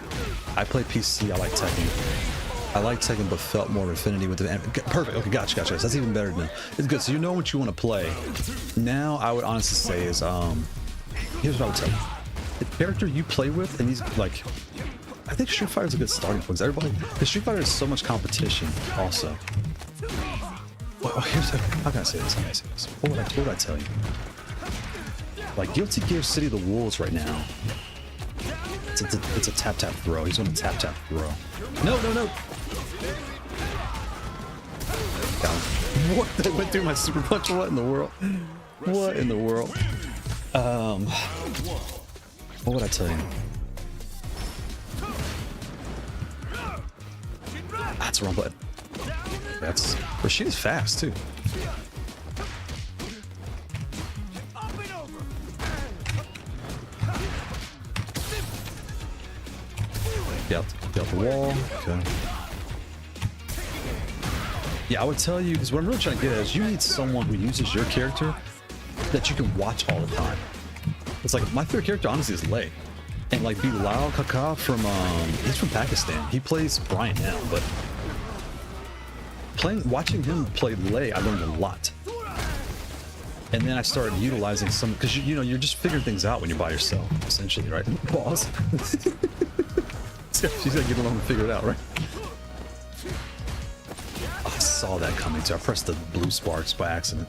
S1: I play PC. I like Tekken. I like Tekken, but felt more affinity with the. Perfect. Okay, gotcha. That's even better than. It's good. So you know what you want to play. Now, I would honestly say is here's what I would tell you. The character you play with, and these like, I think Street Fighter is a good starting point. Everybody, because Street Fighter has so much competition. Also, well, here's how can I say this? What would I tell you? Like Guilty Gear City of the Wolves right now. It's a tap throw. He's on a tap throw. No. What? That went through my super punch. What in the world? What in the world? What would I tell you? That's the wrong button. That's Rashida's fast too. Get out the wall. Okay. Yeah, I would tell you, because what I'm really trying to get at is you need someone who uses your character that you can watch all the time. It's like my favorite character honestly is Lei. And like Bilal Kaka from he's from Pakistan. He plays Brian now, but watching him play Lei, I learned a lot. And then I started utilizing some, because you know you're just figuring things out when you're by yourself, essentially, right? Pause. She's gotta get along and figure it out, right? Oh, I saw that coming too. I pressed the blue sparks by accident.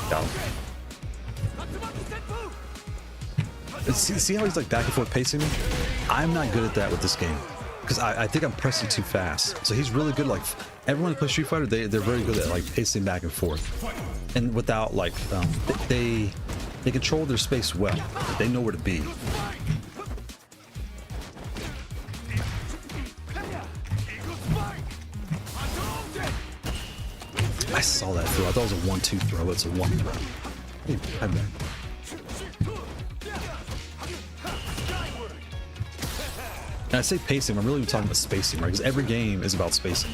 S1: Got him. See how he's like back and forth pacing me? I'm not good at that with this game because I think I'm pressing too fast. So he's really good. Like everyone who plays Street Fighter, they're very good at like pacing back and forth, and without like they control their space well. They know where to be. I saw that throw. I thought it was a 1-2 throw. It's a 1 throw. Hey, I'm back. And I say pacing, I'm really talking about spacing, right? Because every game is about spacing.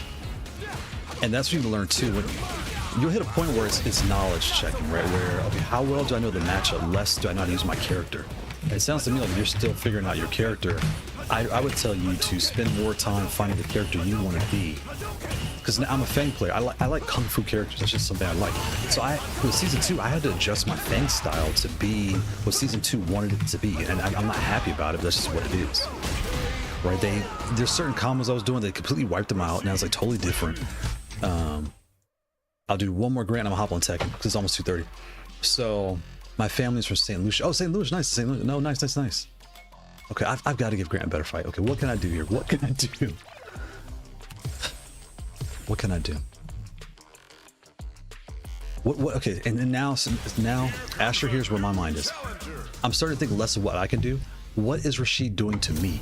S1: And that's what you need to learn too. When you'll hit a point where it's knowledge checking, right? Where, okay, how well do I know the matchup? Less do I know how to use my character? And it sounds to me like you're still figuring out your character. I would tell you to spend more time finding the character you want to be. Because I'm a Fang player. I like Kung Fu characters. That's just something I like. So with Season 2, I had to adjust my Fang style to be what Season 2 wanted it to be. And I'm not happy about it, but that's just what it is. Right? There's certain combos I was doing that completely wiped them out. Now it's like totally different. I'll do one more grant and I'm gonna hop on Tekken because it's almost 2:30. So my family's from St. Lucia. Oh, St. Louis, nice. St. Louis. No, nice. Okay, I've got to give Grant a better fight. Okay, what can I do here? What can I do? What can I do? What? Okay, and then now, Asher, here's where my mind is. I'm starting to think less of what I can do. What is Rashid doing to me?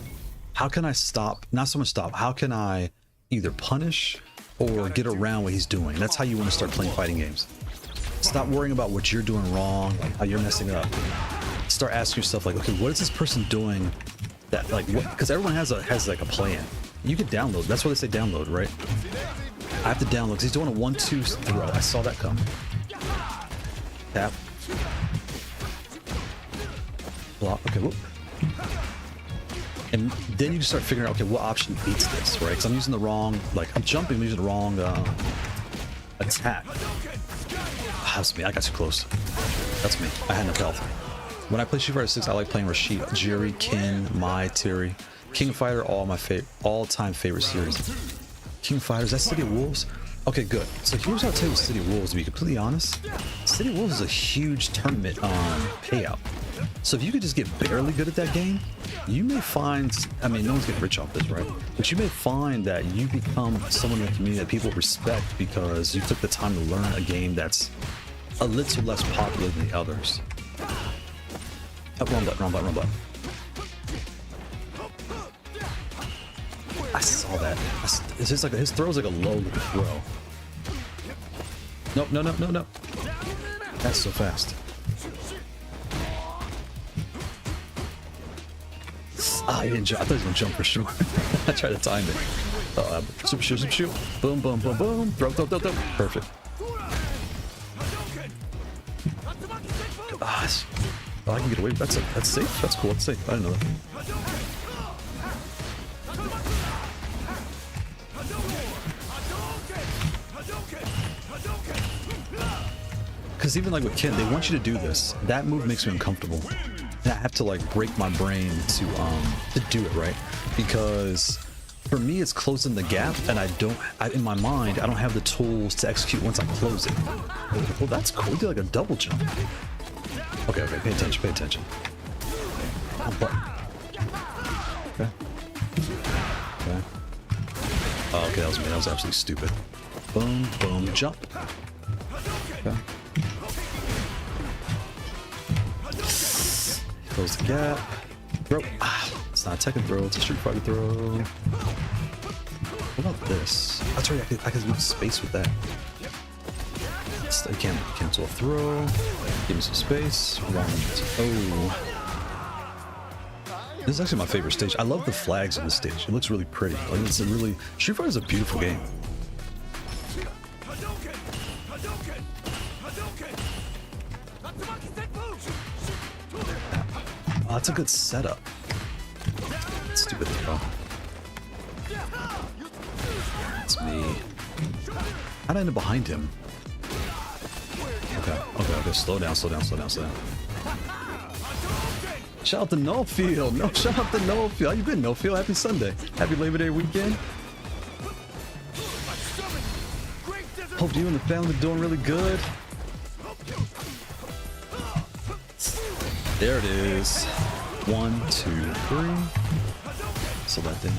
S1: How can I stop? Not so much stop. How can I either punish or get around what he's doing? That's how you want to start playing fighting games. Stop worrying about what you're doing wrong, like how you're messing up. Start asking yourself, like, okay, what is this person doing? That like, what? Because everyone has like a plan. You can download. That's why they say download, right? I have to download because he's doing a 1-2 throw. I saw that come. Tap. Block. Okay, whoop. And then you start figuring out, okay, what option beats this, right? Because I'm using the wrong, like, I'm jumping, I'm using the wrong attack. That's me. I got too close. That's me. I had enough health. When I play Street Fighter 6, I like playing Rashid, Jiri, Kin, Mai, Terry. King of Fighter, all-time favorite series. King of Fighters, that's City of Wolves? Okay, good. So here's what I'll tell you with City of Wolves, to be completely honest. City of Wolves is a huge tournament payout. So if you could just get barely good at that game, you may find, I mean, no one's getting rich off this, right? But you may find that you become someone in the community that people respect because you took the time to learn a game that's a little less popular than the others. Oh, wrong button. I saw that. It's just like his throw's like a low throw. No. That's so fast. He didn't jump. I thought he was gonna jump for sure. I tried to time it. Super shoot. Boom. Throw. Perfect. I can get away with that. That's safe. That's cool. That's safe. I didn't know that. because even like with Ken, they want you to do this. That move makes me uncomfortable. And I have to like break my brain to do it right, because for me it's closing the gap, and in my mind I don't have the tools to execute once I close it. Well, that's cool. We did like a double jump. Okay, pay attention, pay attention. Oh, button. Okay. Okay. Oh, okay, that was me. That was absolutely stupid. Boom, boom, jump. Okay. Close the gap. Throw. Ah, it's not a Tekken throw, it's a Street Fighter throw. What about this? That's right, I can move space with that. I can't cancel a throw. Give me some space. Round. Oh. This is actually my favorite stage. I love the flags on this stage. It looks really pretty. Like, it's a really... Street Fighter is a beautiful game. Oh, that's a good setup. Stupid throw. It's me. How'd I end up behind him? Okay, slow down. Shout out to No Field. No, shout out to No Field. How you been, No Field? Happy Sunday. Happy Labor Day weekend. Hope you and the family are doing really good. There it is. 1, 2, 3. So that thing.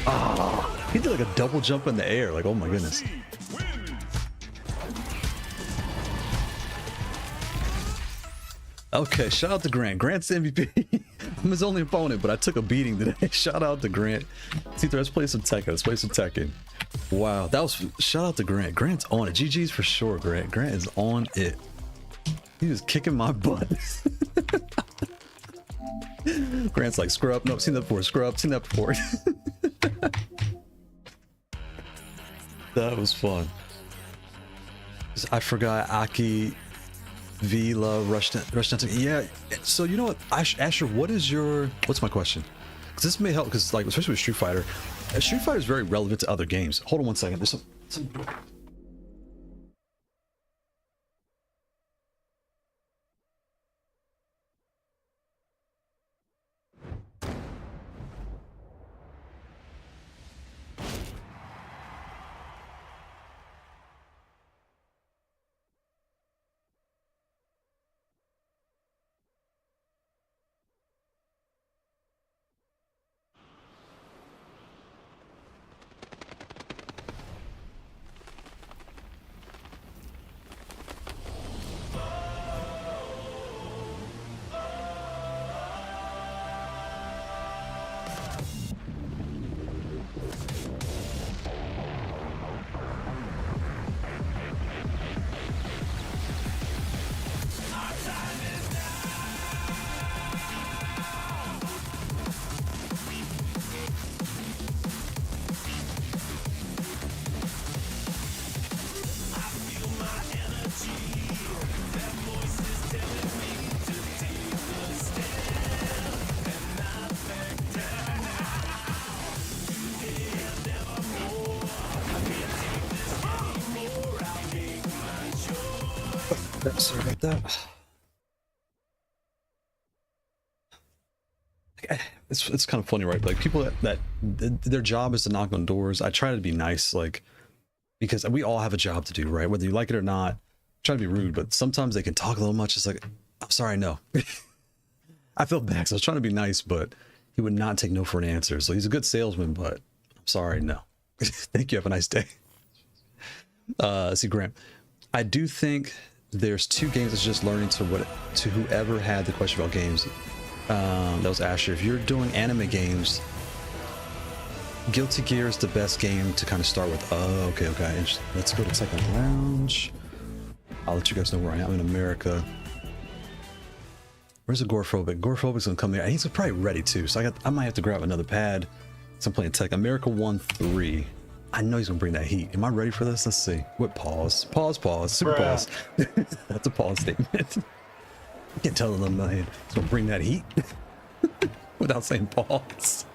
S1: Ah, he did like a double jump in the air. Like, oh my goodness. Okay, shout out to Grant. Grant's the MVP. I'm his only opponent, but I took a beating today. Shout out to Grant. See, let's play some Tekken. Let's play some Tekken. Wow, that was... Shout out to Grant. Grant's on it. GG's for sure, Grant. Grant is on it. He was kicking my butt. Grant's like, scrub. Nope, seen that before. Scrub. Seen that before. That was fun. I forgot Aki... Vila rushed into yeah. So you know what, Asher, what's my question? Because this may help, because like especially with Street Fighter is very relevant to other games. Hold on one second. There's some... Sorry about that. It's kind of funny, right? Like people that their job is to knock on doors. I try to be nice, like, because we all have a job to do, right? Whether you like it or not. I try to be rude, but sometimes they can talk a little much. It's like, I'm sorry, no. I feel bad, so I was trying to be nice, but he would not take no for an answer. So he's a good salesman, but I'm sorry, no. Thank you. Have a nice day. See, Grant, I do think there's two games that's just learning to whoever had the question about games. That was Asher. If you're doing anime games, Guilty Gear is the best game to kind of start with. Oh, okay. Let's go to Second Lounge. I'll let you guys know where I am in America. Where's the Gorephobic? Gorephobic's gonna come there. He's probably ready too, so I might have to grab another pad. So I'm playing Tech. America 1-3. I know he's gonna bring that heat. Am I ready for this? Let's see. What pause? Pause. Super pause. That's a pause statement. You can't tell them he's gonna bring that heat without saying pause.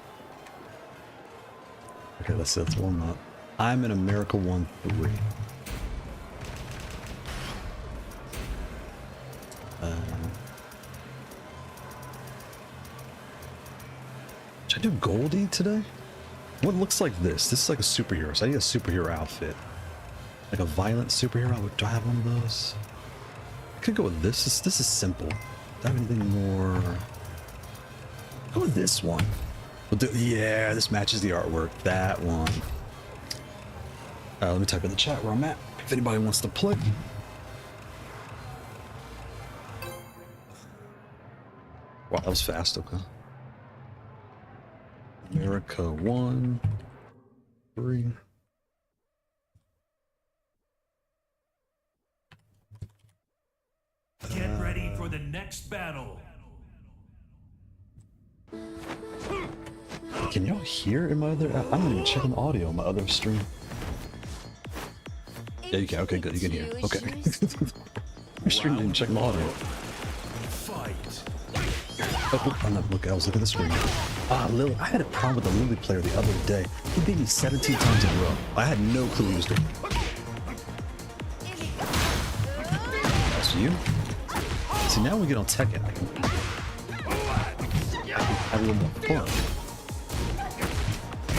S1: Okay, let's warm up. I'm an America 1-3. Should I do Goldie today? What looks like this? This is like a superhero, so I need a superhero outfit. Like a violent superhero. Do I have one of those? I could go with this. This is simple. Do I have anything more? Go with this one. We'll do, yeah, this matches the artwork. That one. Let me type in the chat where I'm at if anybody wants to play. Wow, that was fast. Okay. America 1-3.
S3: Get ready for the next battle.
S1: Can y'all hear in my other? I'm not even checking the audio on my other stream. Yeah, you can. Okay, good. You can hear. Okay. My stream didn't check my audio.
S3: Fight.
S1: Oh, I'm not looking. I was looking at the screen. Ah, Lily. I had a problem with the Lily player the other day. He beat me 17 times in a row. I had no clue he was doing. That's you. See, now we get on Tekken. I can have a little more fun.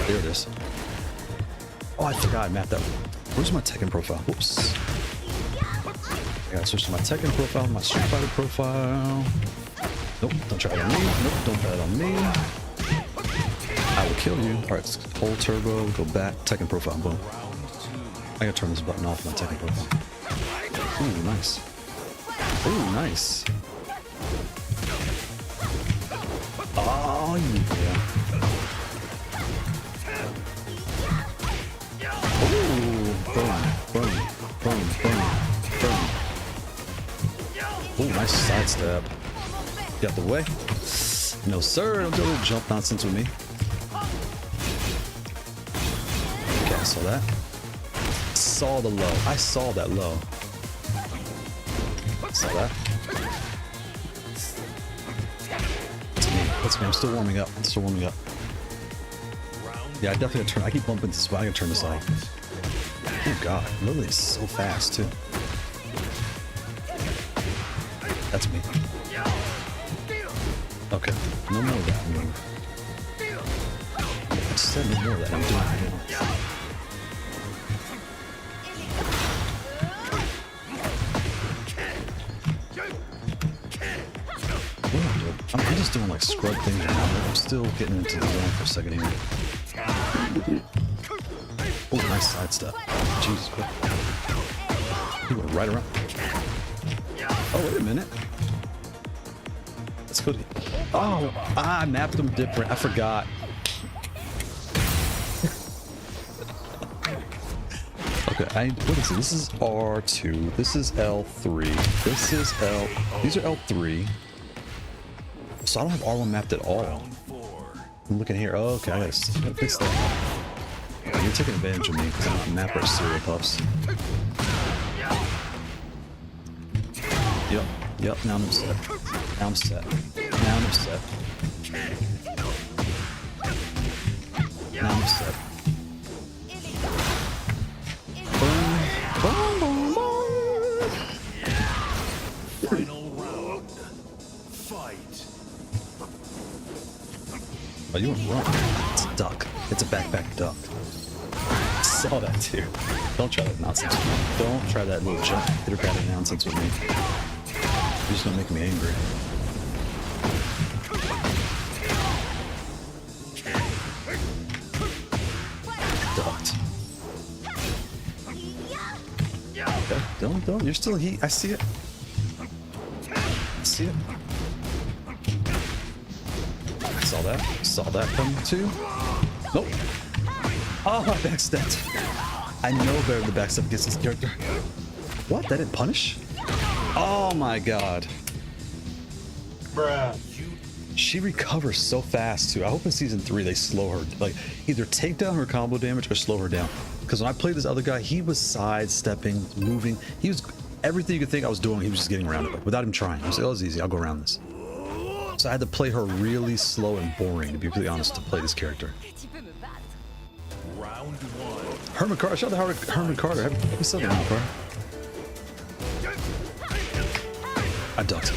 S1: There it is. Oh, I forgot I mapped that. Where's my Tekken profile? Whoops. I gotta switch to my Tekken profile, my Street Fighter profile. Nope, don't try it on me. Nope, don't try it on me. I will kill you. Alright, let's hold turbo, go back, Tekken profile, boom. I gotta turn this button off my Tekken profile. Ooh, nice. Ooh, nice. Oh, yeah. Ooh, boom, boom, boom, boom, boom. Ooh, nice sidestep. Get out the way. No, sir, don't do a little jump nonsense with me. Okay, I saw that. Saw the low. I saw that low. Saw that. That's me. That's me. I'm still warming up. I'm still warming up. Yeah, I definitely gotta turn. I keep bumping this, but I gotta turn this off. Oh god, Lily is so fast too. That's me. Okay, no more of that move. I just said no more of that. I'm doing it now. What am I doing? I'm just doing like scrub things right now. I'm still getting into the zone for a second here. Oh, nice sidestep. Jesus Christ. He went right around. Oh, wait a minute. Let's go to... Oh, I mapped them different. I forgot. Okay, what is it? This is R2. This is L3. This is L... These are L3. So I don't have R1 mapped at all. I'm looking here. Oh, okay, I gotta fix that. You're taking advantage of me because I'm not mapper of cereal puffs. Yep, now I'm set. Now I'm set. Now I'm set. Now I'm set. Boom. Boom, boom, boom.
S3: Final round. Fight.
S1: Oh, you want to run? It's a duck. It's a backpack duck. I saw that too. Don't try that nonsense with me. Don't try that little jump pitter-patter nonsense with me. You're just gonna make me angry. Ducked. Okay, don't. You're still heat. I see it. I see it. I saw that. Saw that coming too. Nope. Oh, I backstepped. I know better than the backstep against this character. What? That didn't punish? Oh my god.
S5: Bruh.
S1: She recovers so fast too. I hope in season 3 they slow her, like either take down her combo damage or slow her down. Because when I played this other guy, he was sidestepping, moving. He was everything you could think I was doing. He was just getting around it like, without him trying. I was like, oh, it's easy. I'll go around this. So I had to play her really slow and boring, to be completely honest, to play this character.
S3: Round Round one.
S1: Herman Carter. Shout out to Herman Carter. Happy Sunday, Herman Carter. I ducked.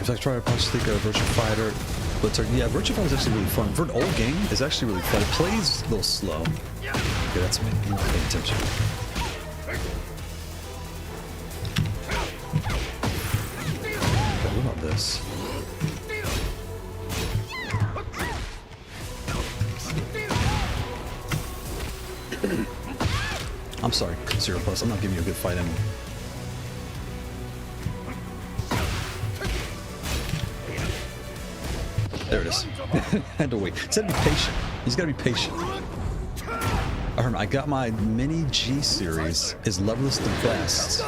S1: If I try to punch stick a Virtua Fighter, but yeah, Virtua Fighter is actually really fun. For an old game, it's actually really fun. It plays a little slow. Okay, that's me. I'm not paying attention. Okay, what about this? I'm sorry, 0+. I'm not giving you a good fight anymore. There it is. Had to wait. Said be patient. He's got to be patient. I got my mini G series. Is leverless the best?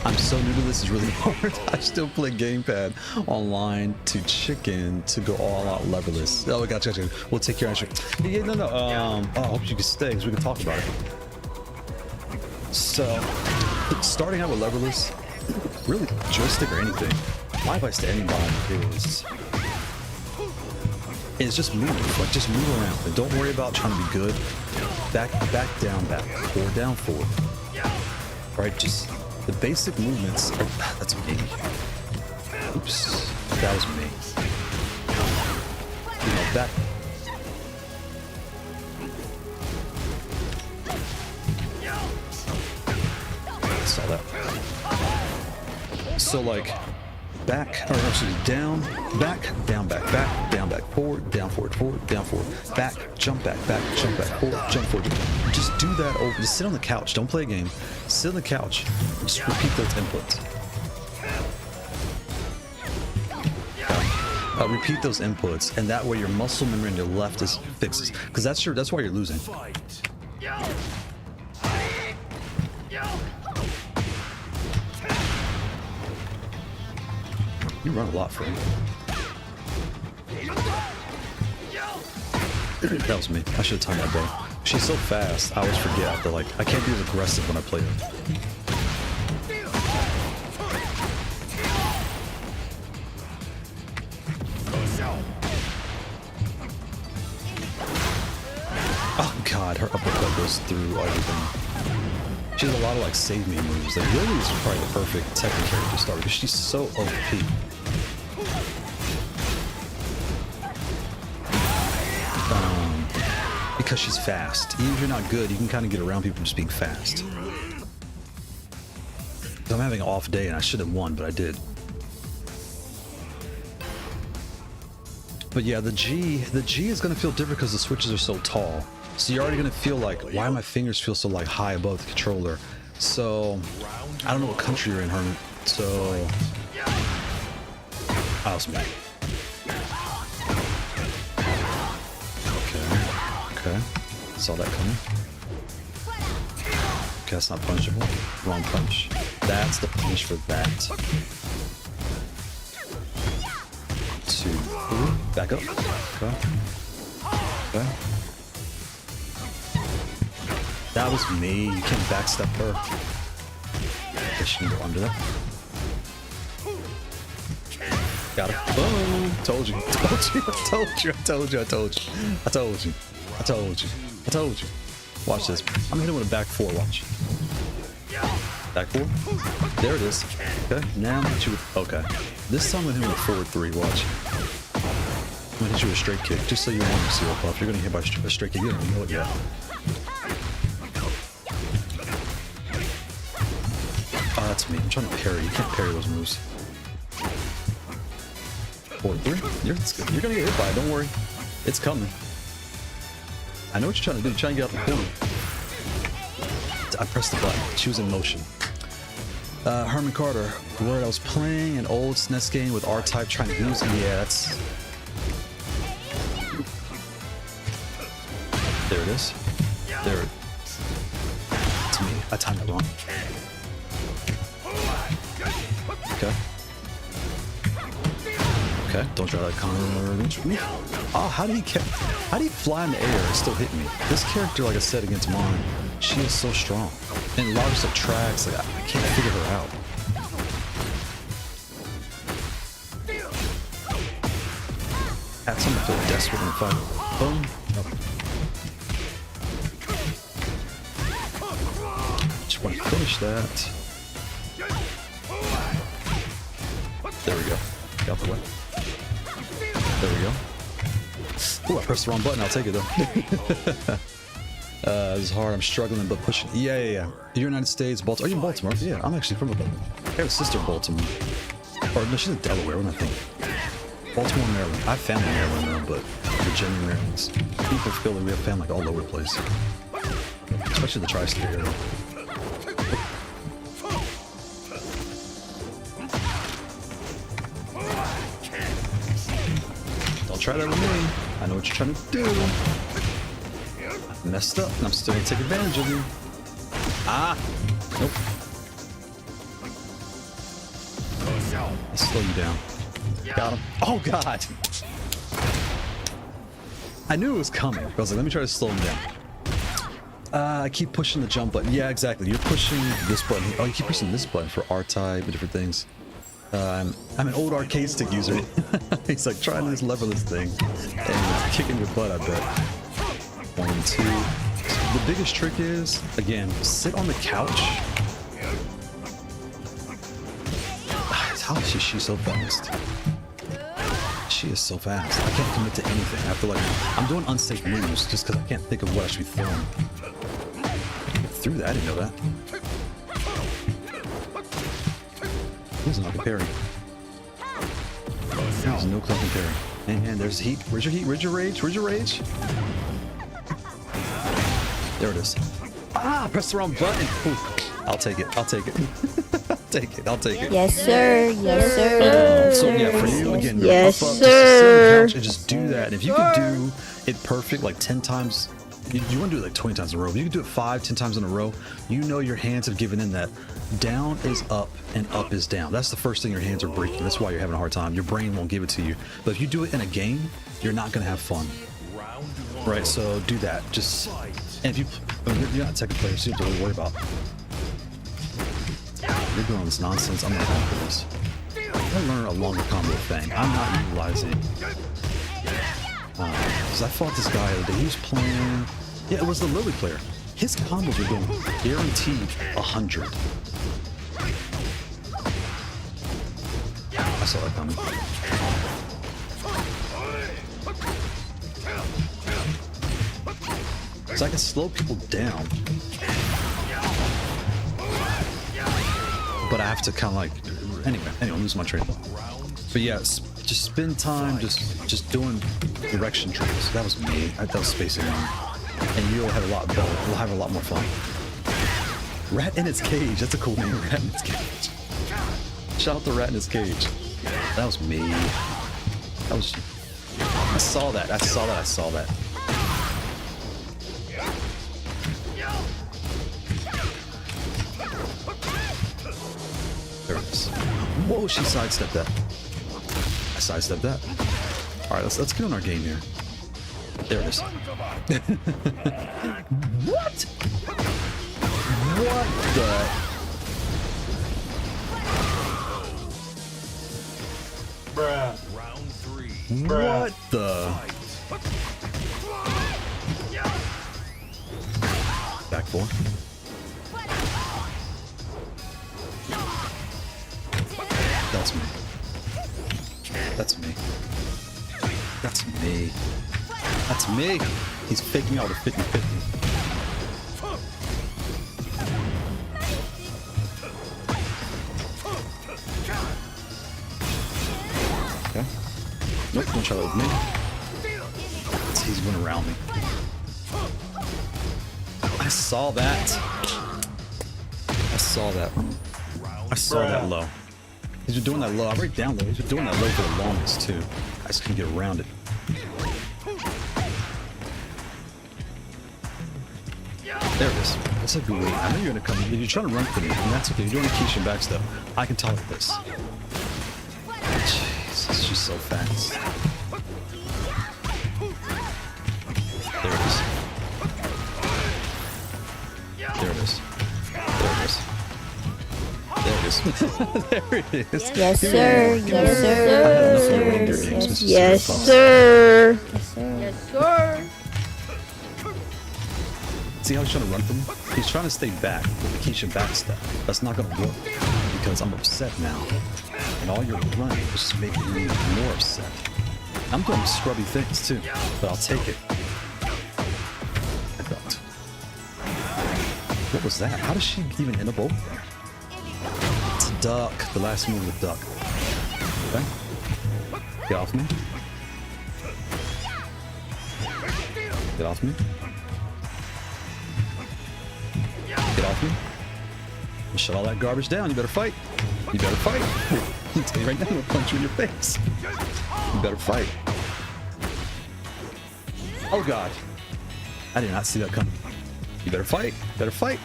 S1: I'm so new to this. It's really hard. I still play gamepad online to chicken to go all out leverless. Oh, gotcha. We'll take your answer. Yeah, no. Oh, I hope you can stay because we can talk about it. So, starting out with leverless, really joystick or anything. My advice to anybody is. It's just move, like just move around. And don't worry about trying to be good. Back, down, back. Forward, down, forward. Right, just the basic movements are, that's me. Oops, that was me. You know, back. I saw that. So like, back, or actually down, back, down, back, down, back, forward, down, forward, down, forward, back, jump back, forward, jump forward. Just do that over. Just sit on the couch. Don't play a game. Sit on the couch. Just repeat those inputs. Repeat those inputs, and that way your muscle memory on your left is fixes. Because that's why you're losing. You run a lot for him. That was me. I should have timed that, bro. She's so fast, I always forget that, like, I can't be as aggressive when I play her. Oh god, her uppercut goes through everything. She has a lot of like save me moves. Like Lily is probably the perfect Tekken character to start because she's so OP. Because she's fast. Even if you're not good, you can kind of get around people just being fast. So I'm having an off day and I should have won, but I did. But yeah, the G is gonna feel different because the switches are so tall. So you're already gonna feel like, why do my fingers feel so like high above the controller? So I don't know what country you're in, Herman. So I was mad. Okay. Saw that coming. Okay, that's not punchable. Wrong punch. That's the punish for that. 2, 3. Back up. Okay. That was me. You can't backstep her. Guess she can go under that. Got it. Boom. Told you. Watch this. I'm gonna hit him with a back 4. Watch. Back 4. There it is. Okay. Now I'm gonna hit you with. Okay. This time I'm gonna hit him with a forward 3. Watch. I'm gonna hit you with a straight kick. Just so you want to see what puff. You're gonna hit by a straight kick. You don't know it yet. Oh, that's me. I'm trying to parry. You can't parry those moves. Forward 3. You're gonna get hit by it. Don't worry. It's coming. I know what you're trying to do. You're trying to get out the corner. I pressed the button. She was in motion. Herman Carter. Word, I was playing an old SNES game with R-Type trying to use. Yeah, that's. There it is. There. It's me. I timed it wrong. Okay. Okay, don't try that counter. Oh, how did he fly in the air and still hit me? This character, like I said, against mine, she is so strong. And a lot of stuff tracks, like I can't figure her out. At some feel desperate in the fight. Boom. Just want to finish that. There we go. Get out the way. There we go. Ooh, I pressed the wrong button. I'll take it though. This is hard. I'm struggling, but pushing. Yeah. You're United States, Baltimore. Are you in Baltimore? Yeah, I'm actually from Baltimore. I have a sister in Baltimore. Or no, she's in Delaware. What am I thinking? Baltimore, Maryland. I have family in Maryland now, but Virginia, Maryland. People feel like we have family like all over the place. Especially the tri-state area. Don't try that with me. I know what you're trying to do. I messed up, and I'm still gonna take advantage of you. Ah! Nope. Let's slow you down. Got him. Oh god! I knew it was coming. I was like, let me try to slow him down. I keep pushing the jump button. Yeah, exactly. You're pushing this button. Oh, you keep pushing this button for R-type and different things. I'm an old arcade stick user. He's like trying to just lever this thing and it's kicking your butt, I bet. 1, 2. The biggest trick is, again, sit on the couch. How is she so fast? She is so fast. I can't commit to anything. I feel like I'm doing unsafe moves just because I can't think of what I should be throwing. Threw that, I didn't know that. There's no comparing. There's no club comparing. And there's heat. Where's your heat? Where's your rage? Where's your rage? There it is. Ah, press the wrong button. Ooh, I'll take it. I'll take it. I'll take it.
S4: Yes, sir. Yes, sir.
S1: So yeah, for you again,
S4: yes,
S1: up, just
S4: sir.
S1: sit on the couch and just do that. And if you could do it perfect, like 10 times, you want to do it like 20 times in a row. If you can do it 5, 10 times in a row, you know your hands have given in that down is up and up is down. That's the first thing your hands are breaking. That's why you're having a hard time. Your brain won't give it to you. But if you do it in a game, you're not going to have fun. Right, so do that. Just, and if you're not a second player, so you don't have to really worry about. You're doing all this nonsense. I'm not going for this. I'm going to learn a longer combo thing. I'm not utilizing. Because I fought this guy the other day. He was playing. Yeah, it was the Lily player. His combos were doing guaranteed 100. I saw that coming. So I can slow people down. But I have to kind of like, anyway, I'm losing my train of thought. But yeah, just spend time just doing direction tricks. That was me. That was spacing on. And you'll have a lot better. We'll have a lot more fun. Rat in its cage. That's a cool name. Rat in its cage. Shout out to Rat in its cage. That was me. That was. I saw that. I saw that. I saw that. There it is. Whoa! She sidestepped that. I sidestepped that. All right, let's get on our game here. There it is. What? What the?
S3: Bruh. Round 3.
S1: What the? Back 4. That's me. That's me. That's me. That's me. He's faking out a 50-50. Okay. Nope, don't try that with me. He's going around me. I saw that. I saw that. I saw that low. He's been doing that low. I'm right down low. He's been doing that low for the longest too. I just couldn't get around it. There it is. That's a good way. I know you're gonna come. You're trying to run for me, and that's okay. You're doing a Keisha back stuff. I can tolerate this. Jesus, she's so fast. There it is. There it is. There it is. There it is.
S4: Yes, sir. Yes, sir.
S1: I don't know if you're winning your games.
S4: Yes, sir. Yes, sir.
S1: See how he's trying to run from me? He's trying to stay back with the Keisha backstep. That's not gonna work because I'm upset now. And all your running is just making me more upset. I'm doing scrubby things too, but I'll take it. I don't. What was that? How does she even end up over there? It's a duck. The last move was a duck. Okay. Get off me. Get off me. Get off me. I'll shut all that garbage down. You better fight. You better fight. I'll tell you right now, I'm gonna punch you in your face. You better fight. Oh God. I did not see that coming. You better fight. Better fight.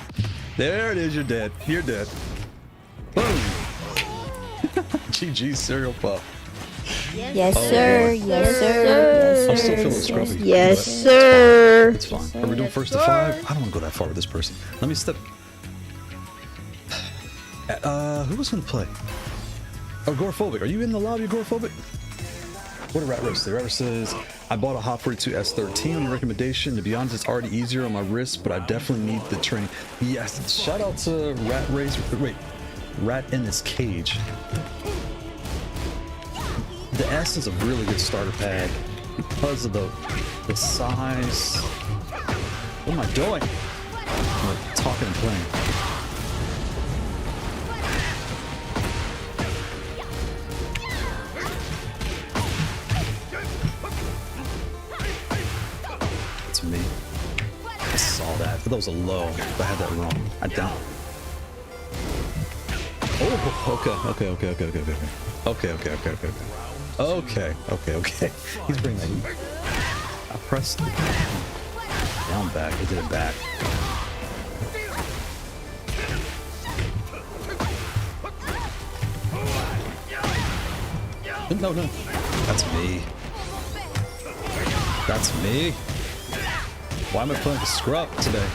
S1: There it is. You're dead. You're dead. Boom. GG cereal pup.
S4: Yes, sir. Yes, sir.
S1: I'm still feeling scruffy.
S4: Yes,
S1: but
S4: sir.
S1: It's fine. Are we doing first to 5? I don't want to go that far with this person. Let me step. Who was gonna play? Agoraphobic. Are you in the lobby, Agoraphobic? What did Rat Race say? Rat Race says, I bought a Haute42 S13 on your recommendation. To be honest, it's already easier on my wrist, but I definitely need the training. Yes, shout out to Rat Race. Wait, Rat in this cage. The S is a really good starter pad because of the size. What am I doing? I'm talking and playing. It's me. I saw that. I thought that was a low. If I had that wrong. I don't. Oh, okay. He's bringing that heat. I pressed it. Down back. He did it back. No. That's me. That's me. Why am I playing a scrub today?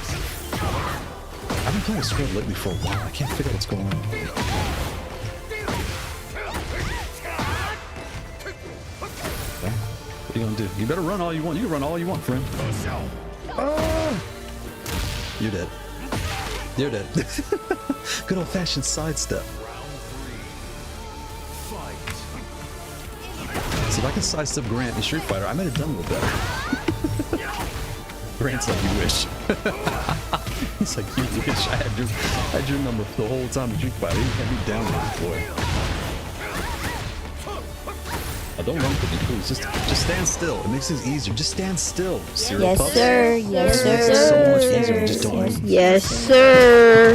S1: I've been playing a scrub lately for a while. I can't figure out what's going on. Okay. What are you gonna do? You better run all you want. You can run all you want, friend. Oh! You're dead. You're dead. Good old-fashioned sidestep. See, if I can sidestep Grant in Street Fighter, I might have done a little better. Grant's like, you wish. He's like, you wish. I had your number the whole time in Street Fighter. You had me down there, boy. Oh, don't run for me, please. Just stand still. It makes things easier. Just stand still. Cereal pups.
S4: Sir. Yes,
S1: It makes it so much easier. Just don't move.
S4: Yes, sir.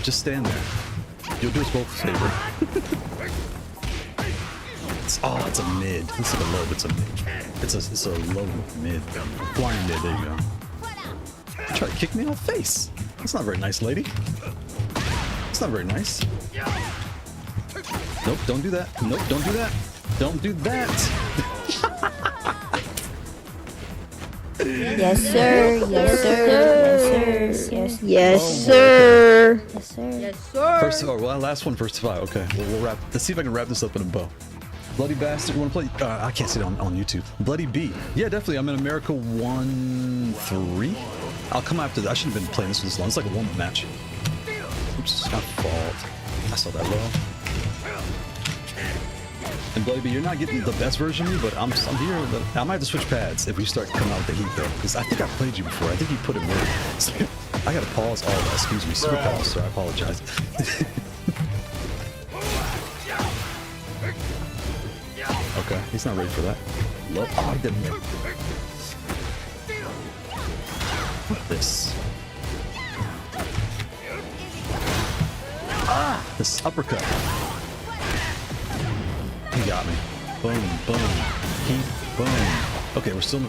S1: Just stand there. You'll do us both a favor. It's a mid. It's like a low, but it's a mid. It's a low mid. Flying mid, there you go. Try to kick me in the face. That's not very nice, lady. It's not very nice. Nope, don't do that. Nope, don't do that. Don't do that.
S4: Yes, sir. Yes, sir. Yes, sir. Yes, sir.
S1: First of all, well, last one, first to 5. Okay, we'll wrap. Let's see if I can wrap this up in a bow. Bloody Bastard, you want to play? I can't see it on YouTube. Bloody B. Yeah, definitely. I'm in America 1-3. I'll come after that. I shouldn't have been playing this for this long. It's like a warm-up match. Oops, it's my fault. I saw that low. And Bloody B, you're not getting the best version of me, but I'm here. I might have to switch pads if we start coming out with the heat, though. Because I think I played you before. I think you put it word. So I got to pause all that. Excuse me. Super pause, sir. I apologize. Okay, he's not ready for that. Look, oh, he didn't. This. Ah! This uppercut. He got me. Boom, boom. He, boom. Okay, we're still.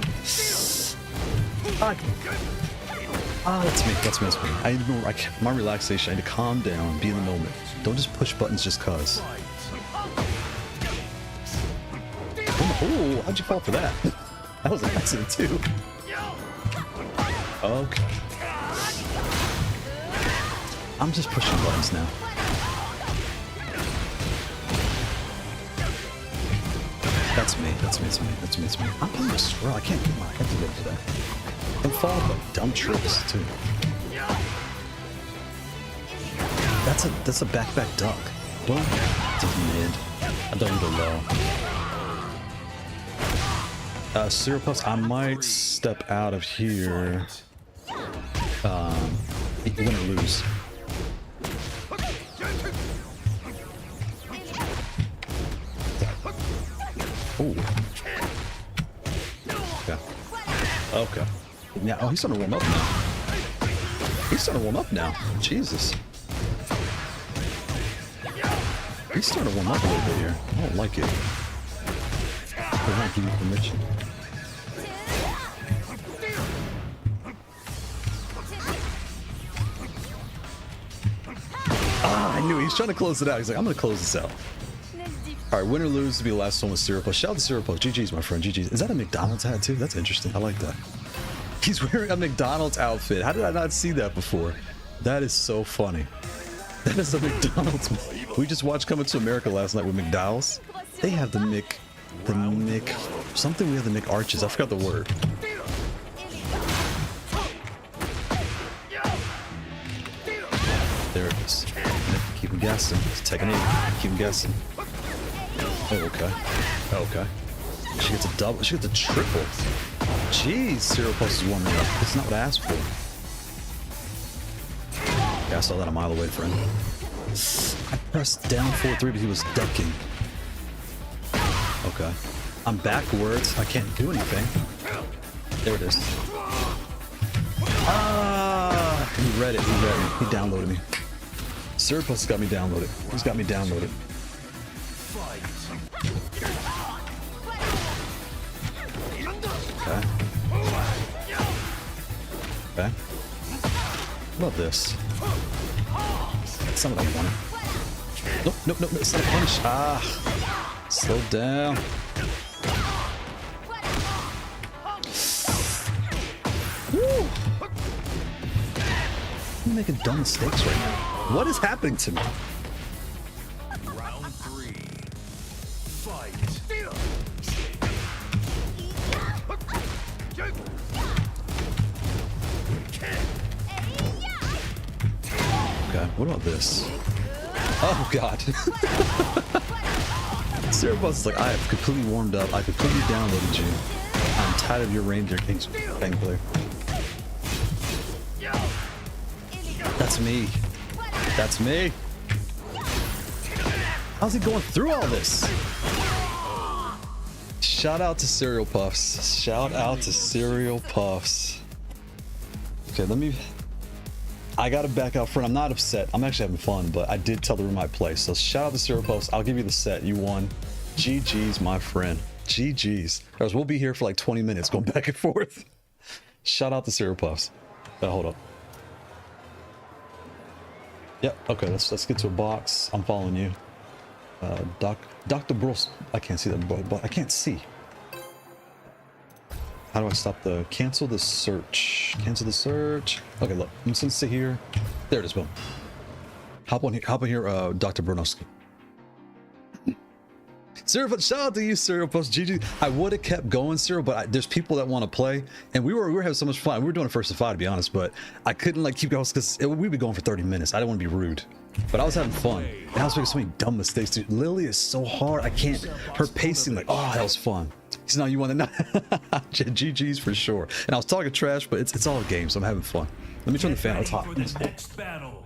S1: That's me. That's me. I need more. My relaxation. I need to calm down, be in the moment. Don't just push buttons just cause. Oh, how'd you fall for that? That was an accident too. Okay. I'm just pushing buttons now. That's me. I'm playing a scroll. I can't get my head together for that. I'm falling for dumb tricks too. That's a back duck. Well, it's a mid. I don't need a low. Cereal Puffs, I might step out of here. You're gonna lose. Ooh. Okay. Okay. Yeah, oh, he's starting to warm up now. He's starting to warm up now. Jesus. He's starting to warm up a little bit here. I don't like it. I might give you permission. Ah, I knew he's trying to close it out. He's like, I'm gonna close this out. All right, win or lose to be the last one with Cereal Puff. Shout out to Cereal Puff. GG's, my friend. GG's. Is that a McDonald's hat too? That's interesting. I like that. He's wearing a McDonald's outfit. How did I not see that before? That is so funny. That is a McDonald's. We just watched Coming to America last night with McDowell's. They have the something we have the Mick arches. I forgot the word. There it is. Keep him guessing. Taking it. Keep him guessing. Oh, okay. Okay. She gets a double. She gets a triple. Jeez, Cereal Puffs is warming up. That's not what I asked for. Yeah, I saw that a mile away, friend. I pressed down 4-3, but he was ducking. Okay. I'm backwards. I can't do anything. There it is. Ah! He read it. He read me. He downloaded me. Cereal Puffs got me downloaded. He's got me downloaded. Okay. Okay. Love this. That's not what I wanted. Nope, nope, nope, it's not a punish. Ah. Slow down. Woo. I'm making dumb mistakes right now. What is happening to me?
S3: Round 3. Fight.
S1: Okay, what about this? Oh god. Cereal Puffs is like, I have completely warmed up. I completely downloaded you. I'm tired of your reindeer kings gameplay. That's me. That's me. How's he going through all this? Shout out to Cereal Puffs. Shout out to Cereal Puffs. Okay, I gotta back out front. I'm not upset. I'm actually having fun, but I did tell the room I play. So shout out to Cereal Puffs. I'll give you the set. You won. GG's, my friend. GG's. Guys, we'll be here for like 20 minutes going back and forth. Shout out to Cereal Puffs. Hold up. Yep. Okay. Let's get to a box. I'm following you. Dr. Bros. I can't see that, but I can't see. How do I stop the cancel the search? Cancel the search. Okay, look. I'm just gonna sit here. There it is. Boom. Hop on here, Dr. Bronowski. Cereal Puffs, shout out to you, Cereal Puffs. GG. I would have kept going, Cereal, but there's people that want to play, and we were having so much fun. We were doing a first to five, to be honest, but I couldn't like keep going because we'd be going for 30 minutes. I didn't want to be rude, but I was having fun. And I was making so many dumb mistakes, dude. Lily is so hard. I can't. Her pacing, like, oh, that was fun. So now you want to know? GG's for sure. And I was talking trash, but it's all a game, so I'm having fun. Let me turn the fan on top.
S3: Next battle.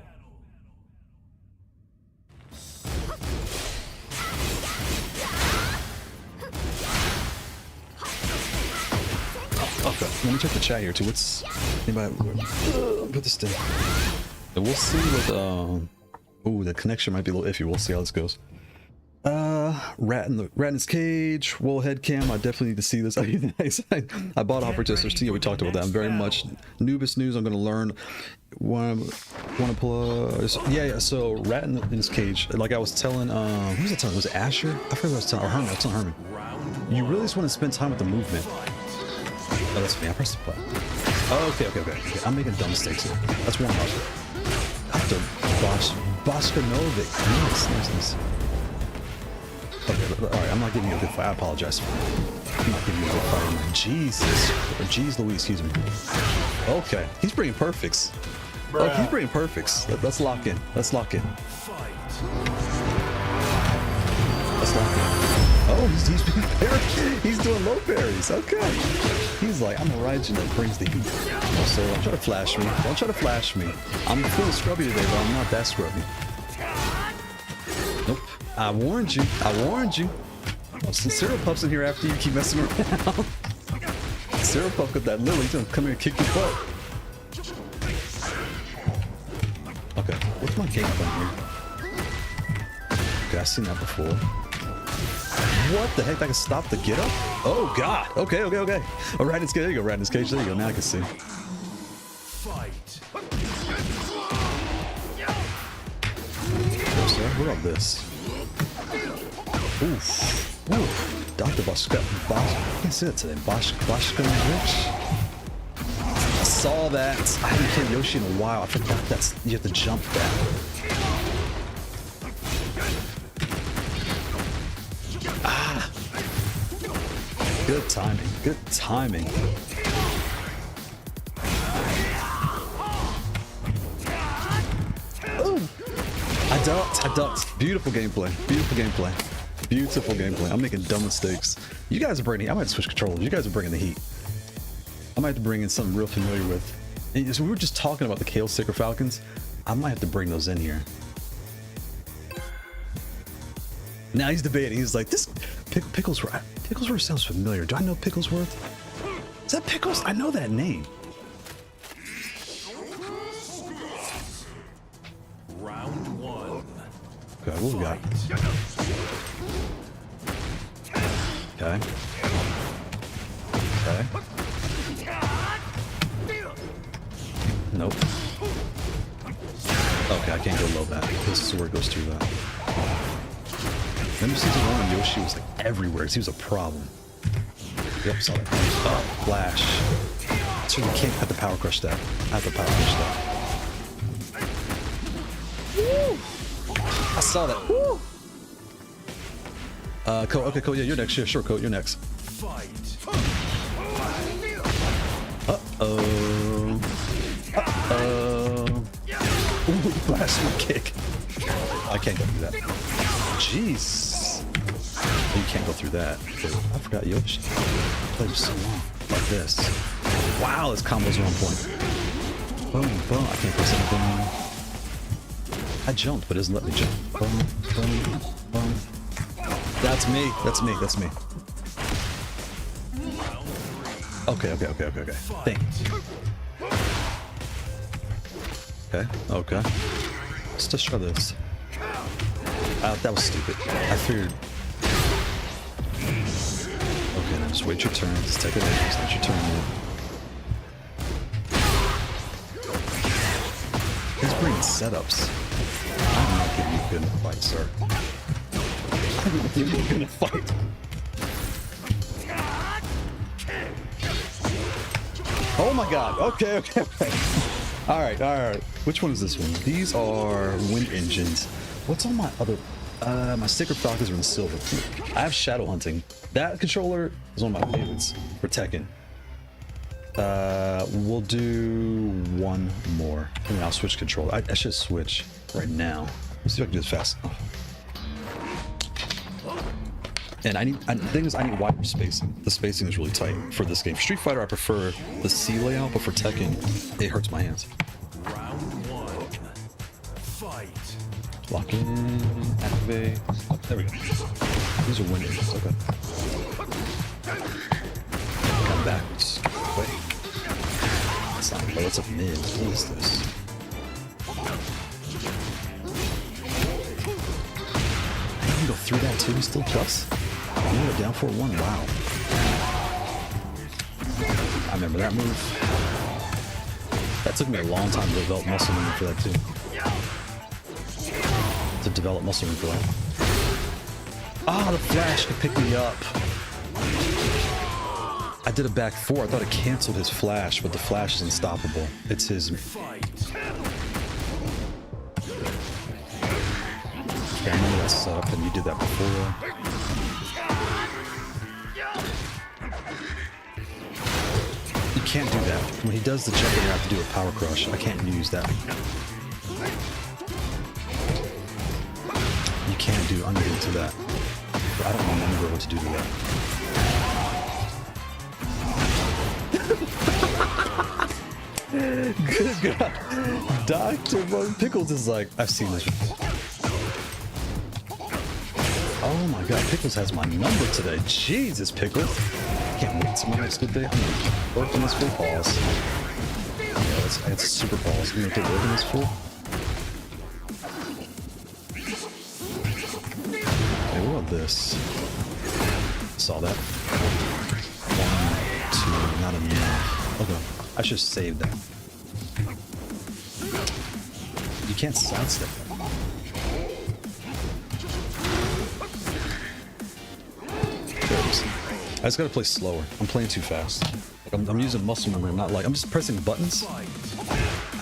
S1: Okay, let me check the chat here too. What's anybody? Put this down. And we'll see what. Ooh, the connection might be a little iffy. We'll see how this goes. Rat in his cage. Whoa, head cam. I definitely need to see this. I bought a Hopper Tester. Yeah, we talked about that. I'm very much Noobus news. I'm gonna learn. Want to plus? Yeah. So rat in his cage. Like I was telling. Who was I telling? Was it Asher? I forgot what I was telling. Or Herman. I was telling Herman. You really just want to spend time with the movement. Oh, that's me. I pressed the button. Oh, okay. I'm making dumb mistakes here. That's one up. After Boskanovic. Nice. Okay, all right. I'm not giving you a good fight. I apologize. I'm not giving you a fight, man. Jesus. Or jeez Louise, excuse me. Okay, he's bringing perfects. Oh, he's bringing perfects. Let's lock in. Let's lock in. Let's lock in. Oh, he's being parried. He's doing low parries. Okay. He's like, I'm a Raijin that brings the heat. So don't try to flash me. Don't try to flash me. I'm feeling scrubby today, but I'm not that scrubby. Nope. I warned you. I warned you. Oh, Cereal Puff's in here after you keep messing around. Cereal Puff got that lily. He's gonna come here and kick your butt. Okay, what's my game plan here? Okay, I've seen that before. What the heck? I can stop the get up? Oh god. Okay, okay, okay. Oh, right in his cage. There you go, right in his cage. There you go. Now I can see.
S3: Fight.
S1: Oh, sir, what about this? Oof. Oof. Dr. Boschka. I can't say that today. Boschka Rich. I saw that. I haven't played Yoshi in a while. I forgot that's you have to jump that. Ah. Good timing. Good timing. Ooh. I ducked. Beautiful gameplay. Beautiful gameplay. Beautiful gameplay. I'm making dumb mistakes. You guys are bringing. I might switch controllers. You guys are bringing the heat. I might have to bring in something real familiar with. And so we were just talking about the Kailh Sticker Falcons. I might have to bring those in here. Now he's debating. He's like, this Picklesworth. Picklesworth sounds familiar. Do I know Picklesworth? Is that Pickles? I know that name.
S3: Round one.
S1: Okay, what we got? Okay. Okay. Nope. Okay, I can't go low back. This is where it goes through that. Remember season 1 when Yoshi was like everywhere? He was a problem. Yep, saw that. Oh, flash. So you can't have the power crush that. I have the power crush that. Woo! I saw that. Woo! Cole, okay, Cole, yeah, you're next. Yeah, sure, Cole, you're next.
S3: Fight.
S1: Uh-oh. Uh-oh. Ooh, flash my kick. I can't go through that. Jeez. Oh, you can't go through that. I forgot Yoshi. I played so long. Like this. Wow, this combo's on point. Boom, boom. I can't press anything. I jumped, but it doesn't let me jump. Boom, boom, boom. That's me. That's me. That's me. Okay. Thank you. Okay. Okay. Let's just try this. That was stupid. I figured. Okay, now just wait your turn. Just take it in. It's not your turn yet. He's bringing setups. I'm not giving you a good fight, sir. I'm not giving you a good fight. Oh my god. Okay. Alright. Which one is this one? These are wind engines. What's on my other... my sticker Falcons are in silver. I have Shadow Hunting. That controller is one of my favorites for Tekken. We'll do one more. I mean, I'll switch controller. I should switch right now. Let's see if I can do this fast. Oh. And the thing is, I need wider spacing. The spacing is really tight for this game. For Street Fighter, I prefer the C layout, but for Tekken, it hurts my hands.
S3: Round one. Fight.
S1: Lock in, activate. Oh, there we go. These are wind engines, okay. Come backwards. Wait. That's not low, it's up mid. What is this? I can go through that too, he's still plus? You were down 4-1, wow. I remember that move. That took me a long time to develop muscle memory for that too. To develop muscle memory for that. Ah, the flash could pick me up. I did a back 4. I thought it canceled his flash, but the flash is unstoppable. It's his... Okay, I remember that setup, and you did that before. can't do that. When he does the jump, you have to do a power crush. I can't use that. You can't do anything to that. I don't remember what to do to that. Good God. Dr. Bug Pickles is like, I've seen this before. Oh my God, Pickles has my number today. Jesus, Pickles. Can't wait till my next good day. I'm gonna work on this full pause. Yeah, it's super pause. I'm gonna get working this full. Hey, what about this? Saw that. 1, 2, not enough. Okay, I should save that. You can't sidestep that. I just gotta play slower. I'm playing too fast. Like I'm using muscle memory. I'm not like I'm just pressing buttons. I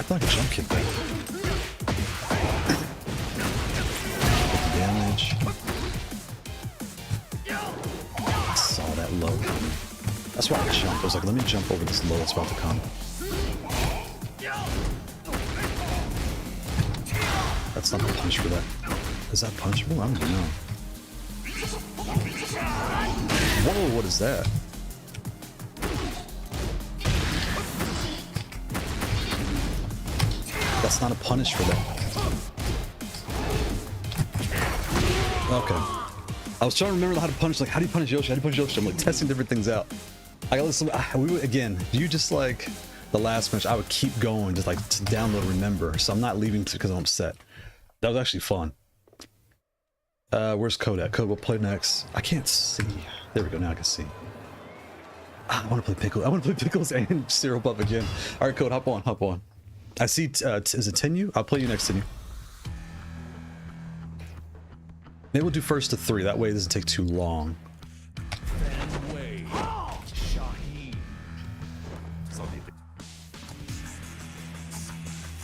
S1: thought I could jump kick that. Damage. I saw that low. That's why I jumped. I was like, let me jump over this low that's about to come. That's not the punch for that. Is that punchable? I don't even know. Whoa, what is that? That's not a punish for that. Okay. I was trying to remember how to punish, like, how do you punish Yoshi? How do you punish Yoshi? I'm like testing different things out. I got listen, again, you just like the last match, I would keep going, just like to download remember. So I'm not leaving because I'm upset. That was actually fun. Where's Code at? Code, we'll play next. I can't see. There we go, now I can see. I want to play Pickles. I want to play Pickles and Syrup up again. All right, Code, hop on, hop on. I see, is it Tenu? I'll play you next Tenu. Maybe we'll do first to 3. That way it doesn't take too long.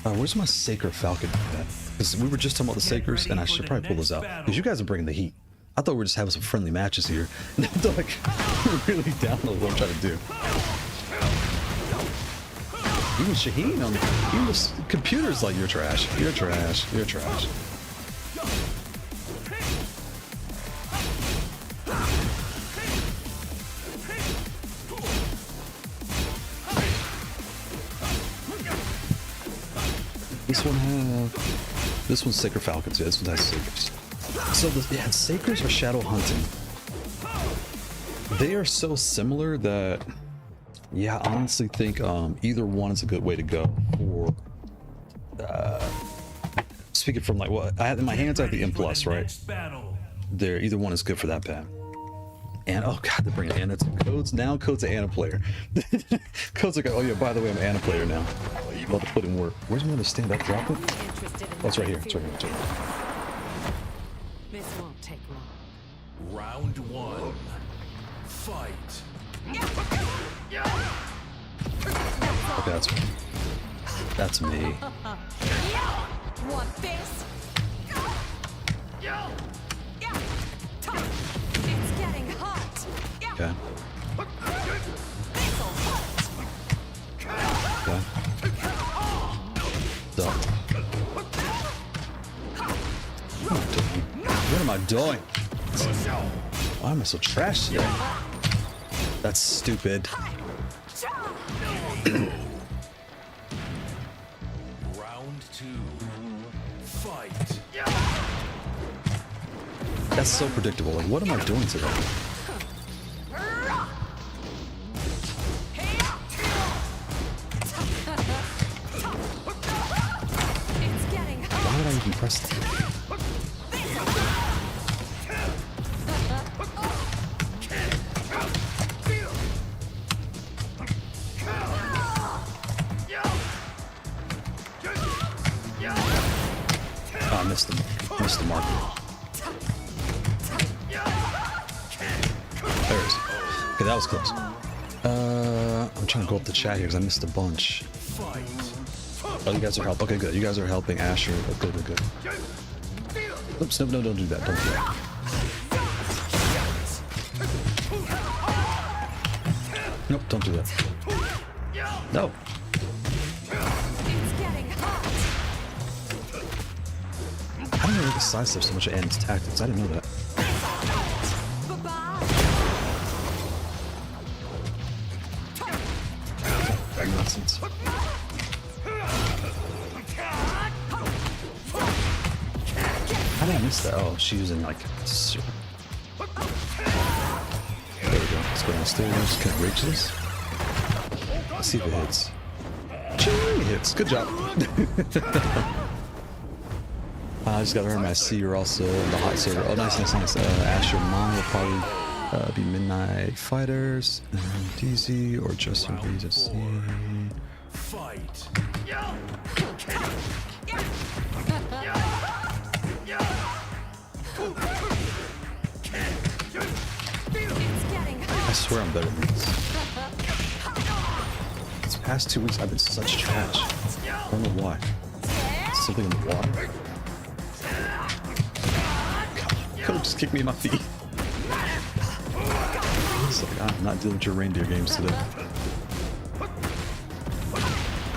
S1: Where's my Sacred Falcon at? Because we were just talking about the Sacres, and I should probably pull those out. Because you guys are bringing the heat. I thought we were just having some friendly matches here. And I'm like, really down on what I'm trying to do. Even Shaheen on the computer's like, you're trash, you're trash, you're trash. This one's Sacred Falcons. Yeah, this one has Sacres. So yeah, Sacres are shadow hunting. They are so similar that, yeah, I honestly think either one is a good way to go for. Speaking from like what I have in my hands, I have the M Plus, right? There, either one is good for that bad. And oh god, they're bringing Anna to Codes now. Codes an Anna player. Codes like, oh yeah, by the way, I'm an Anna player now. About to put in work. Where's my other stand up? Drop it. Oh, it's right here. It's right here. It's right here.
S5: This won't take long.
S3: Round 1. Fight.
S1: Okay, that's me.
S5: Want this? It's getting hot.
S1: Okay. Okay. So. What am I doing? Why am I so trash today? That's stupid.
S3: Round 2. Fight.
S1: That's so predictable. Like, what am I doing today? Why would I even press that? Oh, I missed the mark. There it is. Okay, that was close. I'm trying to go up the chat here because I missed a bunch. Oh, you guys are helping. Okay, good. You guys are helping Asher. Oh, good, good, good. Oops, no, don't do that. Don't do that. Nope, don't do that. No.
S5: It's getting hot.
S1: I didn't know the side stuff so much and its tactics. I didn't know that.
S5: Bye-bye.
S1: That nonsense. How did I miss that? Oh, she's using like. There we go. Let's go downstairs. Can I reach this? Let's see if it hits. Ching, it hits. Good job. I just gotta earn my C or also the hot server. Oh, nice, nice, nice. Asher Mom will probably be Midnight Fighters, and DZ, or Justin B to C.
S3: Fight.
S5: It's getting
S1: I
S5: hot.
S1: swear I'm better than this. These past 2 weeks I've been such trash. I don't know why. Something in the water? Could have just kicked me in my feet. It's like, I'm not dealing with your reindeer games today.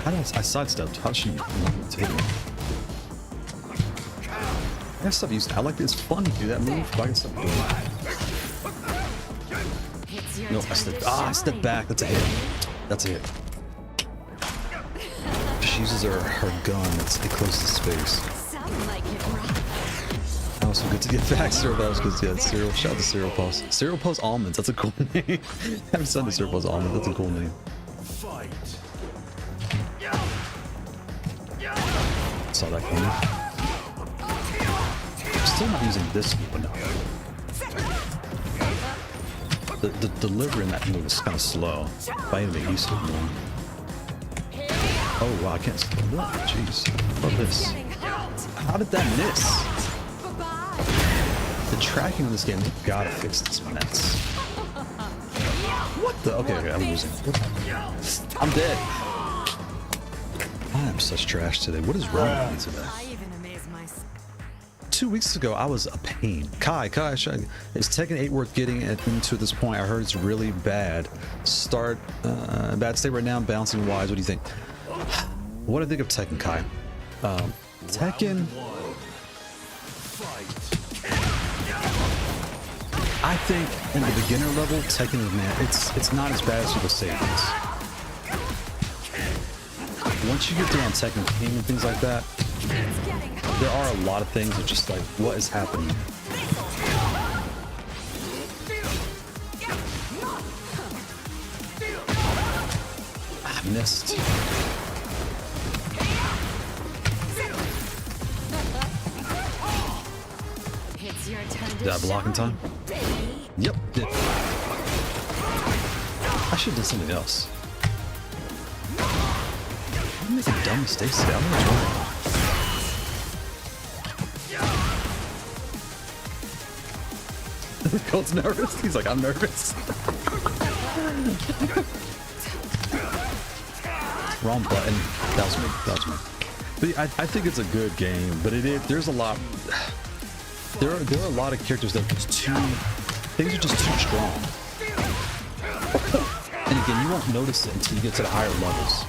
S1: How did I sidestepped? How did she not hit me? That's stuff used. I like this. It's fun to do that move, but I can stop doing it.
S5: It's your
S1: No, I
S5: turn
S1: stepped.
S5: to
S1: I stepped
S5: shine.
S1: back. That's a hit. That's a hit. She uses her gun. It closes the space.
S5: Sound like it rocked.
S1: That was so good to get back. Cyril, that was good. Yeah, Cyril. Shout out to Cyril Post. Cyril Post Almonds. That's a cool name. I haven't said to Cyril Post Almonds. That's a cool name.
S3: Fight.
S1: Saw that coming. I'm still not using this move enough. The delivery in that move is kind of slow. If I need to make use of it more. Oh wow, I can't. Jeez. Love this.
S5: Getting hot.
S1: How did that miss?
S5: Bye-bye.
S1: The tracking on this game, they gotta fix this mess. What the? Okay, I'm losing. I'm dead. I am such trash today. What is wrong with me today?
S5: I even amaze myself.
S1: 2 weeks ago, I was a pain. Kai, is Tekken 8 worth getting into at this point? I heard it's really bad. Bad state right now, bouncing wise. What do you think? What do I think of Tekken, Kai? Tekken. I think in the beginner level, Tekken is man. It's not as bad as people say it is. Once you get there on Tekken King and things like that,
S5: It's getting hot.
S1: there are a lot of things that just like, what is happening? I missed.
S5: It's your turn to
S1: Did I block in time? Yep, did. I should have done something else. I'm making dumb mistakes today. I'm gonna try. Colt's nervous. He's like, I'm nervous. Wrong button. That was me. That was me. But I think it's a good game, but there's a lot. There are a lot of characters that are just things are just too strong. And again, you won't notice it until you get to the higher levels.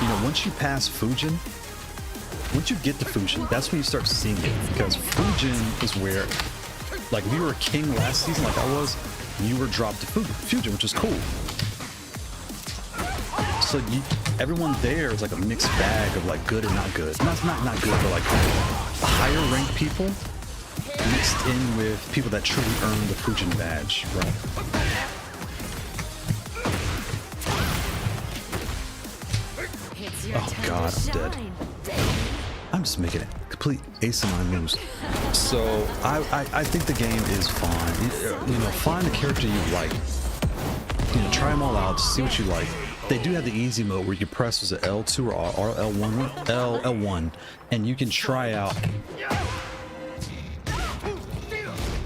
S1: You know, once you pass Fujin, once you get to Fujin, that's when you start seeing it. Because Fujin is where, like, if you were a king last season, like I was, you were dropped to Fujin, which is cool. So everyone there is like a mixed bag of like good and not good. Not good, but like higher ranked people mixed in with people that truly earn the Fujin badge, right?
S5: It's your
S1: Oh
S5: turn
S1: God,
S5: to
S1: I'm dead.
S5: shine.
S1: I'm just making it complete ace of my moves. So I think the game is fine. You know, find a character you like. You know, try them all out, see what you like. They do have the easy mode where you can press was it L2 or L1, and you can try out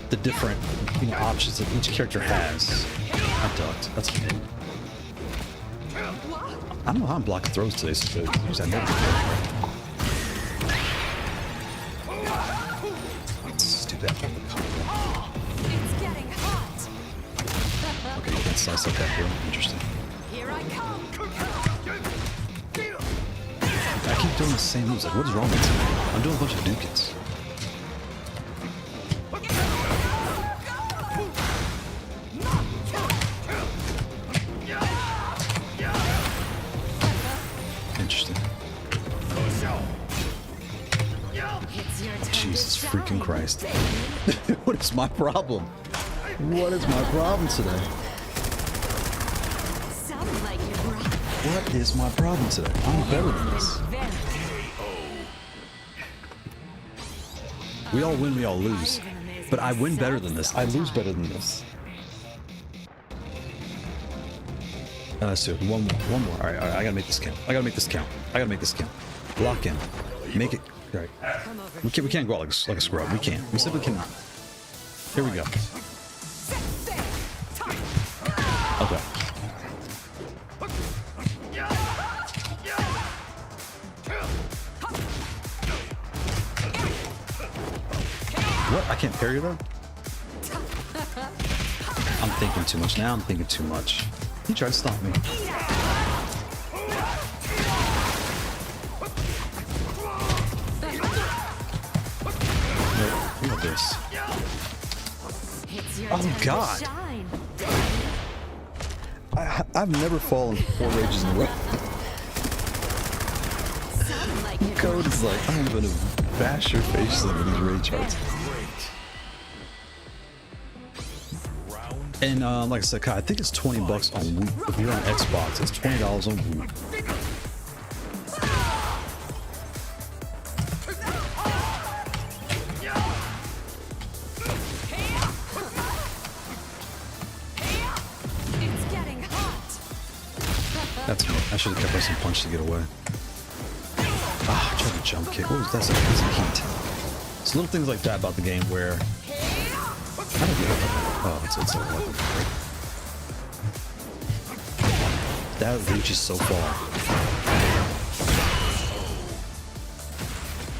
S1: the different options that each character has. I ducked. That's okay. I don't know how I'm blocking throws today. So usually I never do that. do that on the combo.
S5: It's getting hot.
S1: Okay, you can't slice like that, bro. Interesting.
S5: Here I come.
S1: I keep doing the same moves. Like, what is wrong with me? I'm doing a bunch of dukets. Interesting.
S5: It's your turn
S1: Jesus
S5: to
S1: freaking
S5: shine.
S1: Christ. What is my problem? What is my problem today?
S5: Sound like you brought
S1: What is my problem today? I'm better than this.
S5: very.
S1: We all win, we all lose.
S5: even amaze
S1: But I win better
S5: myself
S1: than this. I lose better than this. So one more. All right, I gotta make this count. I gotta make this count. Lock in. Make it. All right.
S5: Come over.
S1: We can't go out like a scrub. We can't. We simply cannot. Here we go. Okay. What? I can't parry that? I'm thinking too much now. I'm thinking too much. He tried to stop me. Nope. Look at this.
S5: It's your
S1: Oh,
S5: turn to
S1: God.
S5: shine.
S1: I've never fallen 4 rages in a row.
S5: Sound like you
S1: Code is like, I'm gonna bash your face in with these rage charts. And like I said, Kai, I think it's 20 bucks on Wii. If you're on Xbox, it's $20 on Wii.
S5: It's getting hot.
S1: That's me. I should have kept pressing punch to get away. Ah, I tried to jump kick. What was that? That's a heat. It's little things like that about the game where I don't get it. Oh, it's a weapon, right? That reaches so far.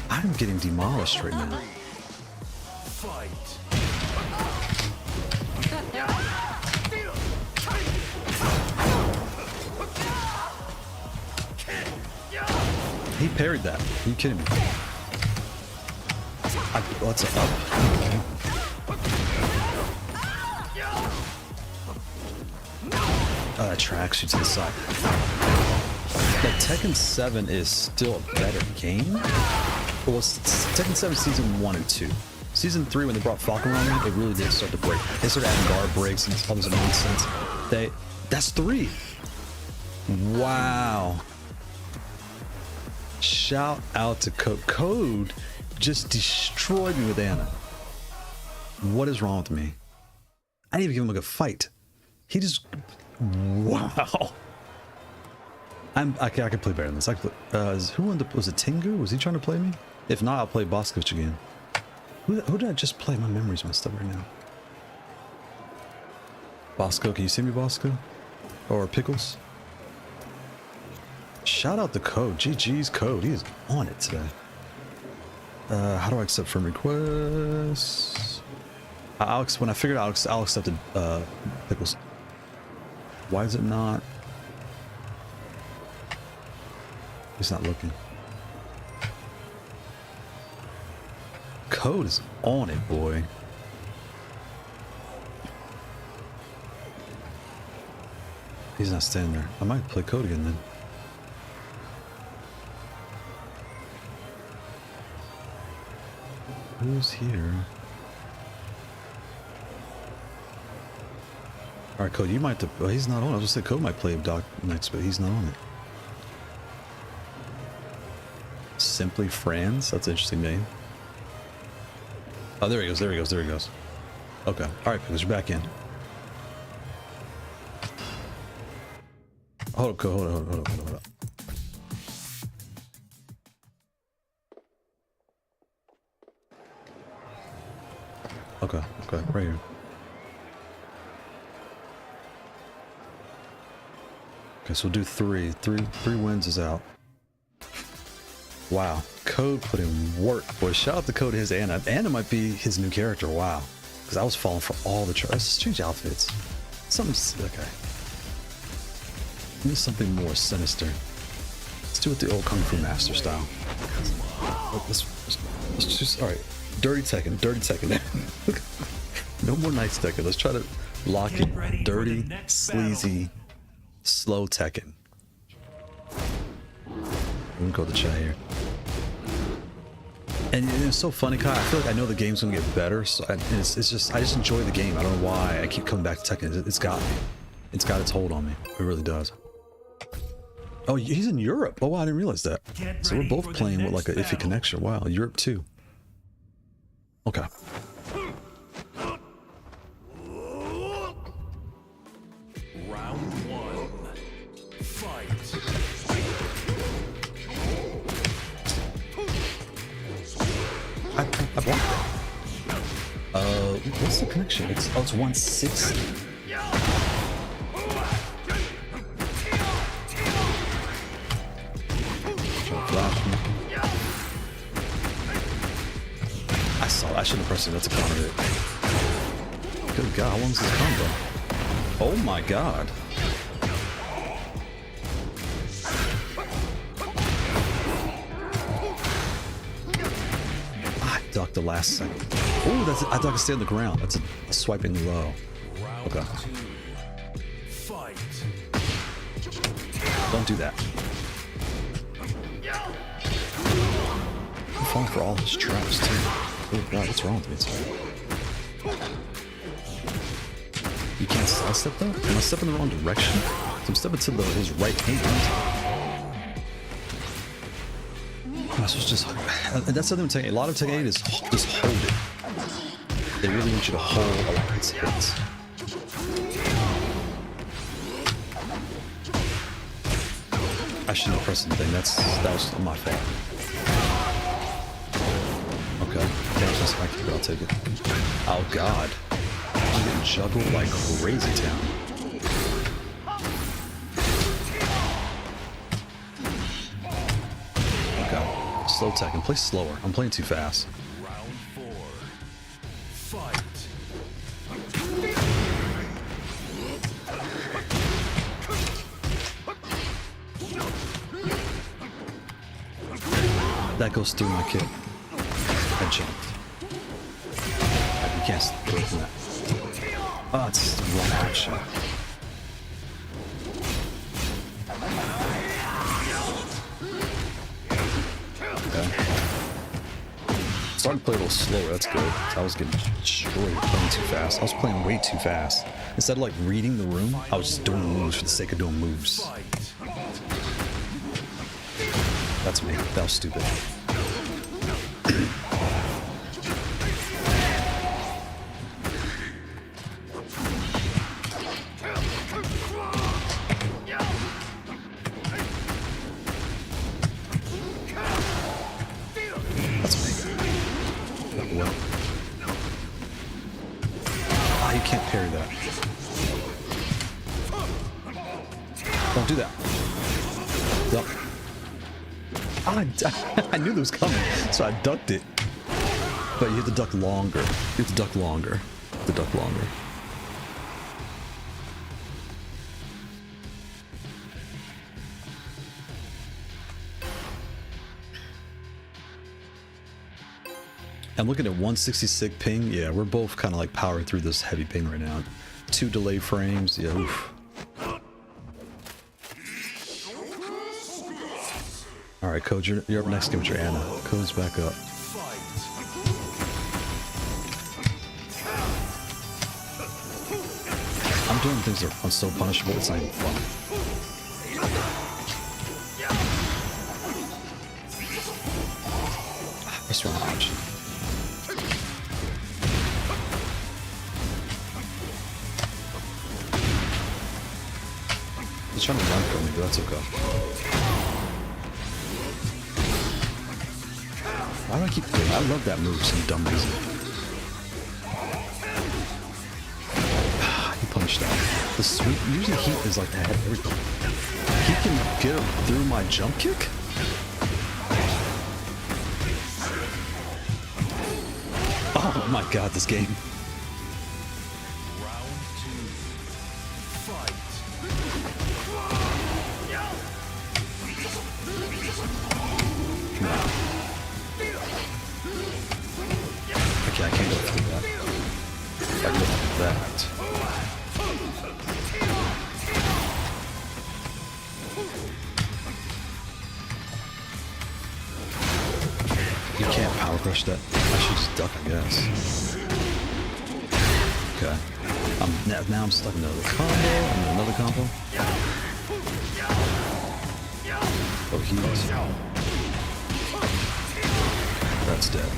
S1: I'm getting demolished right now. He parried that. Are you kidding me? What's up? Okay. Tracksuit to the side. But Tekken 7 is still a better game. Well, Tekken 7 Season 1 and 2. Season 3, when they brought Falcon on, it really did start to break. They started adding guard breaks and all this nonsense. That's 3. Wow. Shout out to Code. Code just destroyed me with Anna. What is wrong with me? I didn't even give him a good fight. He just... Wow. I can play better than this. I can play, who won was it Tengu? Was he trying to play me? If not, I'll play Boskovich again. Who did I just play? My memory's messed up right now. Bosco, can you see me, Bosco? Or Pickles? Shout out the Code. GG's Code. He is on it today. How do I accept friend requests? When I figured out I'll accept Pickles. Why is it not? He's not looking. Code is on it, boy. He's not standing there. I might play Code again then. Who's here? Alright, Code, you might have to... he's not on it. I was gonna say Code might play Doc next, but he's not on it. Simply Franz? That's an interesting name. Oh, there he goes, there he goes, there he goes. Okay. Alright, Pickles, you're back in. Hold up, Code, hold up. Okay, right here. Okay, so we'll do three. Three wins is out. Wow, Code put in work. Boy, shout out to Code his Anna. Anna might be his new character. Wow, because I was falling for all the strange outfits. Something okay. Need something more sinister. Let's do it the old Kung Fu Master style. Let's just all right. Dirty Tekken, dirty Tekken. No more nice Tekken. Let's try to lock it. Dirty, sleazy, slow Tekken. We can go to chat here. And it's so funny, Kai. I feel like I know the game's gonna get better, so it's just I just enjoy the game. I don't know why I keep coming back to Tekken. It's got me. It's got its hold on me. It really does. Oh, he's in Europe. Oh, wow, I didn't realize that. So we're both playing with like an iffy connection. Wow, Europe too. Okay.
S3: Round one. Fight.
S1: I blocked that. What's the connection? It's 160. I saw. I shouldn't have pressed it. That's a counter hit. Good God, how long is this combo? Oh my God. I ducked the last second. Oh, that's I thought I could stay on the ground. That's a swiping low. Okay.
S3: Fight.
S1: Don't do that. I'm falling for all his traps too. Oh God, what's wrong with me today? You can't sidestep though? Am I stepping in the wrong direction? I'm stepping to his right hand. Am I supposed to just... That's the other thing. A lot of Tekken 8 is just hold it. They really want you to hold a lot of its hits. I shouldn't have pressed anything. That was my fault. Okay. Damage my spike, but I'll take it. Oh God. I'm getting juggled like crazy town. Okay. Slow Tekken. Play slower. I'm playing too fast.
S3: Round four. Fight.
S1: That goes through my kit. I jumped. You can't throw from that. Oh, it's the wrong action. Okay. Starting to play a little slower, that's good. I was getting destroyed playing too fast. I was playing way too fast. Instead of like reading the room, I was just doing moves for the sake of doing moves. That's me. That was stupid. That's me. Well. Ah, you can't parry that. Don't do that. Yep. I knew that was coming, so I ducked it. But you have to duck longer. You have to duck longer. You have to duck longer. I'm looking at 166 ping. Yeah, we're both kind of like powering through this heavy ping right now. 2 delay frames. Yeah, oof. All right, Code, you're up next game with your Anna. Code's back up. I'm doing things that are so punishable, it's not even fun. That's wrong option. He's trying to run from me, but that's okay. Why do I keep doing that? I love that move for some dumb reason. He punched out. The sweep, usually Heat is like that. He can get through my jump kick? Oh my god, this game.
S3: Round 2. Fight.
S1: Come on. Okay, I can't go through that. If I go through that. You can't power crush that. I should just duck, I guess. Okay. Now I'm stuck in another combo, and another combo. Oh, he's... That's dead.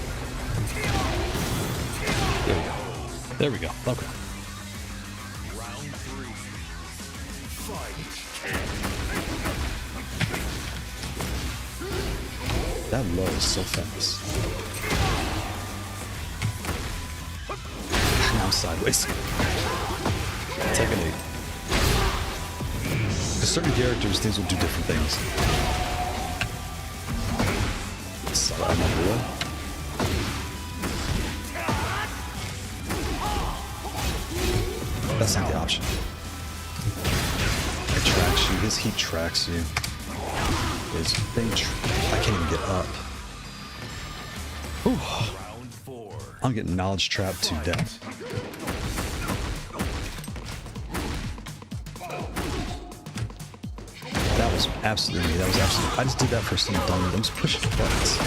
S1: There we go. There we go. Okay.
S3: Round 3. Fight.
S1: That low is so fast. Now I'm sideways. Tekken 8. For certain characters, things will do different things. So I'm not below. That's not the option. It tracks you. His heat tracks you. His thing. I can't even get up. Whew.
S3: Round 4.
S1: I'm getting knowledge trapped to death. That was absolutely me. That was absolutely. I just did that for some dumb. I'm just pushing buttons.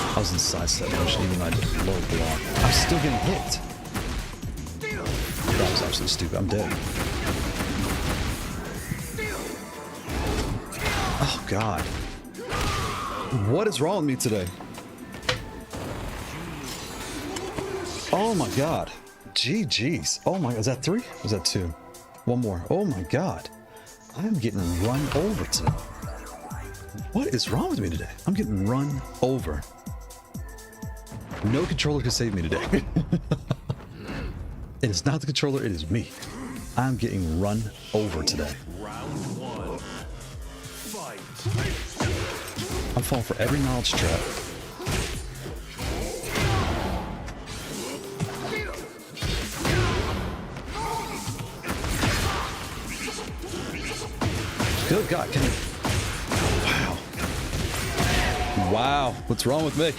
S1: I was in sidestep motion even though I did low block. I'm still getting hit. That was absolutely stupid. I'm dead. Oh god. What is wrong with me today? Oh my god. GG's. Oh my, is that 3? Or is that 2? One more. Oh my god. I'm getting run over today. What is wrong with me today? I'm getting run over. No controller can save me today. It is not the controller, it is me. I'm getting run over today.
S3: Round 1. Fight.
S1: I'm falling for every knowledge trap. Good God, can you... Wow. Wow, what's wrong with me?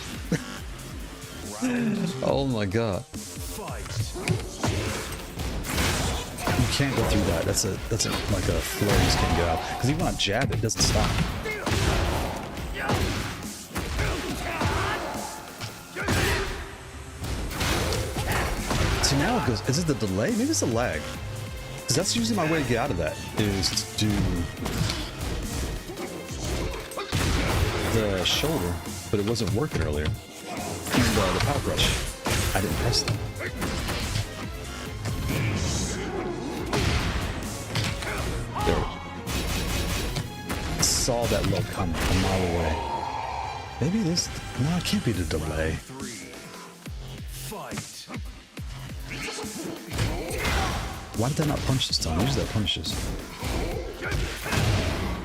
S1: Oh my god. You can't go through that. That's like a flow you just can't get out. Because even when I jab it doesn't stop. So now it goes, is it the delay? Maybe it's a lag. Because that's usually my way to get out of that, is to do the shoulder, but it wasn't working earlier. And the power brush, I didn't press them. There. Saw that low come a mile away. Maybe this, no, it can't be the delay.
S3: 3. Fight.
S1: Why did that not punch this time? Usually that punches.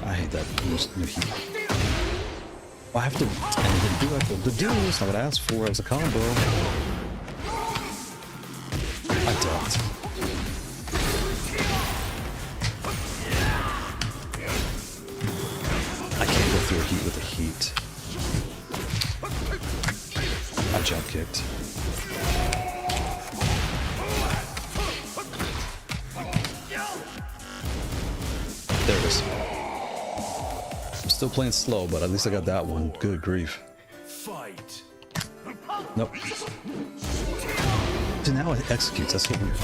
S1: I hate that new heat. I have to, and the do I have to do this, not what I asked for as a combo. I ducked. I can't go through a heat with a heat. I jump kicked. There it is. I'm still playing slow, but at least I got that one. Good grief.
S3: Fight.
S1: Nope. So now it executes. That's so weird.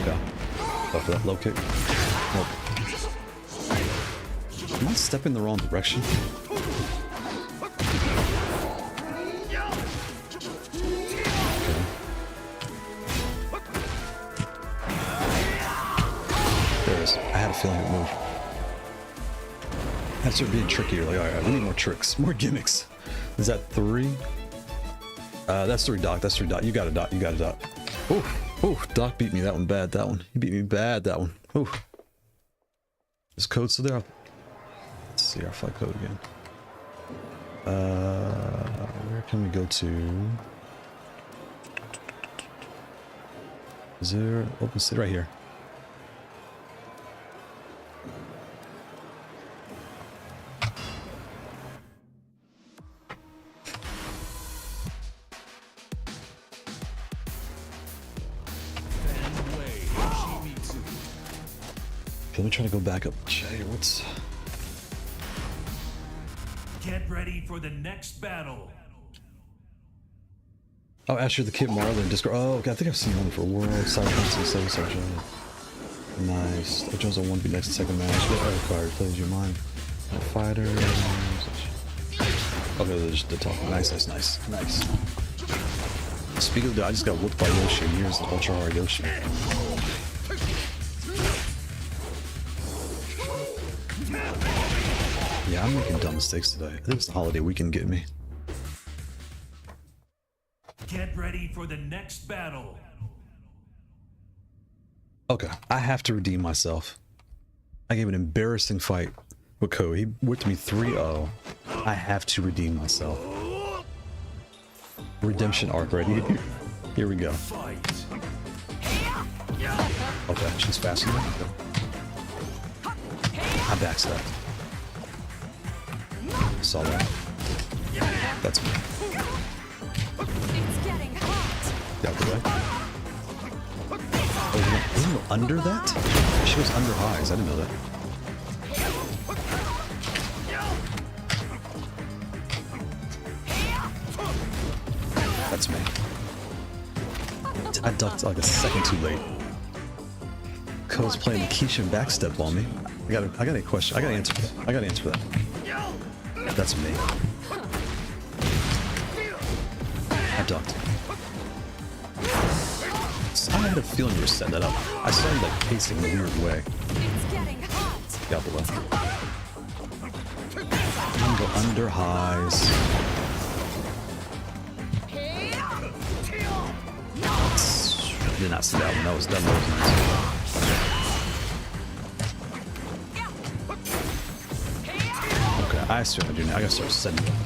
S1: Okay. Go for that low kick. Nope. Am I stepping the wrong direction? I had a feeling it would move. I started being trickier. Like, all right, we need more tricks, more gimmicks. Is that 3? That's 3 Doc. That's 3 Doc. You got it, Doc. You got it, Doc. Ooh, ooh, Doc beat me that one bad. That one. He beat me bad. That one. Ooh. Is code still there? Let's see our flight code again. Where can we go to? Is there open city right here? Okay, let me try to go back up. Jay, what's...
S3: Get ready for the next battle.
S1: Oh, Asher the Kid Marlin Discord. Oh, okay, I think I've seen one for World Cyberpunk C16-S. Nice. The Jones on 1v next second match. Get other card. Plays your mind. Fighter. Okay, they're just talking. Nice, nice, nice, nice. Speaking of that, I just got whooped by Yoshi. Here's the Ultra Hard Yoshi. Yeah, I'm making dumb mistakes today. I think it's the holiday weekend getting me.
S3: Get ready for the next battle.
S1: Okay, I have to redeem myself. I gave an embarrassing fight with Kailh. He whipped me 3-0. I have to redeem myself. Redemption arc ready. Here we go. Okay, she's faster than me. I backstepped. Saw that. That's me.
S5: It's getting hot.
S1: Got the way. Oh, isn't it under that? She was under highs. I didn't know that. That's me. I ducked like a second too late. Kailh's playing the Keisha backstep on me. I got a question. I got to answer for that. I got to answer for that. That's me. I ducked. I had a feeling you were setting that up. I started like pacing in a weird way.
S5: It's getting hot.
S1: Got the left. I'm gonna go under highs. I did not see that one. That was nice. Okay, I see what I do now. I gotta start setting it up.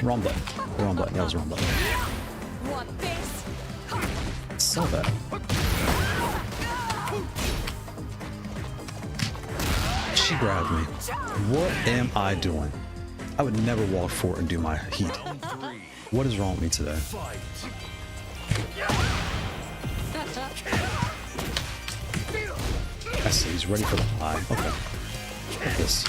S1: Wrong button. Wrong button. That was the wrong button.
S5: Want this?
S1: Saw that. She grabbed me. What am I doing? I would never walk forward and do my heat. What is wrong with me today? I see, he's ready for the high. Okay. Look at this.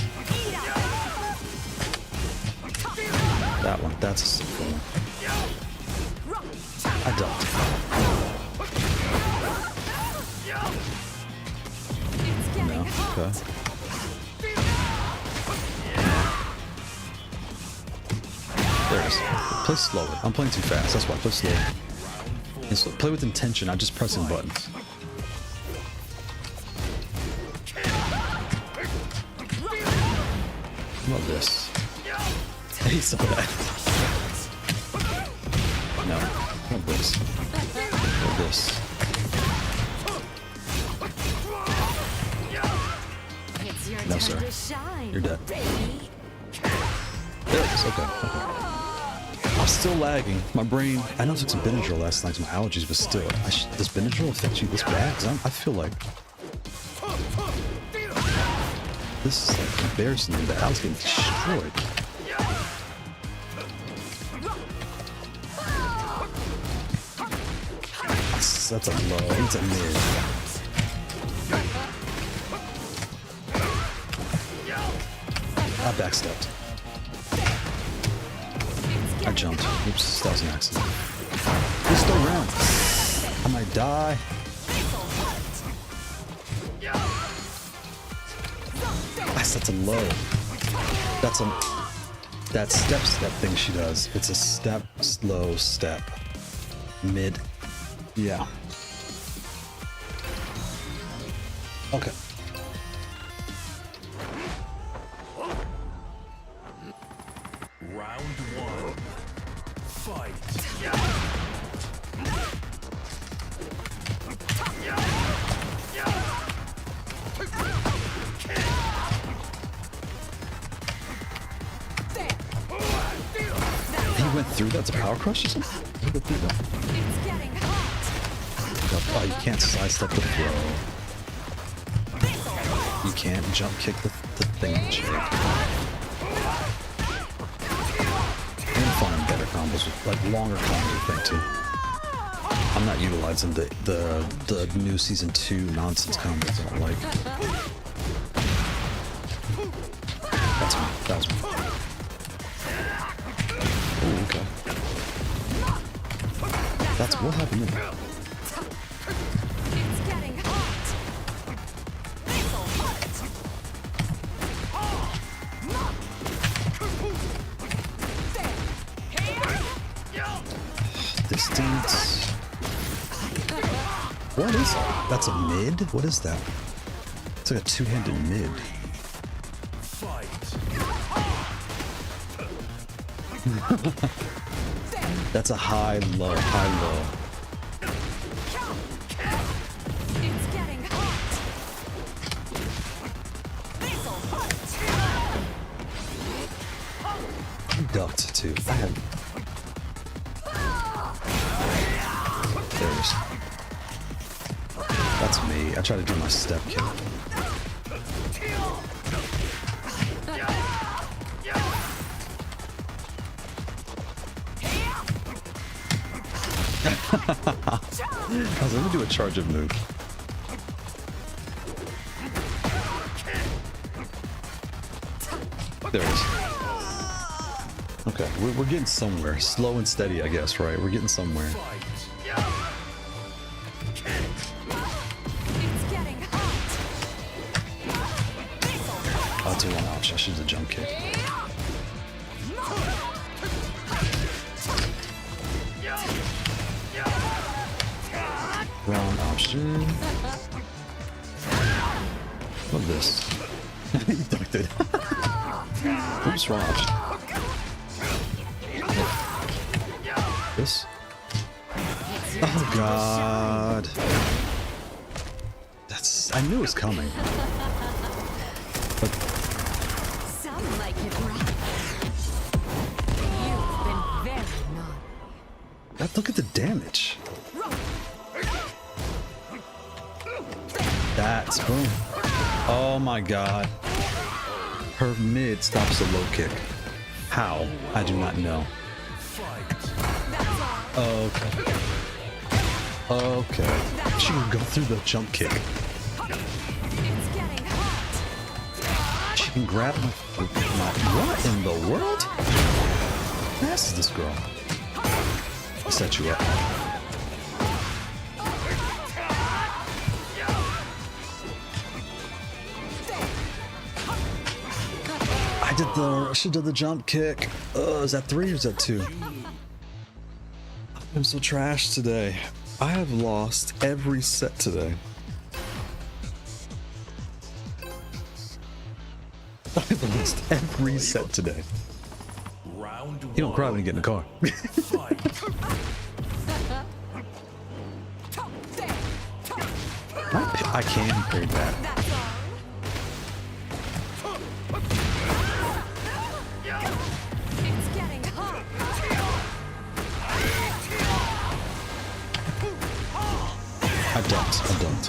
S1: That one, that's a sick one. I ducked. No, okay. There it is. Play slowly. I'm playing too fast, that's why. Play slowly. And so play with intention, not just pressing buttons. Love this. I hate some of that. No, not this. Love this.
S5: It's your
S1: No,
S5: turn
S1: sir.
S5: to shine.
S1: You're dead.
S5: Baby.
S1: There it is, okay. I'm still lagging. My brain, I know I took some Benadryl last night to my allergies, but still, does Benadryl affect you this bad? Because I feel like this is like embarrassing that I was getting destroyed. That's a low. It's a mid. I backstepped. I jumped. Oops, that was an accident. He's still around. I might die. That's a low. That step thing she does. It's a step, slow step. Mid. Yeah. Okay.
S3: Round one.
S1: He went through that to power crush or something? He went through that.
S5: It's getting hot.
S1: Oh, you can't sidestep the throw. You can't jump kick the thing check. And find better combos with like longer combos, I think too. I'm not utilizing the new season 2 nonsense combos I don't like. That's me. That was me. Oh, okay. That's what happened there.
S5: It's getting hot. This'll hurt.
S1: Distance. What is that? That's a mid? What is that? It's like a two-handed mid. That's a high, low, high, low.
S5: It's getting hot. This'll hurt.
S1: He ducked too. I had. There's. That's me. I try to do my step kick. I was like, let me do a charge up move. There it is. Okay, we're getting somewhere. Slow and steady, I guess, right? We're getting somewhere.
S5: It's getting hot.
S1: I'll do one option. I should do the jump kick. Wrong option. What's this? He ducked it. Oops, wrong option. This? Oh god. That's. I knew it was coming. But
S5: Sound like it, right? You've been very naughty.
S1: look at the damage. That's boom. Oh my god. Her mid stops the low kick. How? I do not know. Okay. Okay. She can go through the jump kick.
S5: It's getting hot.
S1: She can grab my what in the world? How fast is this girl? I'll set you up. I should do the jump kick. Is that 3 or is that 2? I'm so trash today. I have lost every set today. I've lost every set today. You don't cry when you get in the car. I can parry that.
S5: It's getting hot.
S1: I dumped.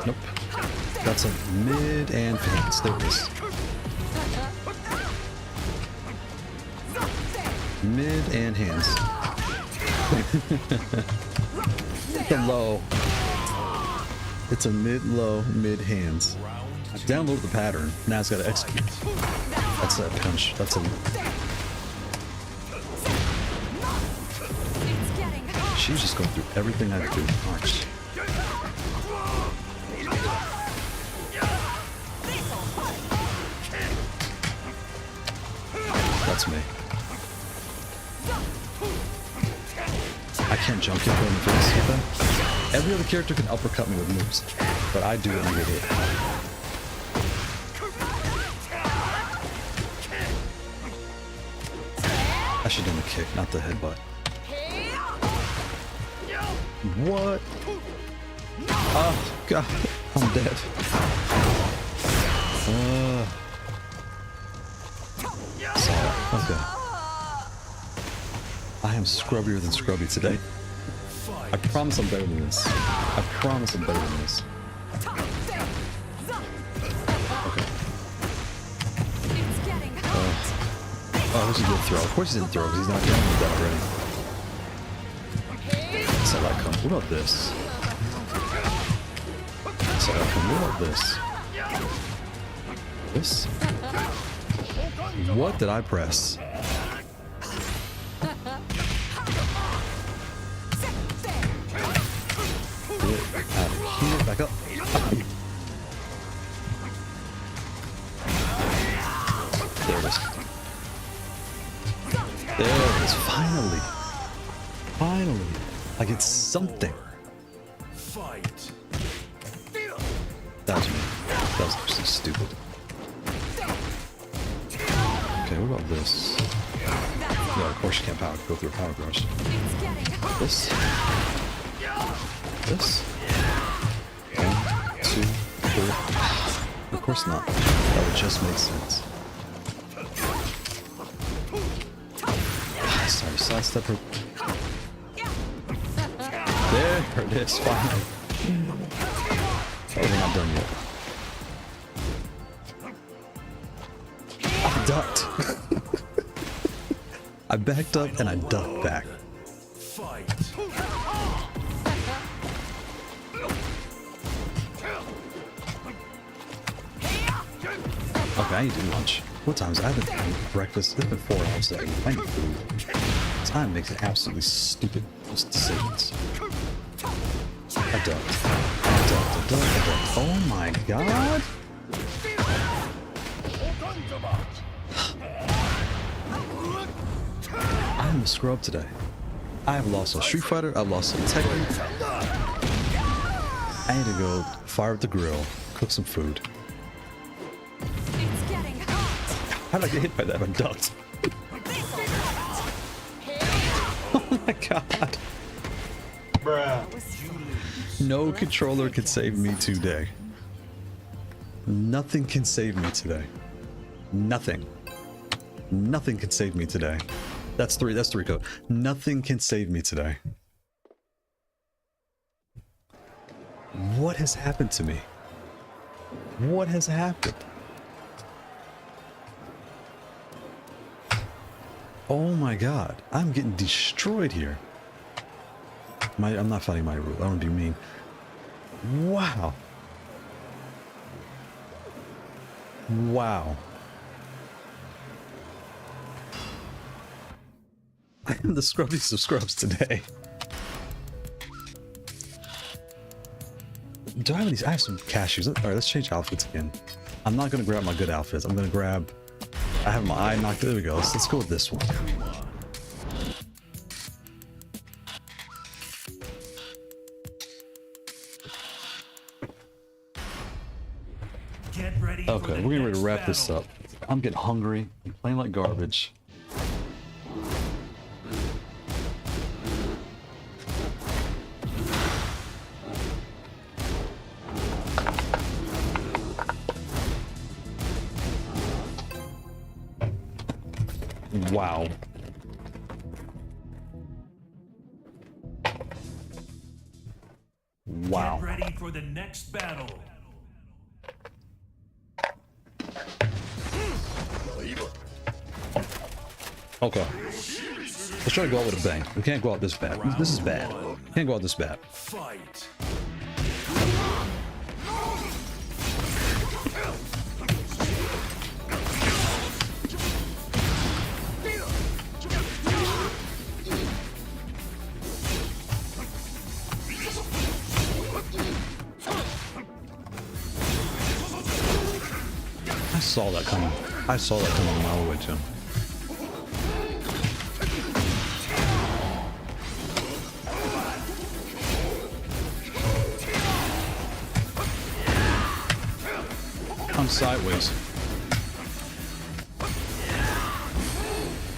S1: Nope. That's a mid and hands. There it is. Mid and hands. The low. It's a mid-low, mid-hands. I downloaded the pattern. Now it's got to execute. That's a punch. That's a... She was just going through everything I do. Punch. That's me. I can't jump kick her in the face with that. Every other character can uppercut me with moves, but I do it with it. should have done the kick, not the headbutt. What? Oh god, I'm dead. Okay. I am scrubbier than scrubby today. I promise I'm better than this. I promise I'm better than this. Okay.
S5: It's getting hot.
S1: Oh, this is a good throw. Of course he didn't throw because he's not dealing with that already. So that comes. What about this? So that comes. What about this? This? What did I press? Get out of here. Back up. There it is. There it is. Finally. Finally. I get something.
S3: Fight.
S1: That was me. That was actually stupid. Okay, what about this? Yeah, of course you can't go through a power brush.
S5: It's getting hot.
S1: This. This. 1, 2, 3. Of course not. That would just make sense. Sorry, sidestep her. There it is, finally. Oh, we're not done yet. I ducked. I backed up and I ducked back.
S3: Fight.
S1: Okay, I need to do lunch. What time is it? I haven't had breakfast. It's been 4 hours today. I need food. Time makes absolutely stupid decisions. I ducked. I ducked. Oh my god! I'm a scrub today. I have lost a Street Fighter. I've lost some Tekken. I need to go fire up the grill, cook some food.
S5: It's getting hot.
S1: How did I get hit by that? I ducked. Oh my god. No controller can save me today. Nothing can save me today. Nothing. Nothing can save me today. That's three code. Nothing can save me today. What has happened to me? What has happened? Oh my god. I'm getting destroyed here. I'm not fighting my rule. I don't want to be mean. Wow. Wow. I am the scrubbiest of scrubs today. Do I have any? I have some cashews. Alright, let's change outfits again. I'm not going to grab my good outfits. I'm going to grab... I have my eye knocked. There we go. Let's go with this one. Okay, we're getting ready to wrap this up. I'm getting hungry. I'm playing like garbage. Wow. Wow.
S3: Get ready for the next battle.
S1: Okay. Let's try to go out with a bang. We can't go out this bad. This is bad. Can't go out this bad.
S3: Fight.
S1: I saw that coming. I saw that coming a mile away, Tim. I'm sideways.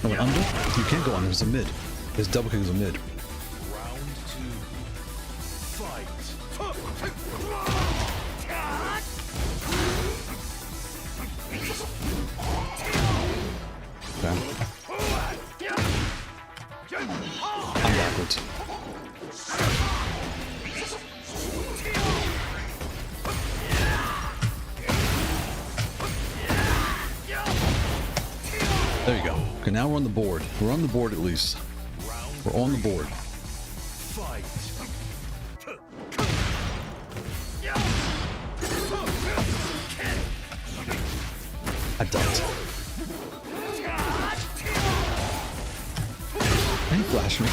S1: Going under? You can't go under. There's a mid. His double kick is a mid.
S3: Round 2. Fight.
S1: Okay. I'm backwards. There you go. Okay, now we're on the board. We're on the board at least. We're on the board.
S3: Fight.
S1: I ducked. Can you flash me?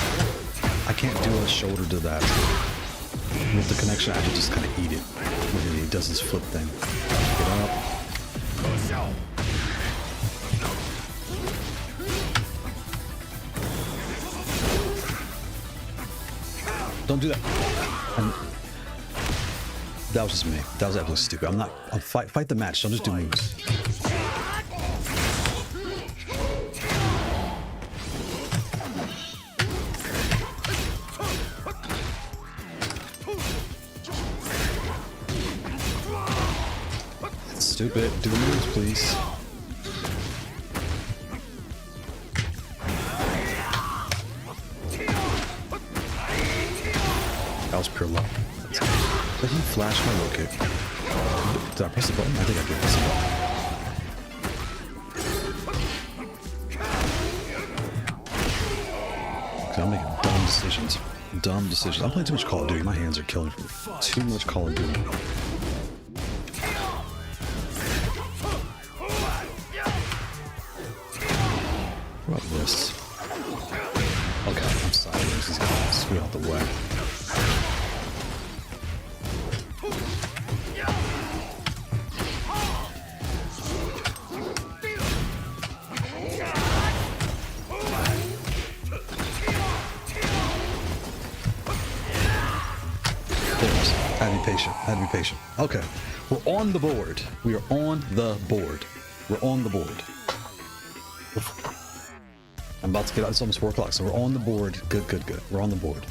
S1: I can't do a shoulder to that. With the connection, I have to just kind of eat it. When he does his flip thing. Get up. Don't do that. That was just me. That was absolutely stupid. I'm fight the match. Don't just do moves. That's stupid. Do the moves, please. That was pure luck. Did he flash my low kick? Did I press the button? I think I did press the button. I'm making dumb decisions. Dumb decisions. I'm playing too much Call of Duty. My hands are killing me. Too much Call of Duty. What about this? Okay, I'm sideways. He's gonna scoot out the way. I had to be patient. Okay, we're on the board. We are on the board. We're on the board. I'm about to get out. It's almost 4 o'clock, so we're on the board. Good, good, good. We're on the board.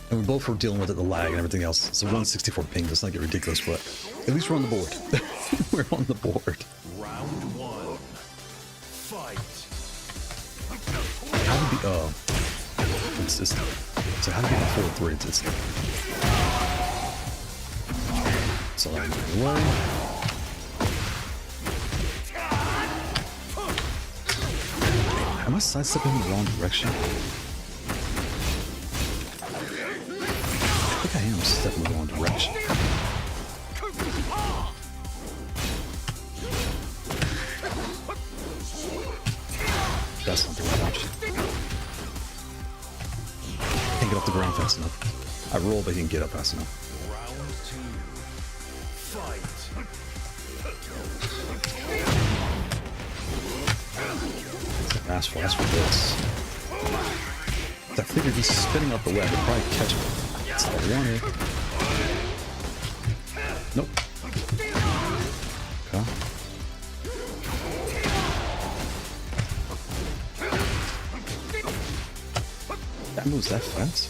S1: And we both were dealing with it, the lag and everything else. So 164 ping. Let's not get ridiculous, but at least we're on the board. We're on the board.
S3: Round 1. Fight.
S1: How to be, so how to be the 4-3? So I'm going away. Am I sidestepping in the wrong direction? I think I am stepping in the wrong direction. That's not the right option. Can't get off the ground fast enough. I roll, but he can get up fast enough.
S3: Round 2. Fight.
S1: Ask for this. I figured he's spinning out the way. I could probably catch him. That's all I wanted. Nope. Okay. That moves that fast.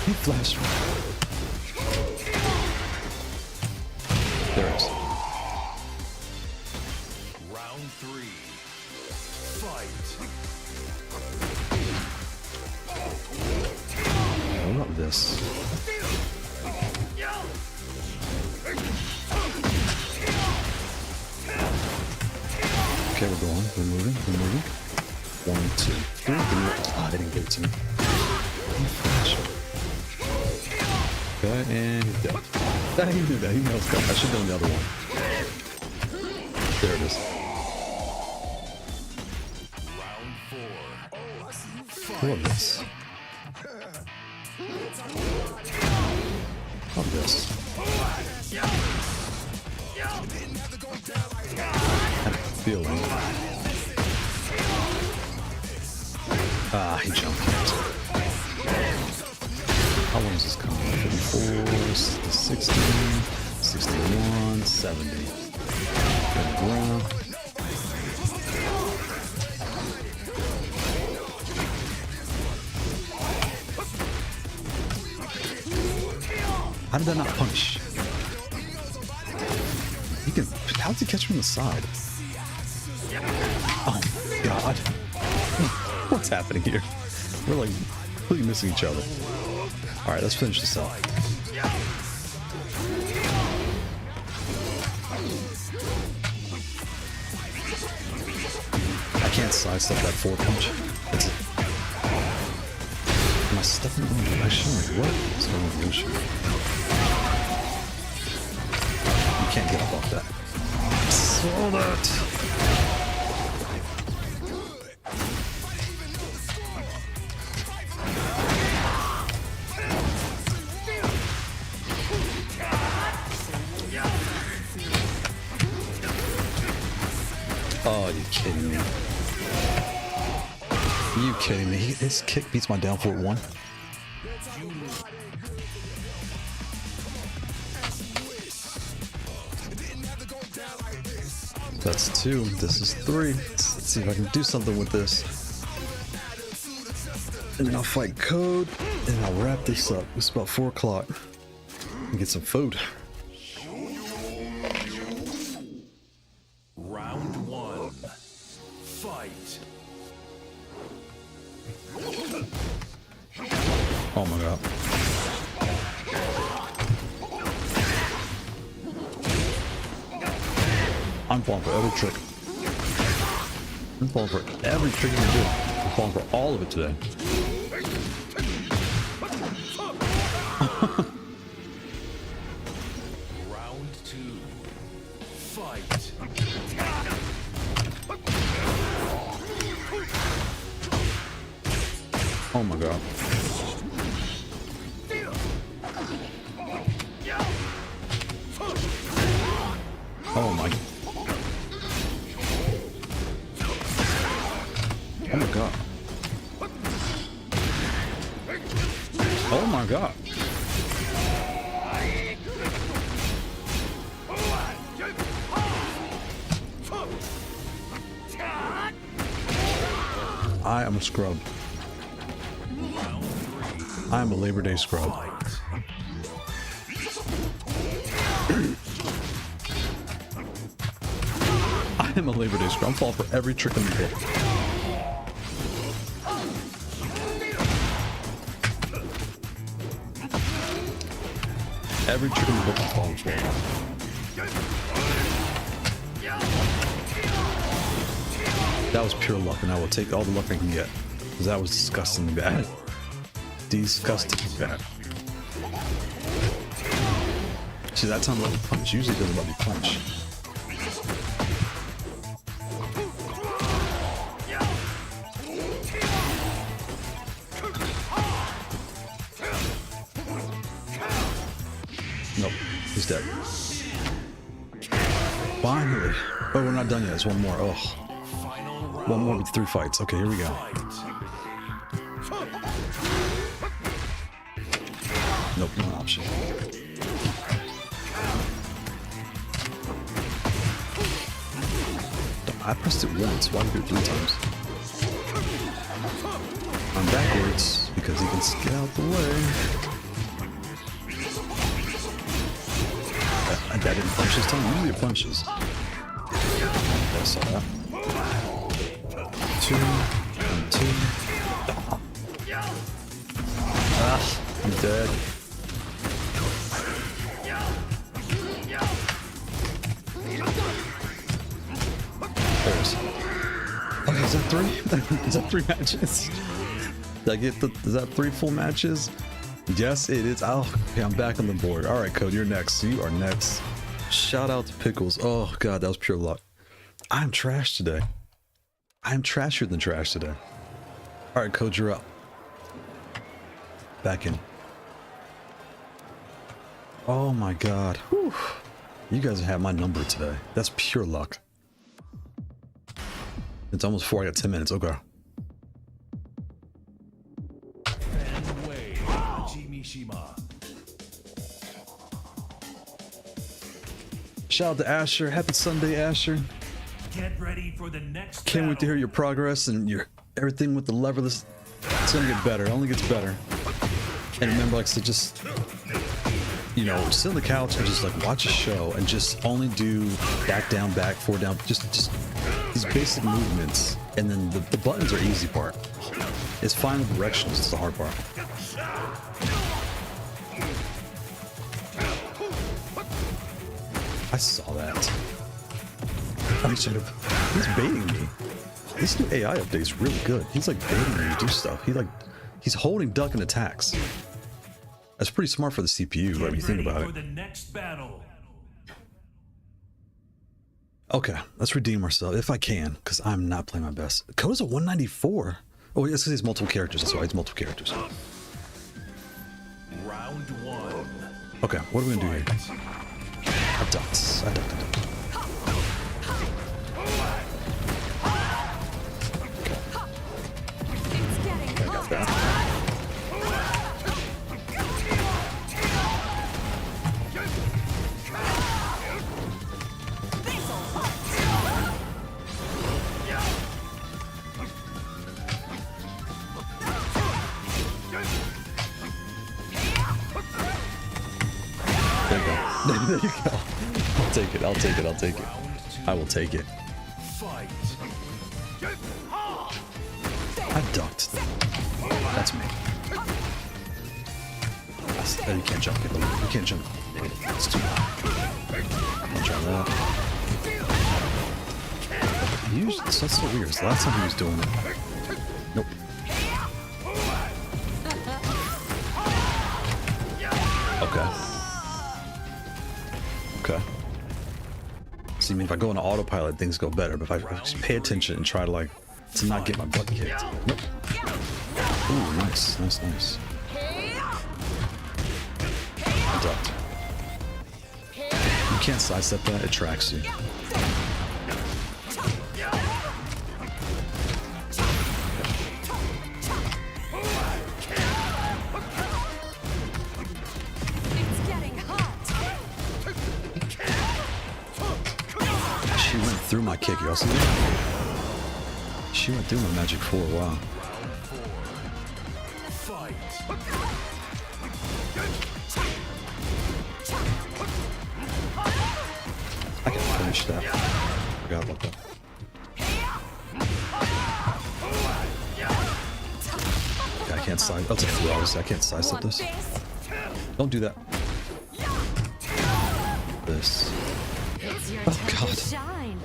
S1: He flashed me. There it is.
S3: Round 3. Fight.
S1: I love this. Okay, we're going. We're moving. We're moving. 1, 2, 3. Ah, they didn't give it to me. Okay, and he's dead. He knew that. He knew I was coming. I should have done the other one. There it is.
S3: Round 4.
S1: I love this. Love this. I had a feeling. Ah, he jumped. How long is this coming? 54, 60, 61, 70. Good ground. How did that not punish? He can. How did he catch me on the side? Oh my god. What's happening here? We're like completely missing each other. Alright, let's finish this up. I can't sidestep that forward punch. That's it. Am I stepping on the ocean? What is going on with the ocean? You can't get up off that. Saw that. Oh, you kidding me? You kidding me? His kick beats my down forward 1. That's 2. This is 3. Let's see if I can do something with this. And then I'll fight Code, and I'll wrap this up. It's about 4 o'clock. And get some food.
S3: Round 1. Fight.
S1: Oh my god. I'm falling for every trick. I'm falling for every trick you can do. I'm falling for all of it today.
S3: Round 2. Fight.
S1: Oh my god. Oh my. Oh my god. Oh my god. I am a scrub. I am a Labor Day scrub. I am a Labor Day scrub. I'm falling for every trick in the book. Every trick in the book I'm falling for. That was pure luck, and I will take all the luck I can get. Because that was disgustingly bad. Disgustingly bad. See, that time let me punch. Usually it doesn't let me punch. Nope, he's dead. Finally. Oh, we're not done yet. There's one more. Oh. One more with 3 fights. Okay, here we go. Nope, no option. I pressed it once. Why did I do it 3 times? I'm backwards because he can get out the way. That didn't punch this time. Usually it punches. I saw that. 2 and 2. Ah, I'm dead. Okay, is that 3? Is that 3 matches? Did I get is that 3 full matches? Yes, it is. Oh, okay, I'm back on the board. All right, Code, you're next. You are next. Shout out to Pickles. Oh, God, that was pure luck. I'm trash today. I'm trashier than trash today. All right, Code, you're up. Back in. Oh, my God. Whew. You guys have my number today. That's pure luck. It's almost 4. I got 10 minutes. Okay. Shout out to Asher. Happy Sunday, Asher.
S3: Get ready for the next
S1: Can't wait to hear
S3: battle.
S1: your progress and your everything with the leverless. It's gonna get better. It only gets better. And remember, like, to just, you know, sit on the couch and just like watch a show and just only do back down, back, forward down, just these basic movements. And then the buttons are easy part. It's finding directions. It's the hard part. I saw that. I should have. He's baiting me. This new AI update is really good. He's like baiting me to do stuff. He's holding duck and attacks. That's pretty smart for the CPU, when you think about
S3: For
S1: it.
S3: the next battle.
S1: Okay, let's redeem ourselves if I can, because I'm not playing my best. Code is a 194. Oh, it's because he's multiple characters. That's why it's multiple characters.
S3: Round one.
S1: Okay, what are we gonna do here? I ducked. I ducked.
S5: It's getting
S1: I got that. There you go. There you go. I'll take it. I'll take it. I'll take it. I will take it.
S3: Fight.
S1: I ducked. That's me. You can't jump. You can't jump. It's too high. I'll try that. That's so weird. It's the last time he was doing it. Nope. Okay. Okay. See, I mean, if I go into autopilot, things go better. But if I just pay attention and try to to not get my butt kicked. Nope. Ooh, nice, nice, nice. I ducked. You can't sidestep that, it tracks you.
S5: It's getting hot.
S1: She went through my kick, you all see that? She went through my magic 4, wow.
S3: Fight.
S1: I can finish that. Forgot about that. Okay, I can't side. That's a throw, obviously. I can't sidestep
S5: Want
S1: this.
S5: this?
S1: Don't do that. This.
S5: It's your
S1: Oh,
S5: time
S1: God.
S5: to shine.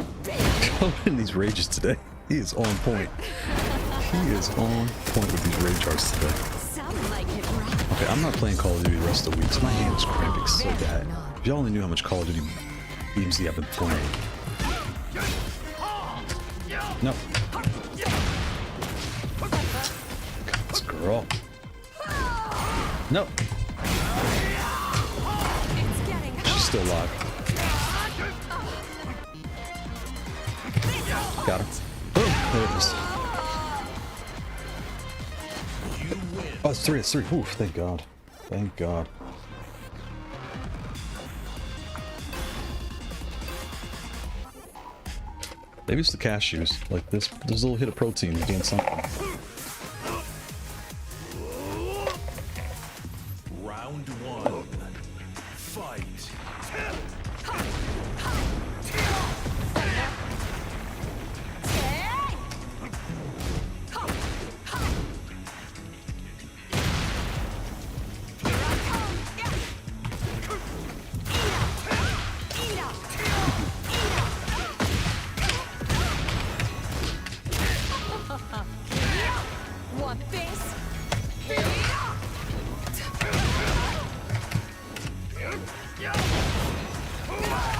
S1: Going in these rages today. He is on point. He is on point with these rage arts today.
S5: Sound like it rock.
S1: Okay, I'm not playing Call of Duty the rest of the week 'cause my hand is cramping so bad. If y'all only knew how much Call of Duty DMZ I've been playing. No. This girl. No.
S5: It's getting hot.
S1: She's still alive. Got her. Boom. There it is. Oh, it's 3. It's 3. Ooh, thank God. Thank God. Maybe it's the cashews. Like this little hit of protein is doing something.
S3: Round one. Fight.
S5: Want this?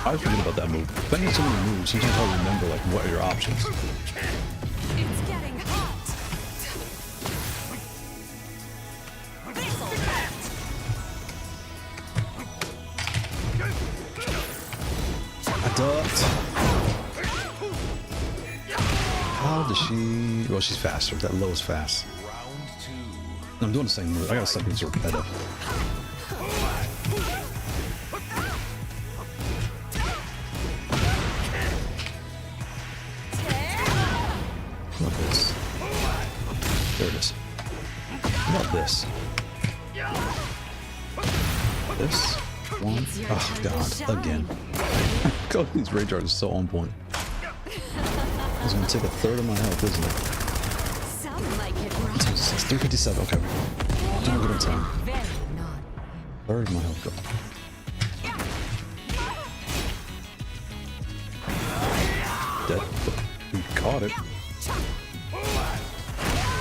S1: I forget about that move. If I get so many moves, sometimes I remember like what are your options.
S5: It's getting hot. This'll hurt.
S1: I ducked. How does she? Well, she's faster. That low is fast.
S3: Round two.
S1: I'm doing the same move. I gotta stop being so repetitive. this. This one. Oh god, again. God, these rage arts are so on point. It's gonna take a third of my health, isn't it?
S5: Some like it rough.
S1: It's 357. Okay, we're doing good on time.
S5: Very naughty.
S1: Third of my health. Go. Dead. We caught it.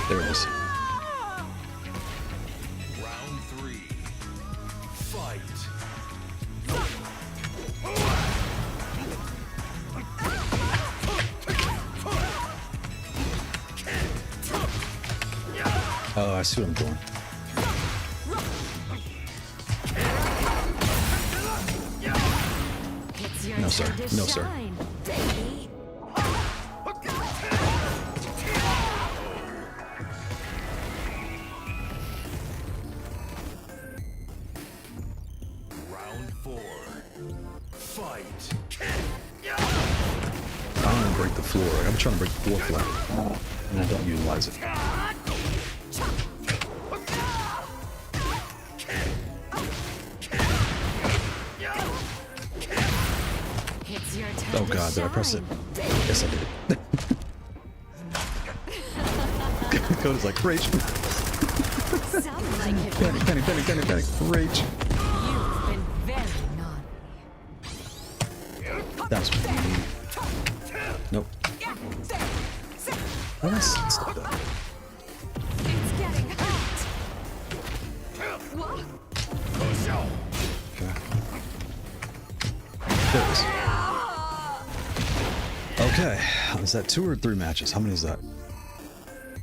S1: There it is.
S3: Round 3. Fight.
S1: Oh, I see what I'm doing.
S5: It's your
S1: No, sir.
S5: turn to
S1: No, sir.
S5: shine, baby.
S3: Round 4. Fight.
S1: I don't want to break the floor. Like, I'm trying to break the floor flat. And I don't utilize it.
S5: It's your turn
S1: Oh
S5: to
S1: god, did I press it?
S5: shine.
S1: Yes, I did. Code is like, rage.
S5: Some like it rough.
S1: Panic. Rage.
S5: You've been very naughty.
S1: That's what we need. Nope. Oh, that's stop that.
S5: It's getting hot. What?
S1: Okay. There it is. Okay. Is that 2 or 3 matches? How many is that?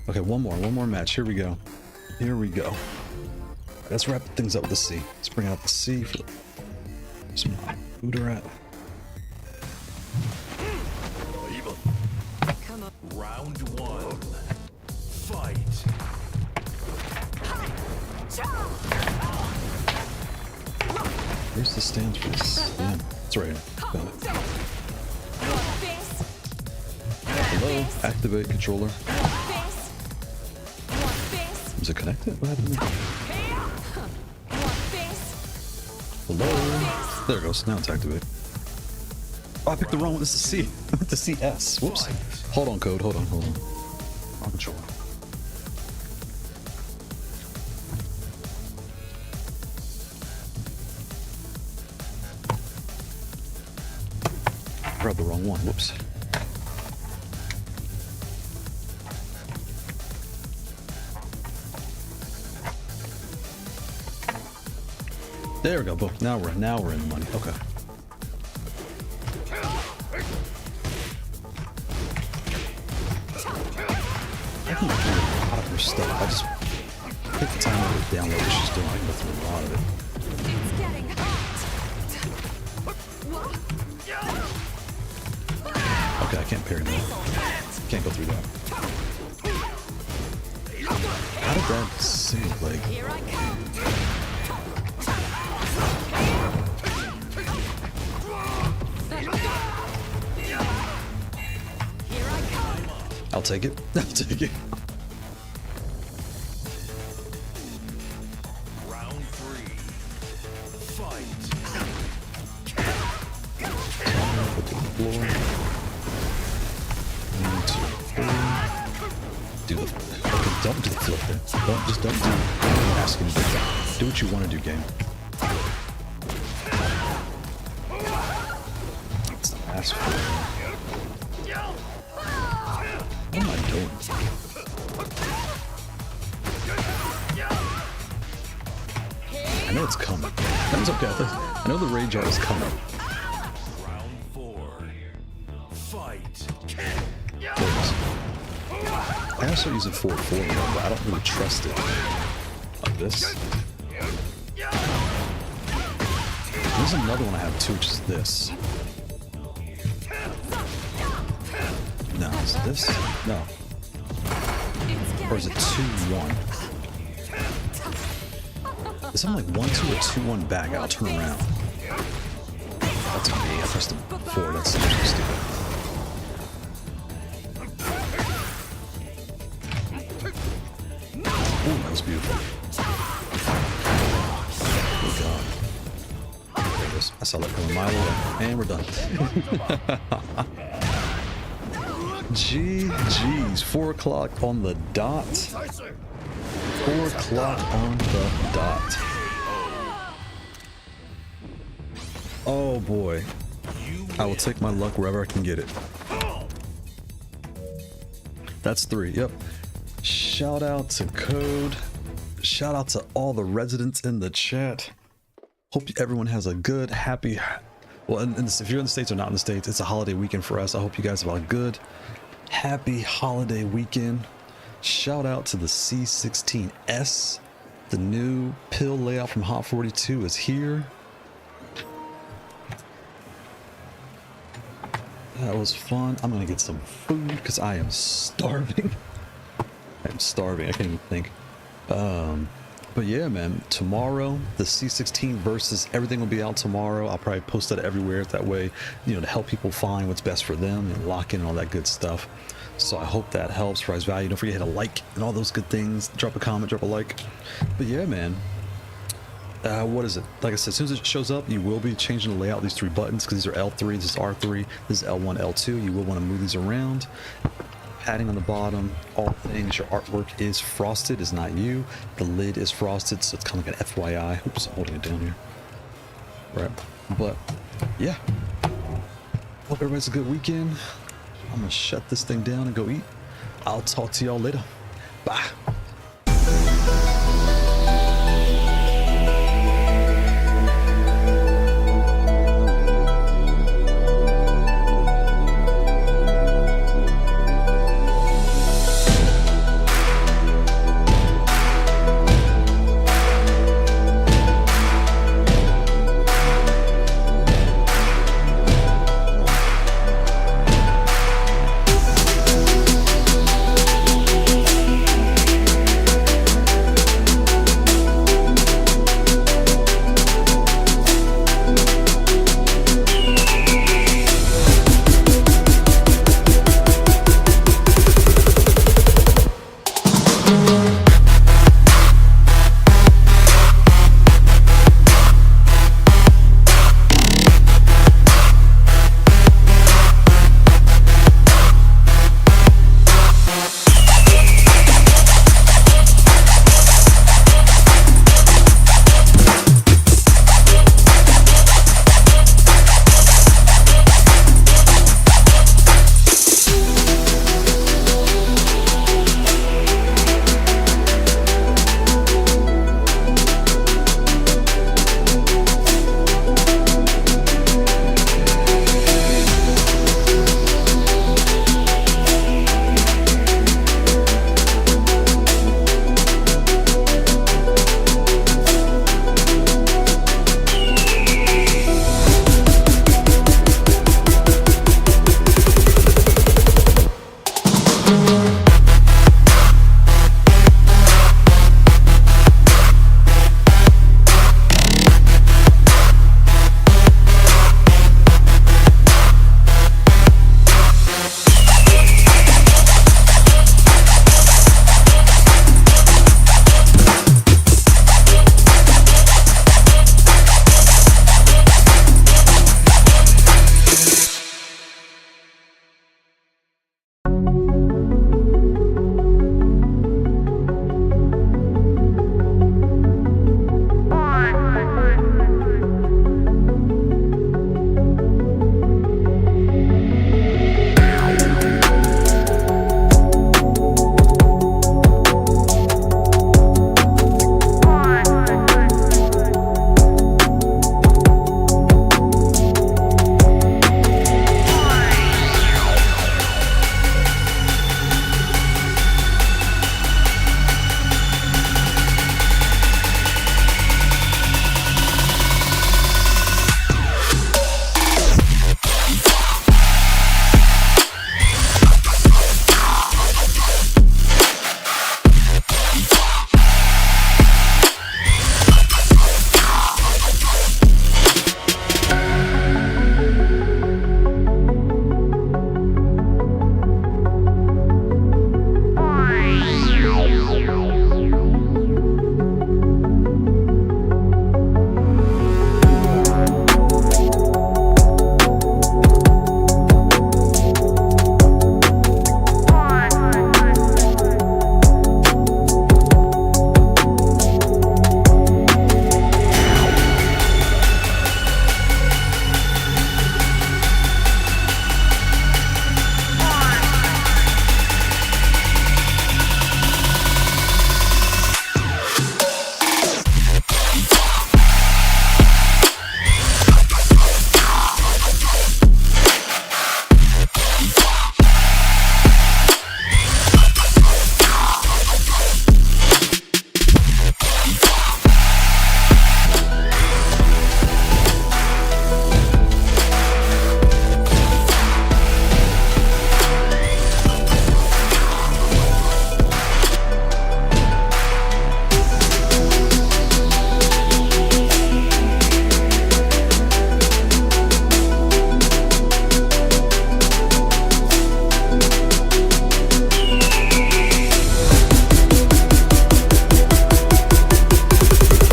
S1: Okay, one more match. Here we go. Let's wrap things up with the C. Let's bring out the C for some food at.
S5: Come on.
S3: Round 1. Fight.
S1: Where's the stand for this? Yeah, it's right here. Found it. Hello, activate controller. Is it connected? What happened there? Hello? There it goes. Now it's activated. Oh, I picked the wrong one. This is C. The CS. Whoops. Hold on, code. Hold on. Wrong controller. Grabbed the wrong one. Whoops. There we go. Boom. Now we're in the money. Okay. I can do a lot of her stuff. I just pick the time to download what she's doing. I can go through a lot of it.
S5: It's getting hot.
S1: Okay, I can't parry that. Can't go through that. How did that save? Like,
S5: Here I come. Here I come.
S1: I'll take it. I'll take it.
S3: Round 3. Fight.
S1: Put to the floor. 1, 2, 3. Do the. Okay, don't do the flip there. Don't do. I'm asking you to do that. Do what you want to do, game. It's the last one. What am I doing? I know it's coming. That's okay. I know the rage art is coming.
S3: Round 4. Fight.
S1: There it is. I also use it for formula, but I don't really trust it. Like this. There's another one I have too, which is this. No, is it this? No. Or is it 2-1? Is something like 1-2 or 2-1 back? I'll turn around. That's me. I pressed the 4. That's actually stupid. Ooh, that was beautiful. god. There it is. I saw that coming a mile away. And we're done. GG's. 4 o'clock on the dot. 4 o'clock on the dot. Oh boy. I will take my luck wherever I can get it. That's 3. Yep. Shout out to Code. Shout out to all the residents in the chat. Hope everyone has a good, happy, well, if you're in the States or not in the States, it's a holiday weekend for us. I hope you guys have a good, happy holiday weekend. Shout out to the C16-S. The new pill layout from Haute42 is here. That was fun. I'm gonna get some food because I am starving. I'm starving. I can't even think. But yeah, man, tomorrow the C16 versus everything will be out tomorrow. I'll probably post that everywhere that way, you know, to help people find what's best for them and lock in all that good stuff. So I hope that helps. Price value. Don't forget to hit a like and all those good things. Drop a comment, drop a like. But yeah, man. What is it? Like I said, as soon as it shows up, you will be changing the layout of these 3 buttons because these are L3, this is R3, this is L1, L2. You will want to move these around. Padding on the bottom, all things. Your artwork is frosted, is not you. The lid is frosted, so it's kind of like an FYI. Oops, I'm holding it down here. Right, but yeah. Hope everybody has a good weekend. I'm gonna shut this thing down and go eat. I'll talk to y'all later. Bye.